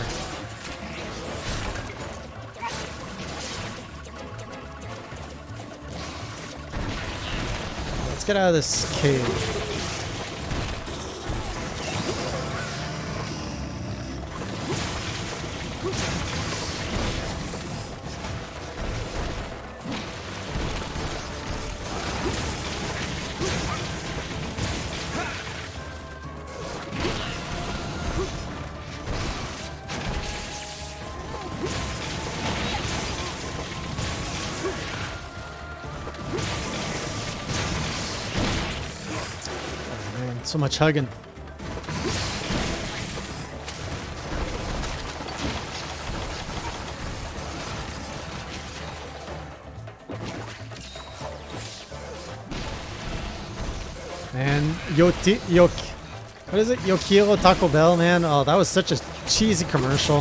Let's get out of this cave. So much hugging. And What is it? Yokilo Taco Bell, man. Oh, that was such a cheesy commercial.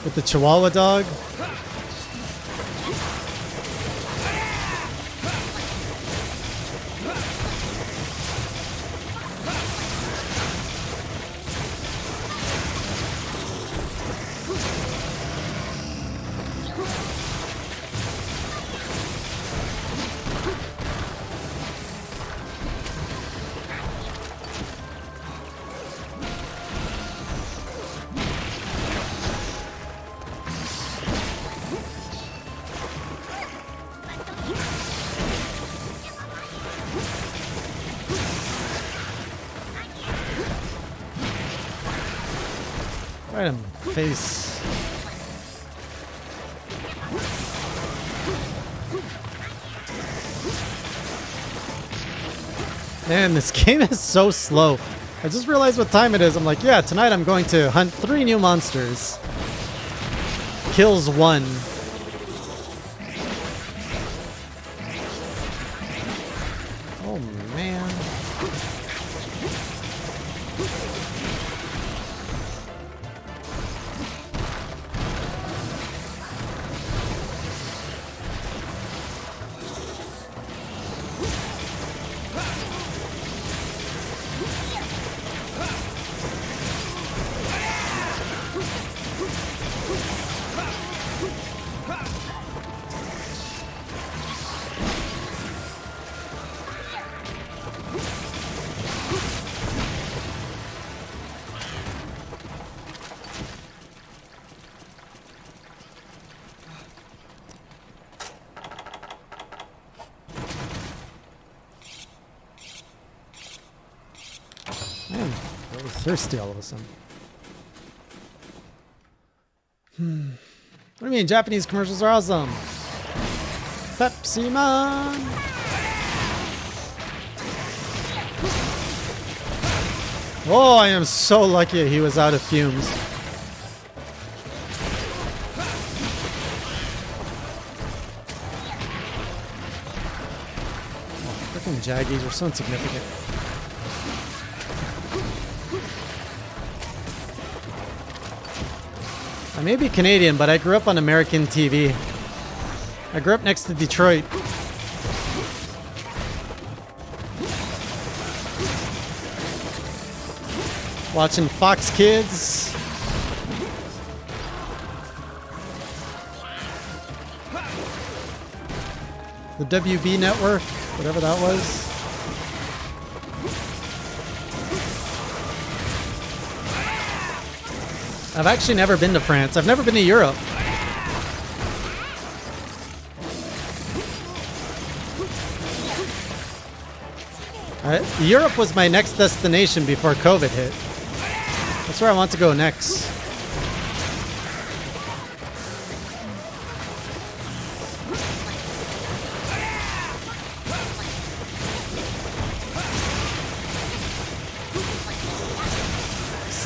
With the Chihuahua dog. Right in my face. Man, this game is so slow. I just realized what time it is. I'm like, yeah, tonight I'm going to hunt 3 new monsters. Kills 1. Oh, man. Man, really thirsty all of a sudden. What do you mean? Japanese commercials are awesome. Pepsi Man. Oh, I am so lucky he was out of fumes. Oh, freaking Jaggies are so insignificant. I may be Canadian, but I grew up on American TV. I grew up next to Detroit. Watching Fox Kids. The WB network, whatever that was. I've actually never been to France. I've never been to Europe. Europe was my next destination before COVID hit. That's where I want to go next.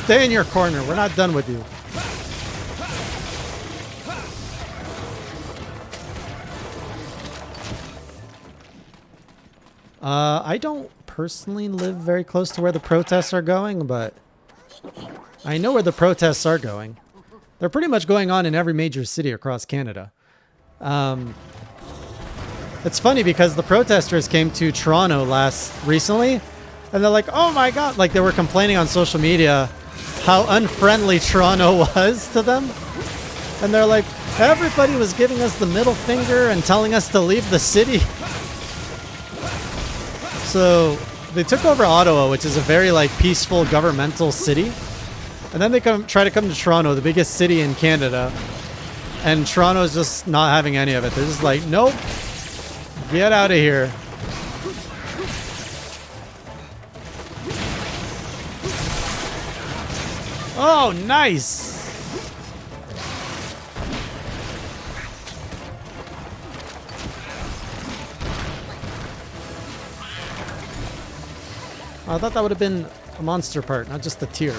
Stay in your corner. We're not done with you. I don't personally live very close to where the protests are going, but I know where the protests are going. They're pretty much going on in every major city across Canada. It's funny because the protesters came to Toronto recently, and they're like, oh my god, like they were complaining on social media how unfriendly Toronto was to them. And they're like, everybody was giving us the middle finger and telling us to leave the city. So they took over Ottawa, which is a very like peaceful governmental city. And then they try to come to Toronto, the biggest city in Canada. And Toronto's just not having any of it. They're just like, nope, get out of here. Oh, nice. I thought that would have been a monster part, not just a tier.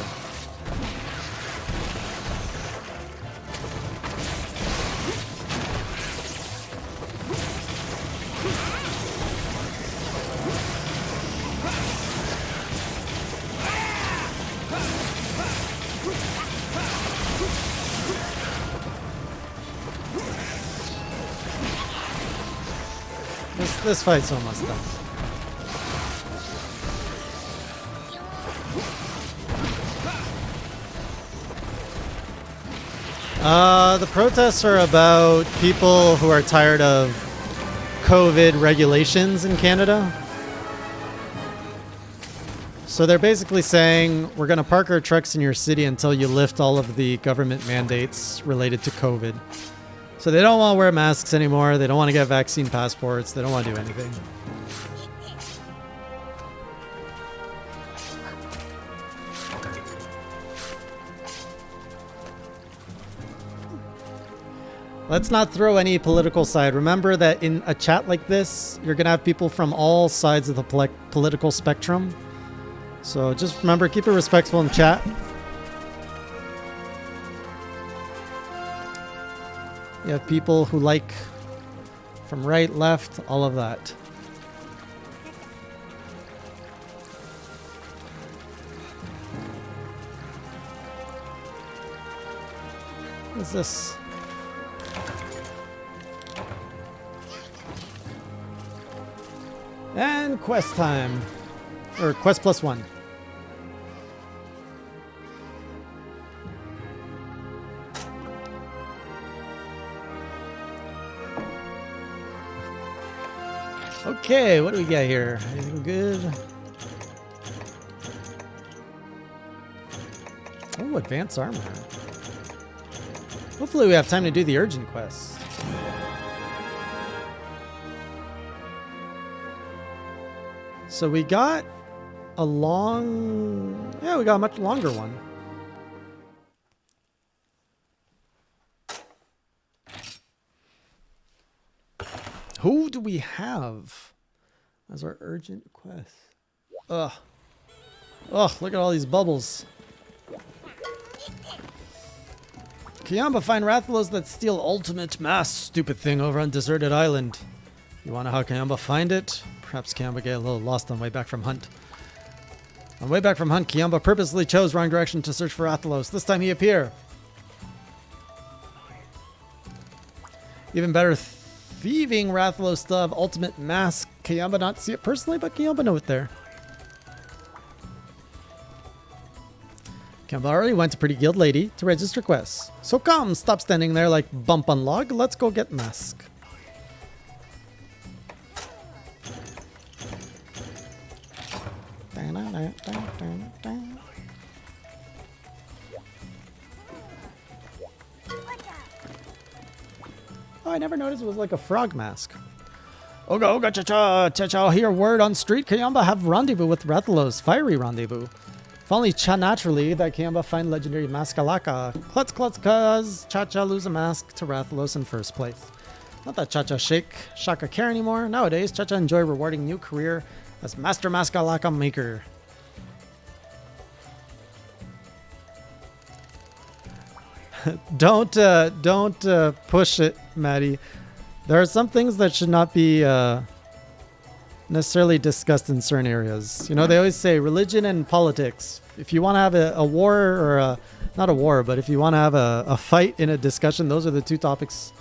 This fight's almost done. The protests are about people who are tired of COVID regulations in Canada. So they're basically saying, we're going to park our trucks in your city until you lift all of the government mandates related to COVID. So they don't want to wear masks anymore. They don't want to get vaccine passports. They don't want to do anything. Let's not throw any political side. Remember that in a chat like this, you're going to have people from all sides of the political spectrum. So just remember, keep it respectful in chat. You have people who like from right, left, all of that. What is this? And quest time. Or quest +1. Okay, what do we got here? Anything good? Oh, advanced armor. Hopefully we have time to do the urgent quests. So we got a long... Yeah, we got a much longer one. Who do we have as our urgent quest? Ugh. Ugh, look at all these bubbles. Kiamba, find Rathalos that steal ultimate mass, stupid thing over on Deserted Island. You wanna how Kiamba find it? Perhaps Kiamba get a little lost on way back from Hunt. On way back from Hunt, Kiamba purposely chose wrong direction to search for Rathalos. This time he appear. Even better, thieving Rathalos still have ultimate mask. Kiamba not see it personally, but Kiamba know it there. Kiamba already went to Pretty Guild Lady to register quests. So come, stop standing there like bump on log. Let's go get mask. Oh, I never noticed it was like a frog mask. Oga, oga, cha-cha, cha-cha, hear word on street. Kiamba have rendezvous with Rathalos. Fiery rendezvous. If only cha naturally that Kiamba find legendary Maskalaka. Klutz, klutz, cuz Cha-cha lose a mask to Rathalos in first place. Not that Cha-cha Shaka care anymore. Nowadays, Cha-cha enjoy rewarding new career as Master Maskalaka Maker. Don't push it, Maddie. There are some things that should not be necessarily discussed in certain areas. You know, they always say religion and politics. If you want to have a war or not a war, but if you want to have a fight in a discussion, those are the two topics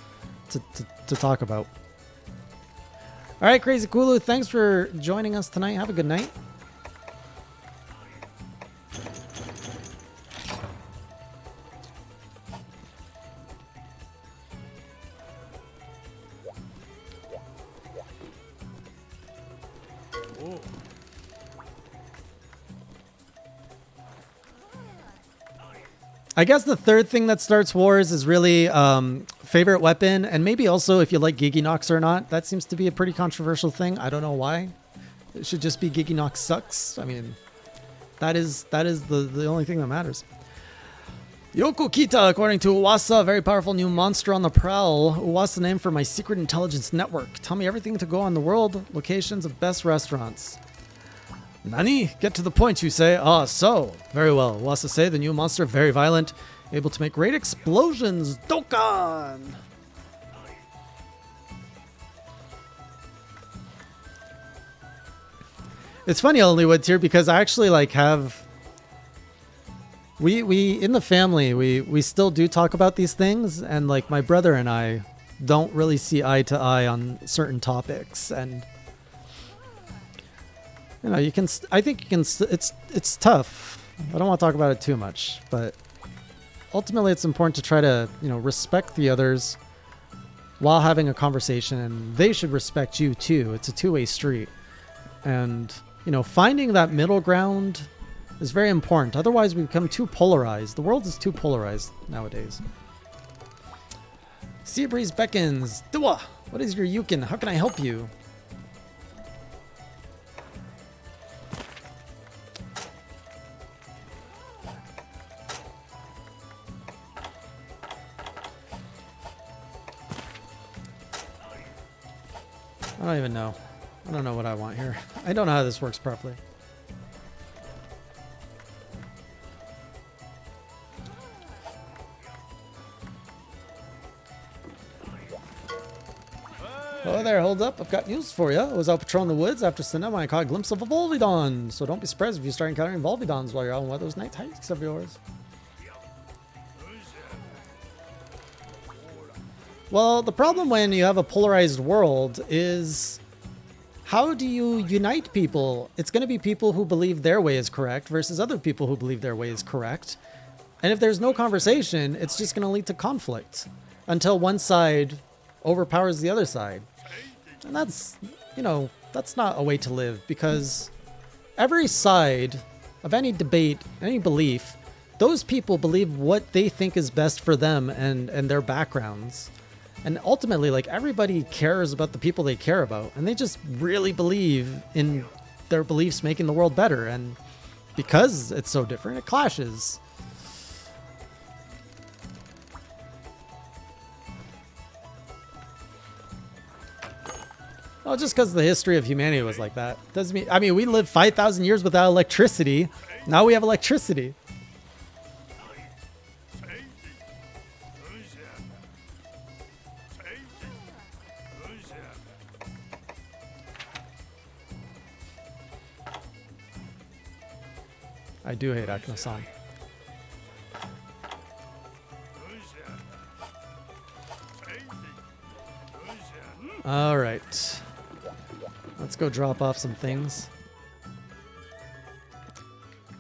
to talk about. All right, Crazy Kulu, thanks for joining us tonight. Have a good night. I guess the third thing that starts wars is really favorite weapon, and maybe also if you like Gigginox or not. That seems to be a pretty controversial thing. I don't know why. It should just be Gigginox sucks. I mean, that is the only thing that matters. Yoko Kita, according to Uwasa, a very powerful new monster on the prowl. Uwasa name for my secret intelligence network. Tell me everything to go on the world. Locations of best restaurants. Nani? Get to the point, you say. Ah, so. Very well. Wasa say the new monster, very violent, able to make great explosions. Dokkan! It's funny, Hollywood's here, because I actually like have... We in the family, we still do talk about these things, and like my brother and I don't really see eye to eye on certain topics, and you know, you can. I think you can. It's tough. I don't want to talk about it too much, but ultimately, it's important to try to, you know, respect the others while having a conversation, and they should respect you too. It's a two-way street, and you know, finding that middle ground is very important. Otherwise, we become too polarized. The world is too polarized nowadays. Sea Breeze beckons. Dua, what is your Yukin? How can I help you? I don't even know. I don't know what I want here. I don't know how this works properly. Oh there, hold up. I've got news for you. I was out patrolling the woods after sundown when I caught a glimpse of a Volvidon. So don't be surprised if you start encountering Volvidons while you're out on one of those night hikes of yours. Well, the problem when you have a polarized world is, how do you unite people? It's going to be people who believe their way is correct versus other people who believe their way is correct. And if there's no conversation, it's just going to lead to conflict until one side overpowers the other side. And that's, you know, that's not a way to live, because every side of any debate, any belief, those people believe what they think is best for them and their backgrounds. And ultimately, like, everybody cares about the people they care about, and they just really believe in their beliefs making the world better. And because it's so different, it clashes. Well, just because the history of humanity was like that doesn't mean. I mean, we lived 5,000 years without electricity. Now we have electricity. I do hate Akino-san. All right. Let's go drop off some things.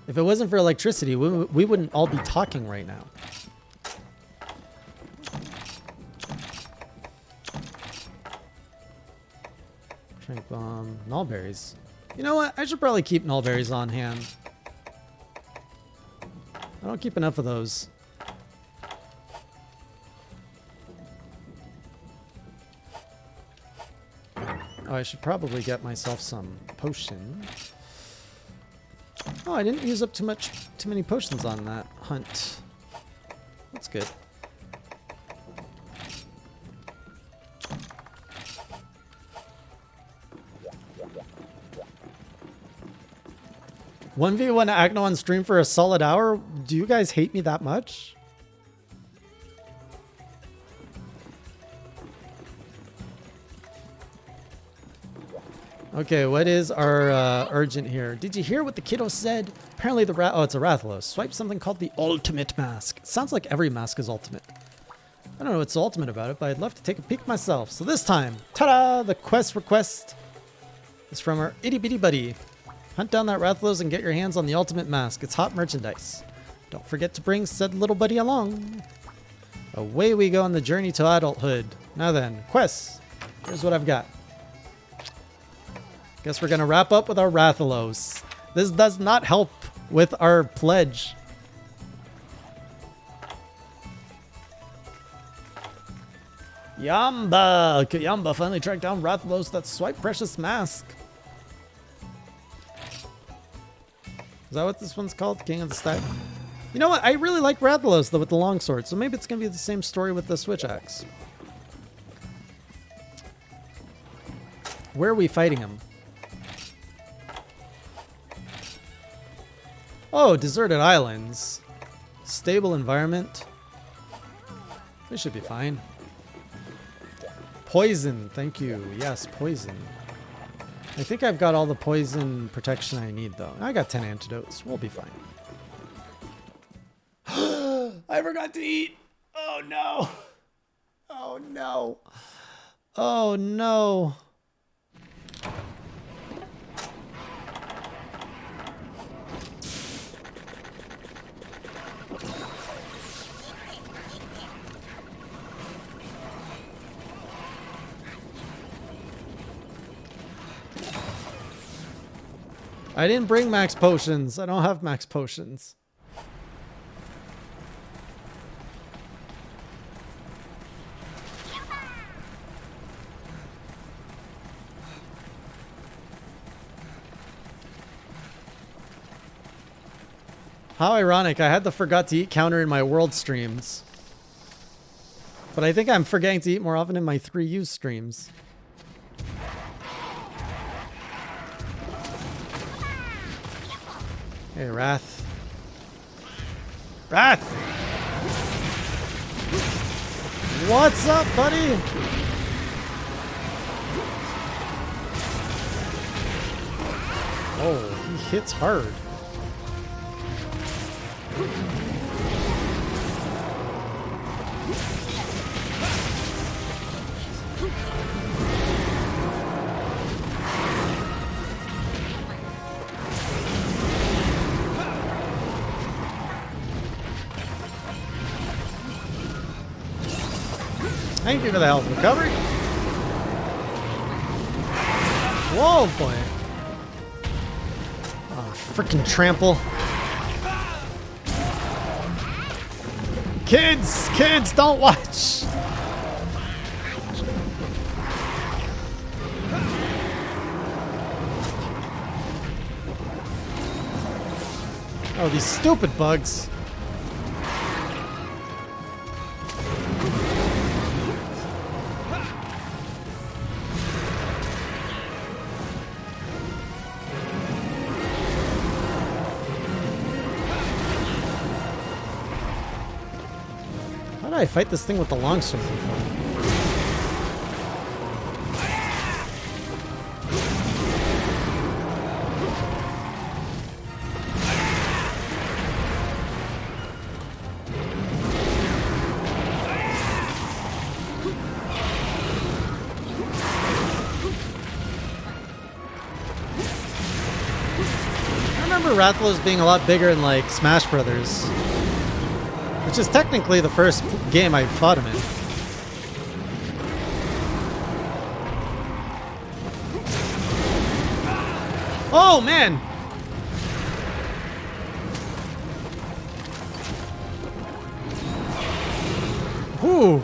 If it wasn't for electricity, we wouldn't all be talking right now. Trank bomb, nullberries. You know what? I should probably keep nullberries on hand. I don't keep enough of those. Oh, I should probably get myself some potion. Oh, I didn't use up too many potions on that hunt. That's good. One v one Agno on stream for a solid hour. Do you guys hate me that much? Okay, what is our urgent here? Did you hear what the kiddo said? Apparently oh, it's a Rathalos. Swipe something called the ultimate mask. It sounds like every mask is ultimate. I don't know what's ultimate about it, but I'd love to take a peek myself. So this time, ta-da! The quest request is from our itty bitty buddy. Hunt down that Rathalos and get your hands on the ultimate mask. It's hot merchandise. Don't forget to bring said little buddy along. Away we go on the journey to adulthood. Now then, quests. Here's what I've got. Guess we're gonna wrap up with our Rathalos. This does not help with our pledge. Yamba! Yamba finally tracked down Rathalos that swipe precious mask. Is that what this one's called? King of the Stack? You know what? I really like Rathalos though with the longsword, so maybe it's gonna be the same story with the switch axe. Where are we fighting him? Oh, deserted islands. Stable environment. We should be fine. Poison, thank you. Yes, poison. I think I've got all the poison protection I need though. I got 10 antidotes. We'll be fine. I forgot to eat. Oh no. Oh no. Oh no. I didn't bring max potions. I don't have max potions. How ironic. I had the forgot to eat counter in my world streams. But I think I'm forgetting to eat more often in my 3U streams. Hey, Wrath. Wrath! What's up, buddy? Oh, he hits hard. Thank you for the health recovery. Whoa, boy. Oh, freaking trample. Kids, don't watch. Oh, these stupid bugs. How did I fight this thing with the longsword before? I remember Rathalos being a lot bigger in like Smash Brothers. Which is technically the first game I fought him in. Oh, man! Whew.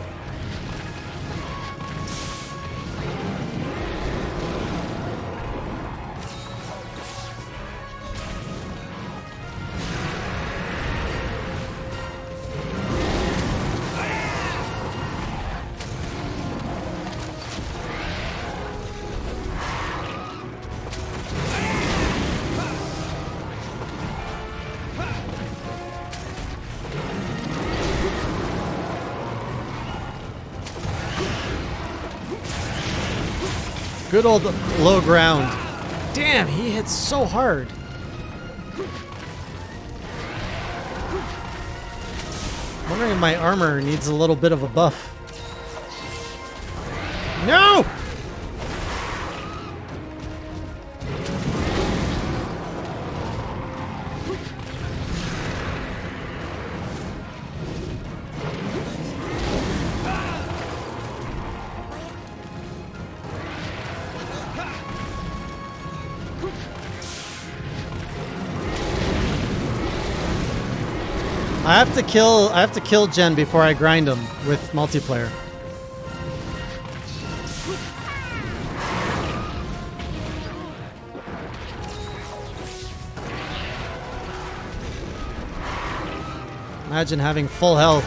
Good old low ground. Damn, he hits so hard. I'm wondering if my armor needs a little bit of a buff. No! I have to kill Jen before I grind him with multiplayer. Imagine having full health.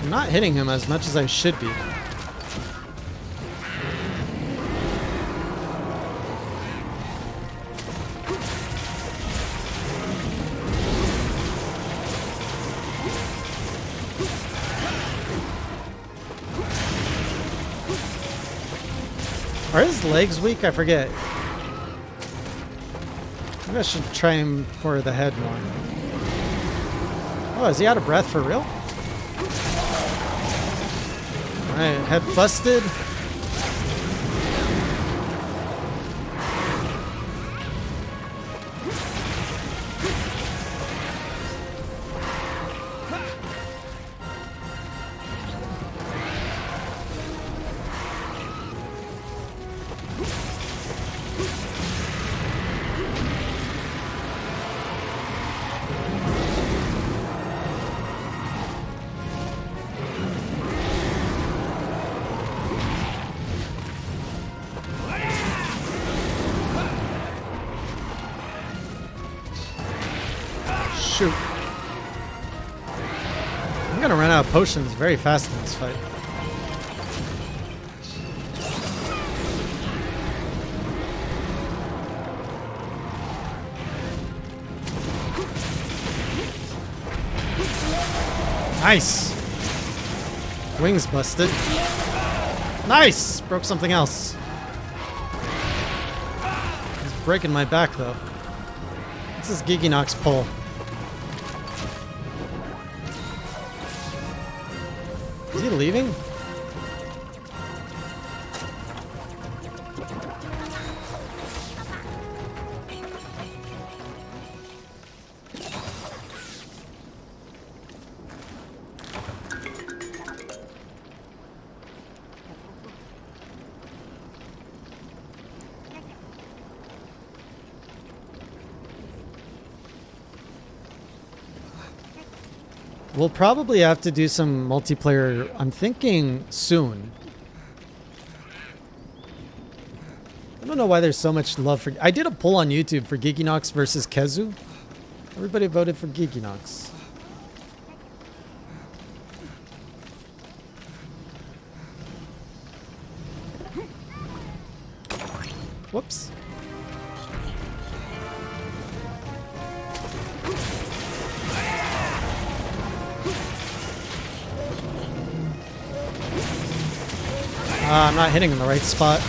I'm not hitting him as much as I should be. Are his legs weak? I forget. Maybe I should try him for the head more. Oh, is he out of breath for real? Alright, head busted. Shoot. I'm gonna run out of potions very fast in this fight. Nice! Wings busted. Nice! Broke something else. He's breaking my back though. What's this Gigginox pull? Is he leaving? We'll probably have to do some multiplayer, I'm thinking soon. I don't know why there's so much love for... I did a poll on YouTube for Gigginox versus Kezu. Everybody voted for Gigginox. Whoops. I'm not hitting in the right spot.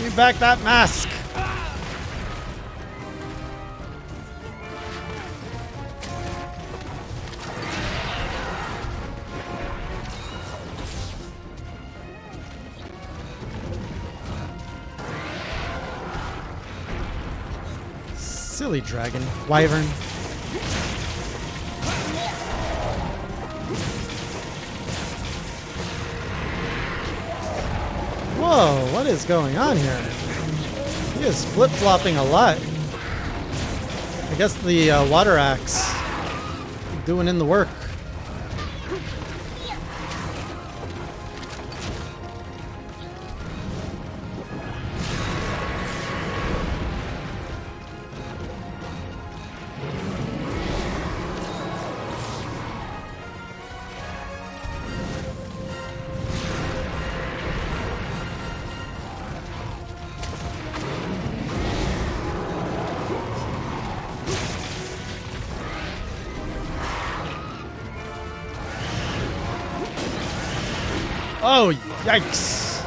Give me back that mask. Silly dragon. Wyvern. Whoa, what is going on here? He is flip-flopping a lot. I guess the water axe doing in the work. Oh, yikes.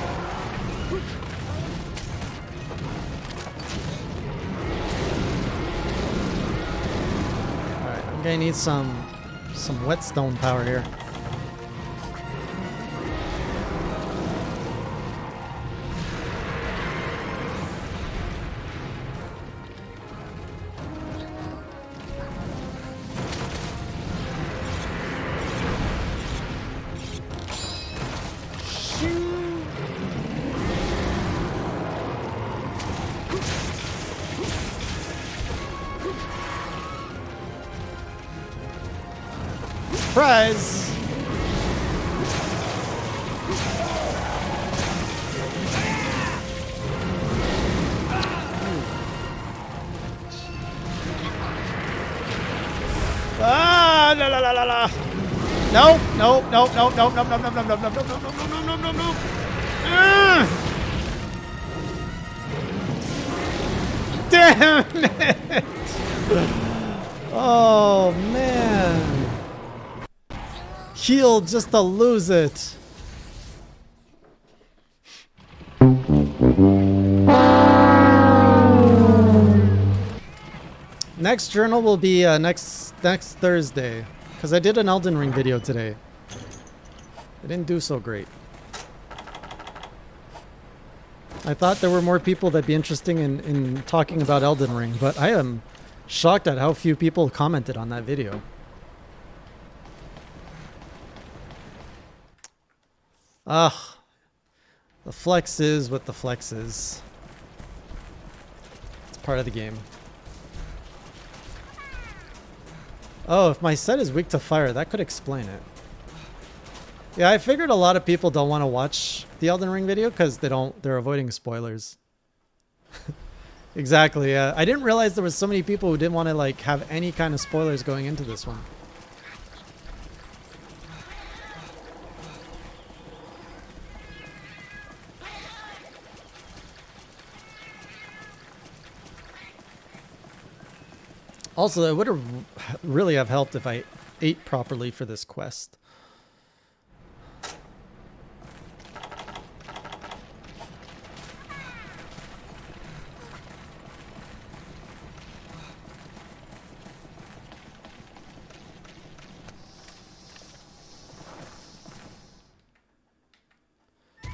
Alright, I'm gonna need some whetstone power here. surprise. Ah, la la la la la. No, no, no, no, no, no, no, no, no, no, no, no, no, no, no, no, no, no. Damn it! Oh man. Heal just to lose it. Next journal will be next Thursday, because I did an Elden Ring video today. It didn't do so great. I thought there were more people that'd be interested in talking about Elden Ring, but I am shocked at how few people commented on that video. Ugh. The flex is what the flex is. It's part of the game. Oh, if my set is weak to fire, that could explain it. Yeah, I figured a lot of people don't want to watch the Elden Ring video because they're avoiding spoilers. Exactly, yeah. I didn't realize there was so many people who didn't want to like have any kind of spoilers going into this one. Also, it would have really have helped if I ate properly for this quest.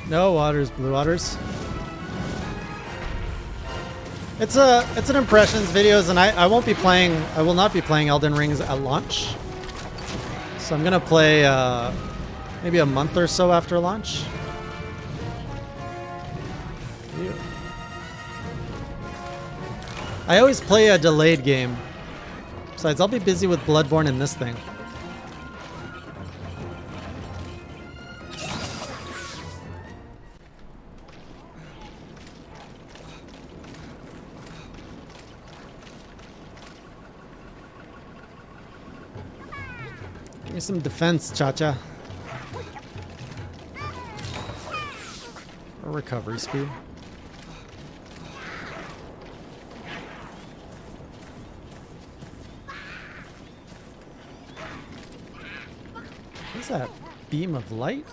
No waters, blue waters. It's an impressions videos, and I will not be playing Elden Rings at launch. So I'm gonna play maybe a month or so after launch. Ew. I always play a delayed game. Besides, I'll be busy with Bloodborne and this thing. Give me some defense, Cha-Cha. Or recovery speed. What's that? Beam of light?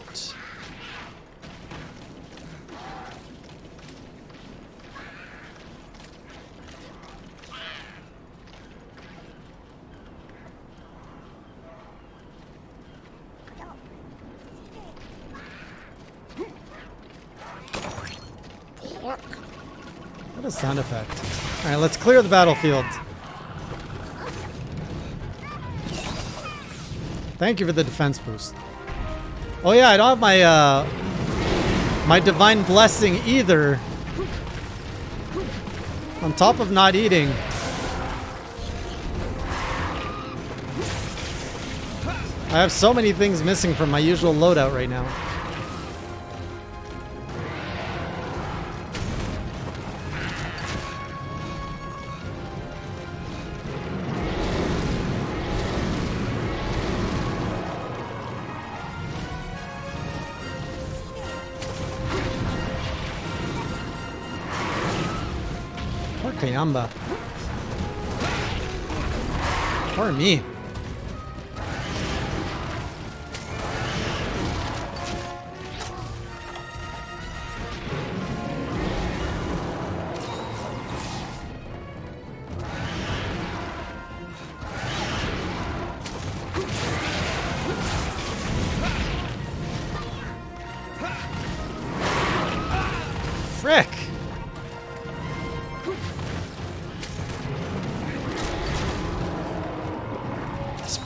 What a sound effect. Alright, let's clear the battlefield. Thank you for the defense boost. Oh yeah, I don't have my my divine blessing either. On top of not eating. I have so many things missing from my usual loadout right now. Kayamba. Or me. Frick.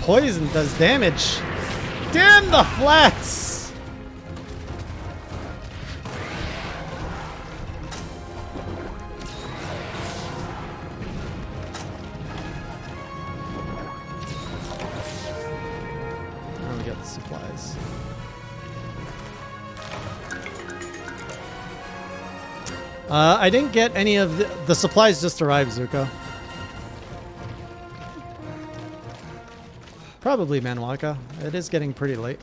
Poison does damage. Damn the flats! I didn't get any of the supplies just arrived, Zuko. Probably Manwaka. It is getting pretty late.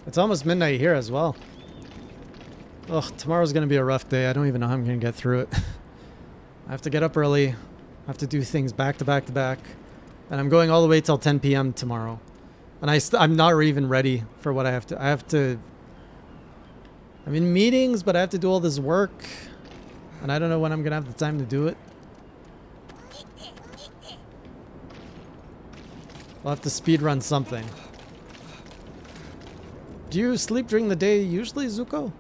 It's almost midnight here as well. Ugh, tomorrow's gonna be a rough day. I don't even know how I'm gonna get through it. I have to get up early. I have to do things back to back to back. And I'm going all the way till 10 p.m. tomorrow. And I'm not even ready for what I have to... I'm in meetings, but I have to do all this work. And I don't know when I'm gonna have the time to do it. I'll have to speed run something. Do you sleep during the day usually, Zuko?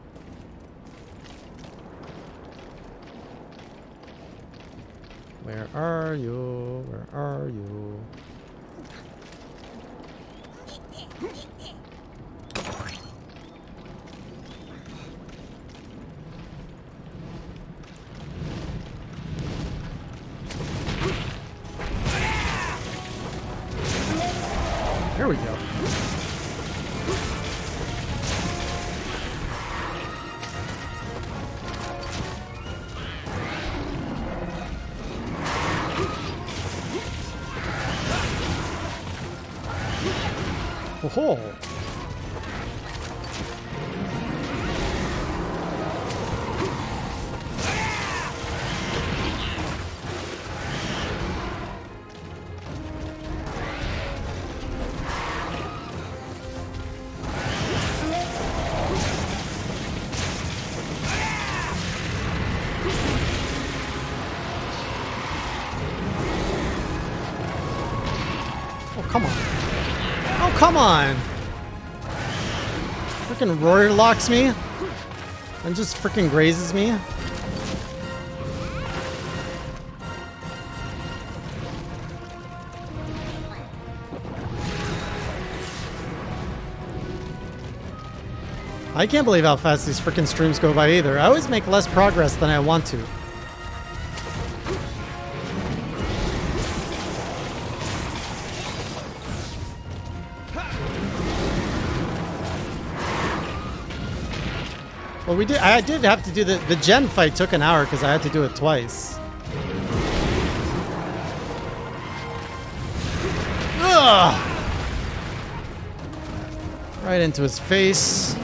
Where are you? Where are you? Here we go. Oh. Oh, come on. Oh, come on! Freaking roar locks me and just freaking grazes me. I can't believe how fast these freaking streams go by either. I always make less progress than I want to. Well, I did have to do the gen fight took an hour because I had to do it twice. Ugh! Right into his face.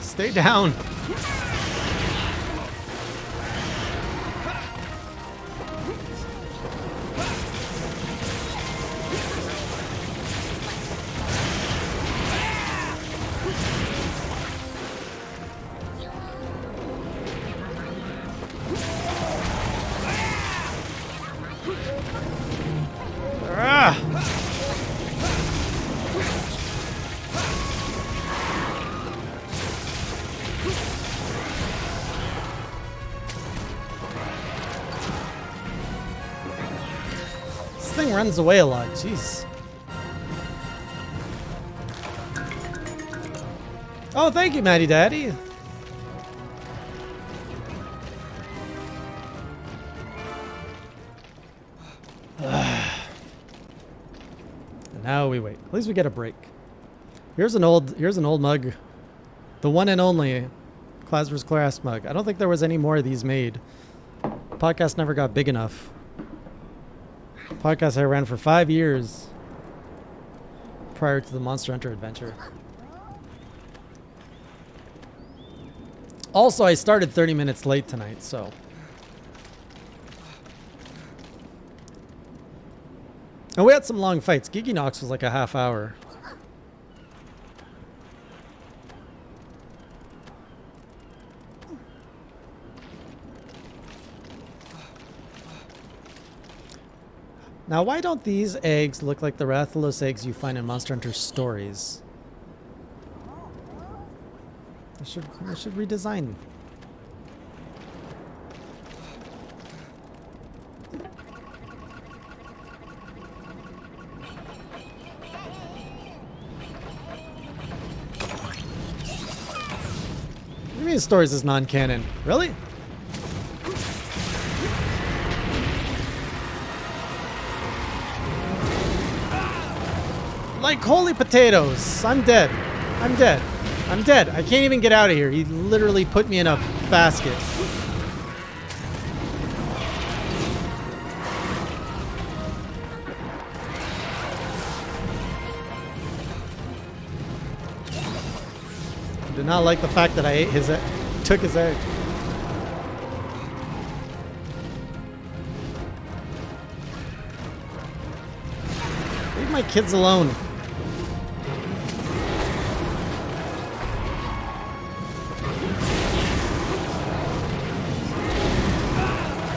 Stay down. Runs away a lot. Jeez. Oh, thank you, Maddie Daddy. And now we wait. At least we get a break. Here's an old mug. The one and only Clasper's Class mug. I don't think there was any more of these made. Podcast never got big enough. Podcast I ran for 5 years. prior to the Monster Hunter adventure. Also, I started 30 minutes late tonight, so. And we had some long fights. Gigginox was like a half hour. Now, why don't these eggs look like the Rathalos eggs you find in Monster Hunter stories? I should redesign. What do you mean stories is non-canon? Really? Like holy potatoes. I'm dead. I'm dead. I'm dead. I can't even get out of here. He literally put me in a basket. I did not like the fact that I ate his took his egg. Leave my kids alone.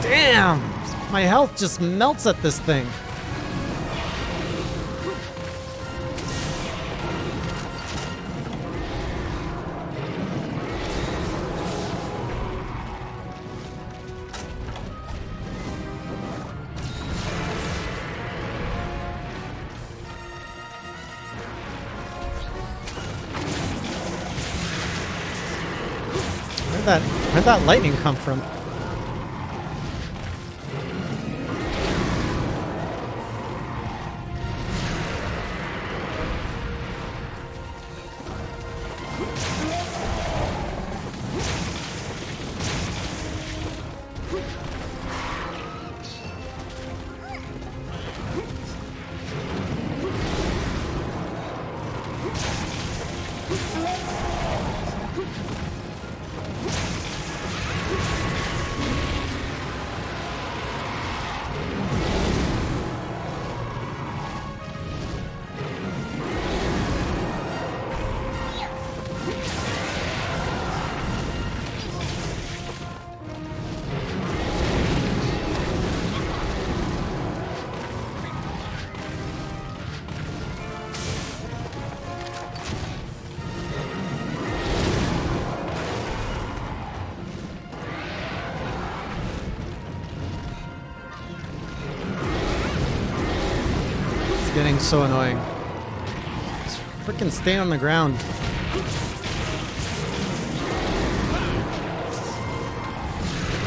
Damn! My health just melts at this thing. Where'd that lightning come from? Getting so annoying. Just freaking stay on the ground.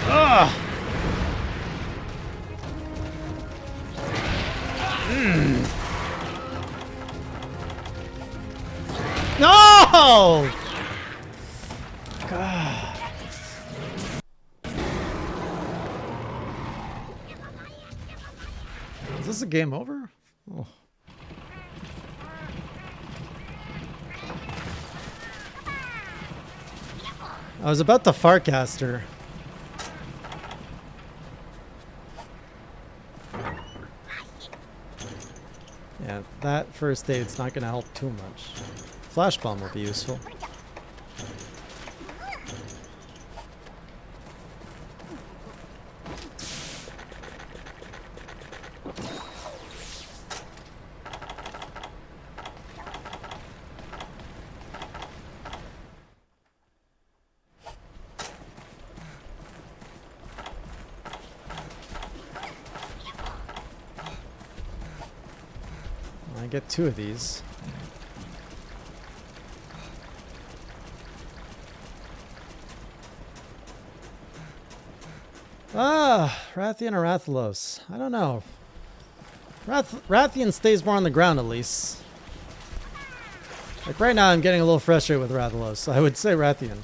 Ugh. No! God. Is this a game over? Oh. I was about to Farcaster. Yeah, that first aid's not going to help too much. Flash bomb will be useful. I get 2 of these. Ah, Rathian or Rathalos? I don't know. Rathian stays more on the ground at least. Like right now I'm getting a little frustrated with Rathalos, so I would say Rathian.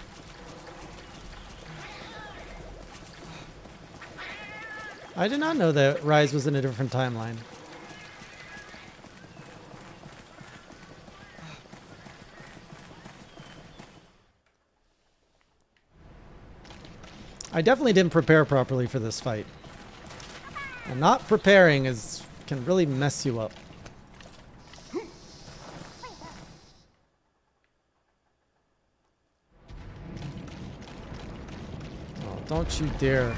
I did not know that Rise was in a different timeline. I definitely didn't prepare properly for this fight. And not preparing can really mess you up. Oh, don't you dare.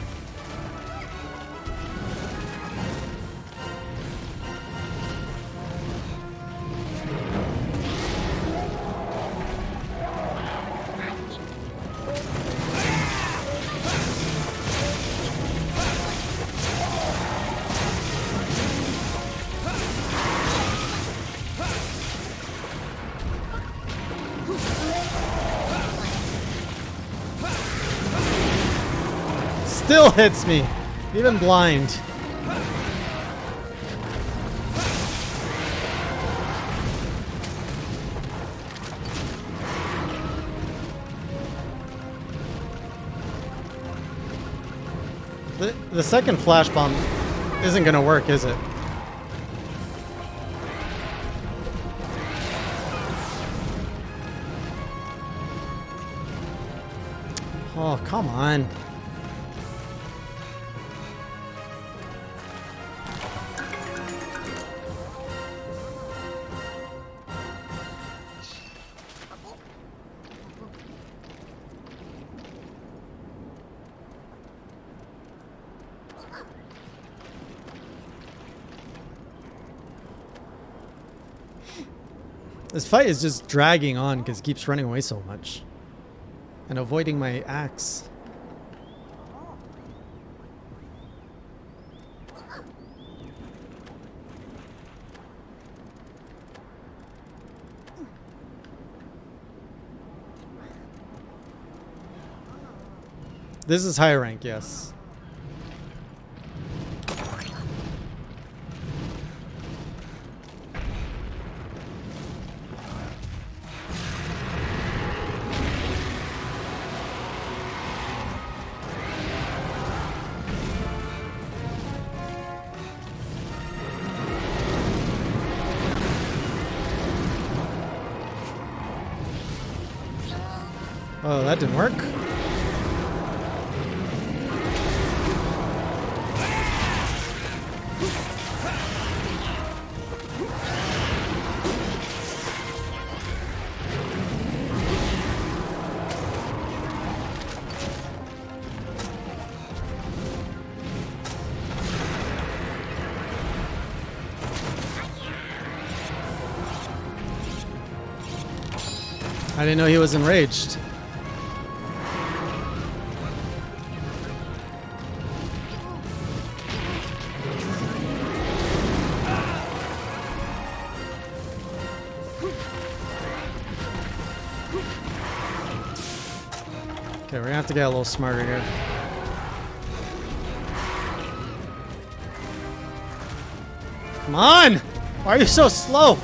Still hits me, even blind. The second flash bomb isn't gonna work, is it? Oh, come on. This fight is just dragging on because it keeps running away so much. And avoiding my axe. This is high rank, yes. Oh, that didn't work. I didn't know he was enraged. Okay, we're gonna have to get a little smarter here. Come on! Why are you so slow?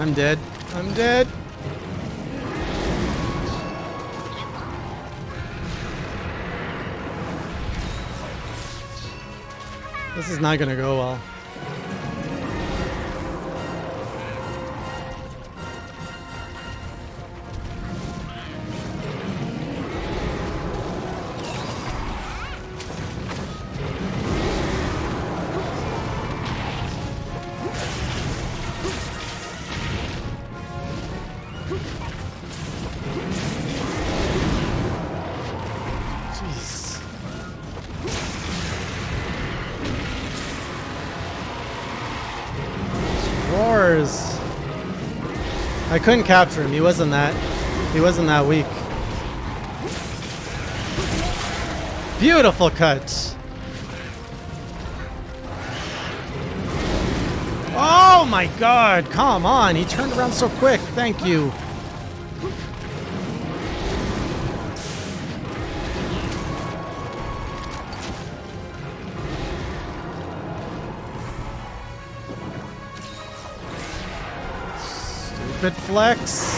I'm dead. I'm dead. This is not gonna go well. Jeez. Roars. I couldn't capture him. He wasn't that weak. Beautiful cut. Oh my god, come on. He turned around so quick. Thank you. Stupid flex.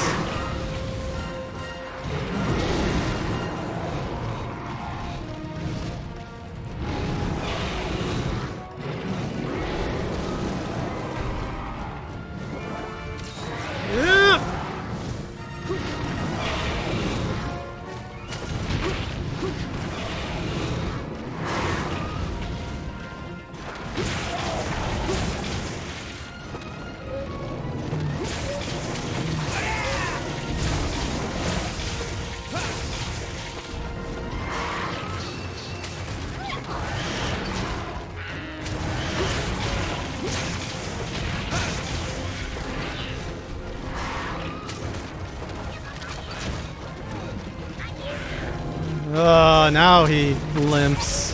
Oh, now he limps.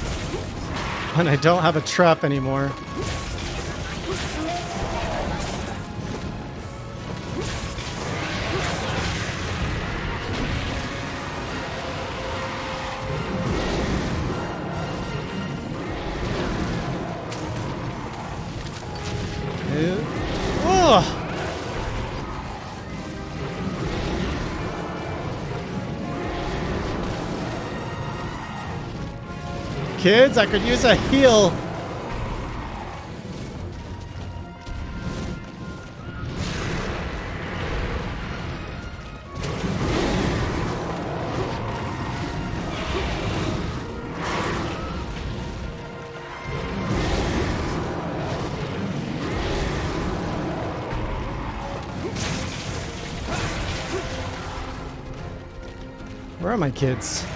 When I don't have a trap anymore. Oh! Kids, I could use a heal. Where are my kids?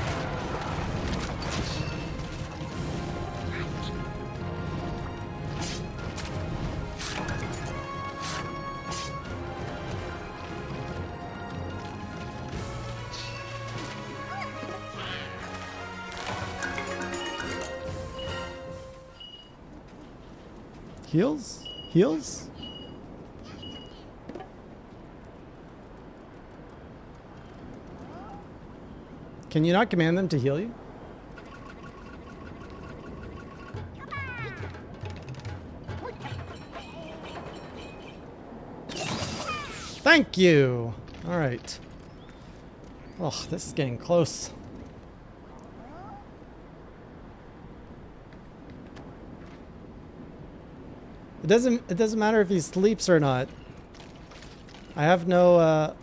Heals? Heals? Can you not command them to heal you? Thank you! Alright. Oh, this is getting close. It doesn't matter if he sleeps or not. I have no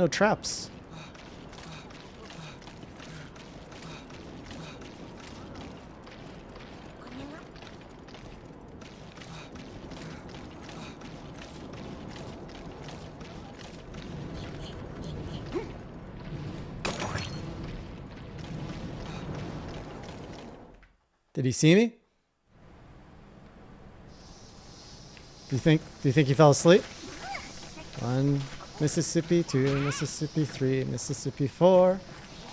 traps. Did he see me? Do you think he fell asleep? 1 Mississippi, 2 Mississippi, 3 Mississippi, 4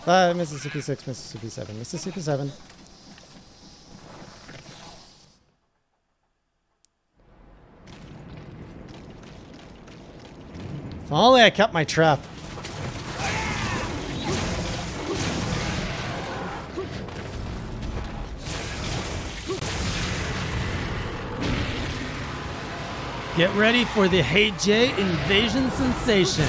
5 Mississippi, 6 Mississippi, 7 Mississippi, 7. If only I kept my trap. Get ready for the Hey J invasion sensation.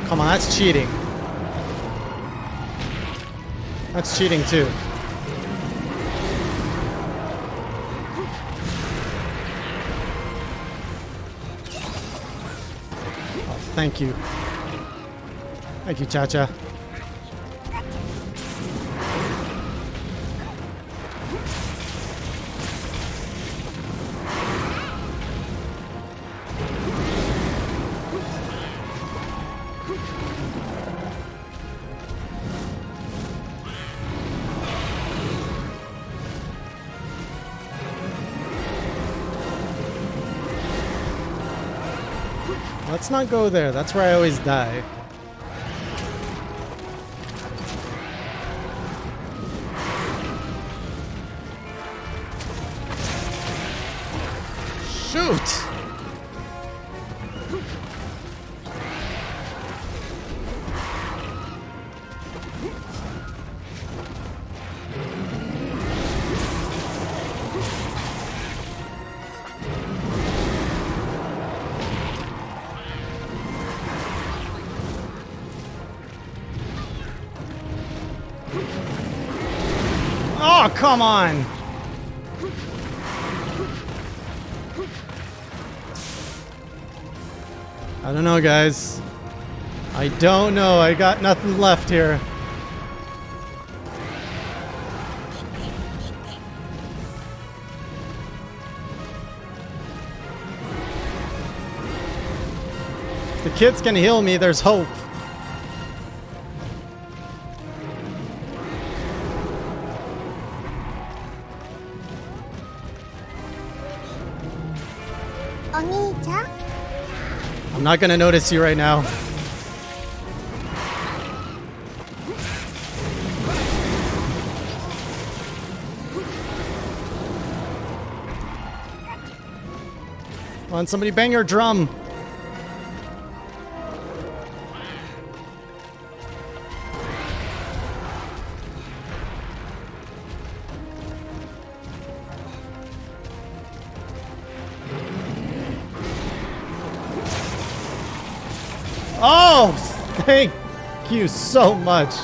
Come on, that's cheating. That's cheating too. Oh, thank you. Thank you, Cha-Cha. Let's not go there. That's where I always die. Shoot! Oh, come on! I don't know, guys. I don't know. I got nothing left here. If the kids can heal me, there's hope. Oni-chan? I'm not gonna notice you right now. Come on, somebody bang your drum. Oh, thank you so much.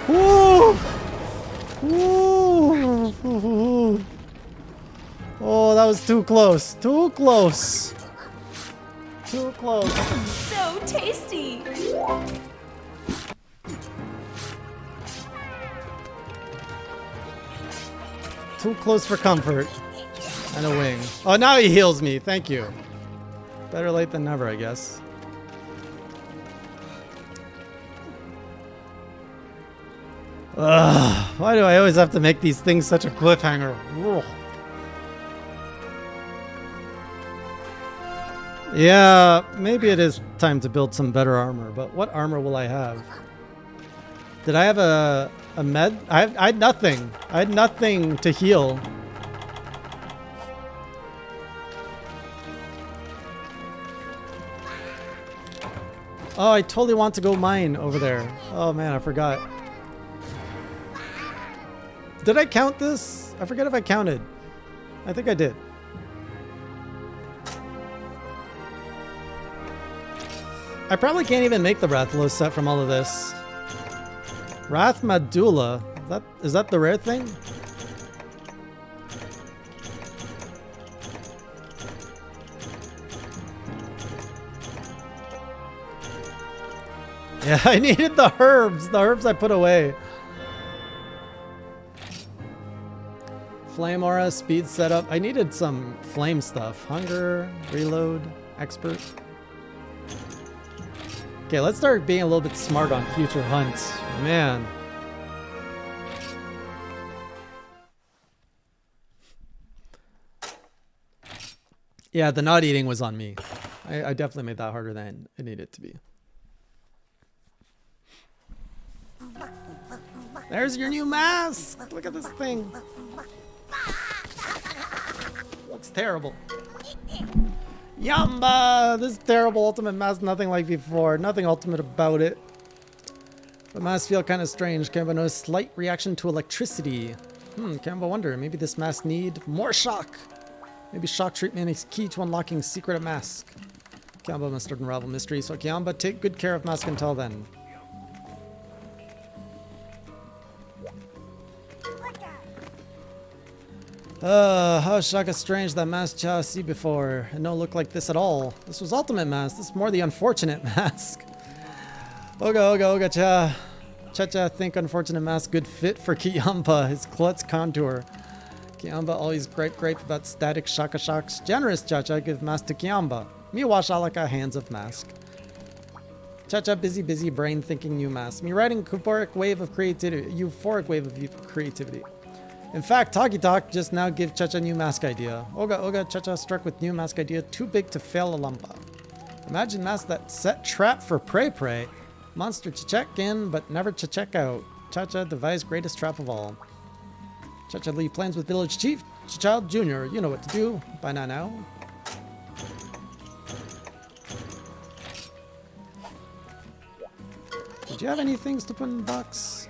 Woo! Woo! Oh, that was too close. Too close. Too close. So tasty. Too close for comfort. And a wing. Oh, now he heals me. Thank you. Better late than never, I guess. Ugh, why do I always have to make these things such a cliffhanger? Ugh. Yeah, maybe it is time to build some better armor, but what armor will I have? Did I have a med? I had nothing. I had nothing to heal. Oh, I totally want to go mine over there. Oh man, I forgot. Did I count this? I forget if I counted. I think I did. I probably can't even make the Rathalos set from all of this. Wrath Medulla. Is that the rare thing? Yeah, I needed the herbs. The herbs I put away. Flame aura, speed setup. I needed some flame stuff. Hunger, reload, expert. Okay, let's start being a little bit smart on future hunts. Man. Yeah, the not eating was on me. I definitely made that harder than it needed to be. There's your new mask! Look at this thing. Looks terrible. Yamba! This terrible ultimate mask, nothing like before. Nothing ultimate about it. The masks feel kind of strange. Kamba knows slight reaction to electricity. Kamba wonder, maybe this mask need more shock. Maybe shock treatment is key to unlocking secret of mask. Kamba must unravel mystery, so Kamba, take good care of mask until then. How Shaka strange that mask Cha see before. It no look like this at all. This was ultimate mask. This is more the unfortunate mask. Oga Cha. Cha think unfortunate mask good fit for Kiyamba. His klutz contour. Kiyamba always gripe about static Shaka shocks. Generous Cha give mask to Kiyamba. Me wash alaka hands of mask. Cha busy brain thinking new mask. Me writing euphoric wave of creativity. In fact, Talkie Talk just now give Cha new mask idea. Oga Cha struck with new mask idea too big to fail a lumpa. Imagine mask that set trap for prey. Monster to check in, but never to check out. Cha devised greatest trap of all. Cha leave plans with village chief. Child Jr., you know what to do. By now. Do you have any things to put in the box?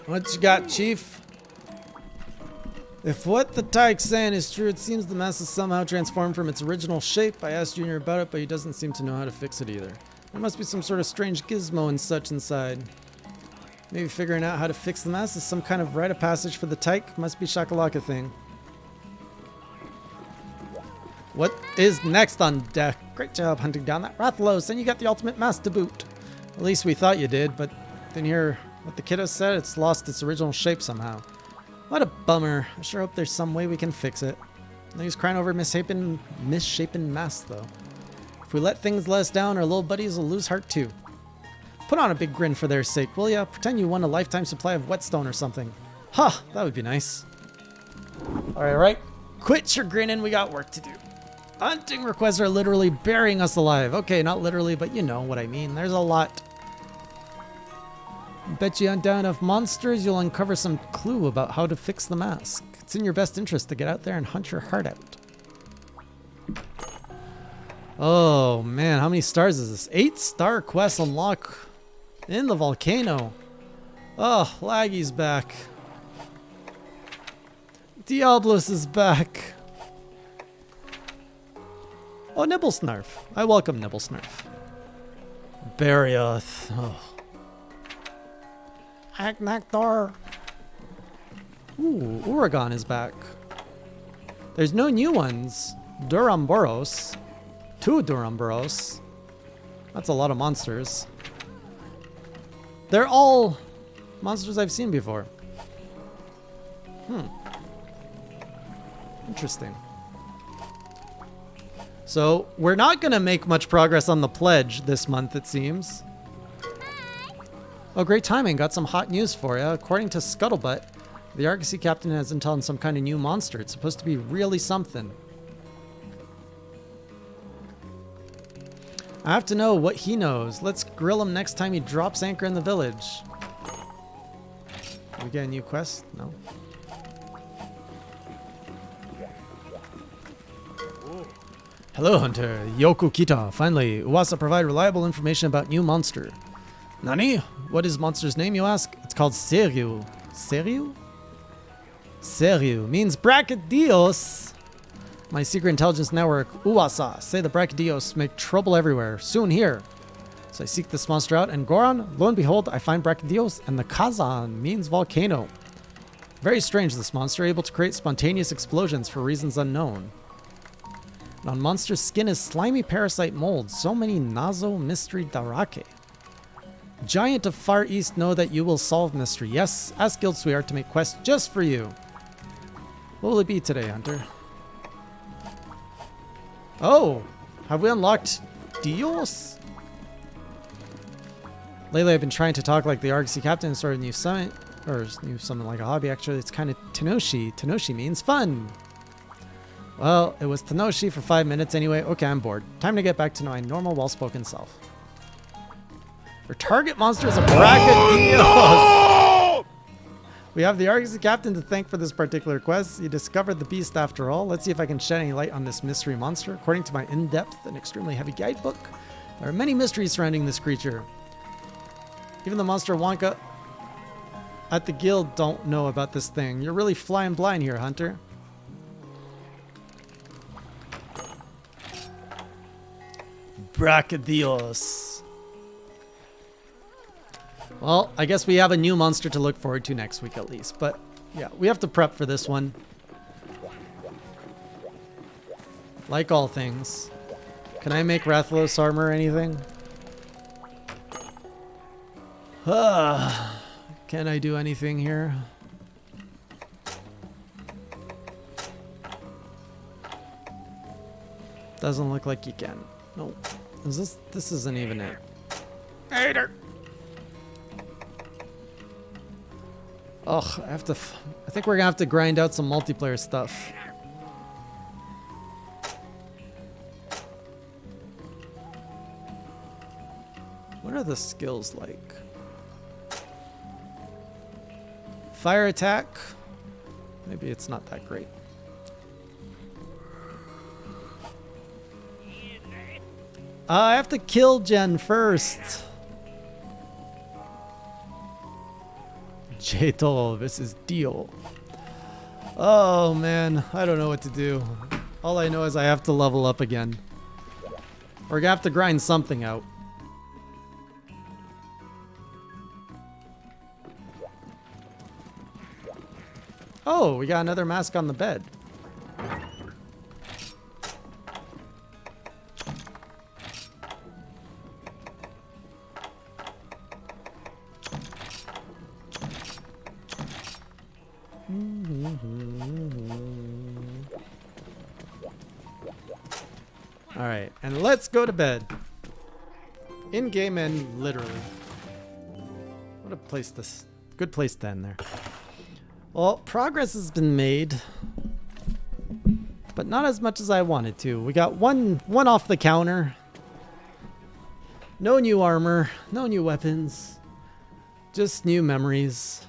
What you got, Chief? If what the Tyke's saying is true, it seems the mess is somehow transformed from its original shape. I asked Junior about it, but he doesn't seem to know how to fix it either. There must be some sort of strange gizmo and such inside. Maybe figuring out how to fix the mess is some kind of rite of passage for the Tyke. Must be Shakalaka thing. What is next on deck? Great job hunting down that Rathalos, and you got the ultimate mess to boot. At least we thought you did, but didn't hear what the kiddo said. It's lost its original shape somehow. What a bummer. I sure hope there's some way we can fix it. No use crying over misshapen mess, though. If we let things let us down, our little buddies will lose heart too. Put on a big grin for their sake, will ya? Pretend you won a lifetime supply of whetstone or something. Huh, that would be nice. Alright, quit your grinning, we got work to do. Hunting requests are literally burying us alive. Okay, not literally, but you know what I mean. There's a lot. Bet you hunt down enough monsters, you'll uncover some clue about how to fix the mask. It's in your best interest to get out there and hunt your heart out. Oh man, how many stars is this? 8-star quest unlock in the volcano. Oh, Laggy's back. Diablos is back. Oh, Nibblesnarf. I welcome Nibblesnarf. Barioth. Oh. Agnakdor. Ooh, Uragon is back. There's no new ones. Duramboros. 2 Duramboros. That's a lot of monsters. They're all monsters I've seen before. Interesting. So, we're not going to make much progress on the pledge this month, it seems. Oh, great timing. Got some hot news for you. According to Scuttlebutt, the Argosy captain has intel on some kind of new monster. It's supposed to be really something. I have to know what he knows. Let's grill him next time he drops anchor in the village. We get a new quest? No. Hello, Hunter. Yoku Kita. Finally, Uwasa provide reliable information about new monster. Nani? What is monster's name, you ask? It's called Seryu. Seryu? Seryu means Brachydios. My secret intelligence network, Uwasa, say the Brachydios make trouble everywhere. Soon here. So I seek this monster out, and Goron, lo and behold, I find Brachydios, and the Kazan means volcano. Very strange, this monster, able to create spontaneous explosions for reasons unknown. And on monster's skin is slimy parasite mold. So many Nazo mystery darake. Giant of Far East know that you will solve mystery. Yes, ask Guild Sweetheart to make quests just for you. What will it be today, Hunter? Oh, have we unlocked Dios? Lately, I've been trying to talk like the Argosy captain and started a new summon, or new summon like a hobby. Actually, it's kind of Tenoshi. Tenoshi means fun. Well, it was Tenoshi for 5 minutes anyway. Okay, I'm bored. Time to get back to my normal, well-spoken self. Our target monster is a Brachydios. Oh, no! We have the Argosy captain to thank for this particular quest. You discovered the beast after all. Let's see if I can shed any light on this mystery monster. According to my in-depth and extremely heavy guidebook, there are many mysteries surrounding this creature. Even the monster Wonka at the guild don't know about this thing. You're really flying blind here, Hunter. Brachydios. Well, I guess we have a new monster to look forward to next week at least. But yeah, we have to prep for this one. Like all things. Can I make Rathalos armor or anything? Can I do anything here? Doesn't look like you can. Nope. This isn't even it. Hater. Ugh, I think we're gonna have to grind out some multiplayer stuff. What are the skills like? Fire attack. Maybe it's not that great. I have to kill Jen first. Jeto, this is deal. Oh man, I don't know what to do. All I know is I have to level up again. We're gonna have to grind something out. Oh, we got another mask on the bed. All right, and let's go to bed. In game and literally. What a place this. Good place to end there. Well, progress has been made, but not as much as I wanted to. We got one off the counter. No new armor, no new weapons, just new memories.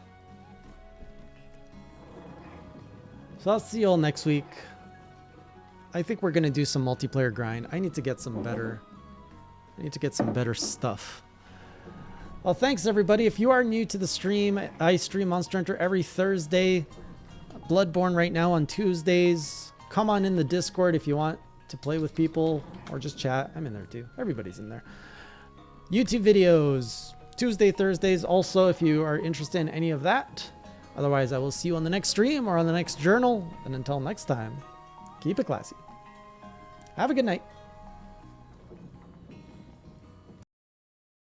So I'll see you all next week. I think we're gonna do some multiplayer grind. I need to get some better. I need to get some better stuff. Well, thanks everybody. If you are new to the stream, I stream Monster Hunter every Thursday. Bloodborne right now on Tuesdays. Come on in the Discord if you want to play with people or just chat. I'm in there too. Everybody's in there. YouTube videos, Tuesday, Thursdays. Also, if you are interested in any of that. Otherwise, I will see you on the next stream or on the next journal. And until next time, keep it classy. Have a good night.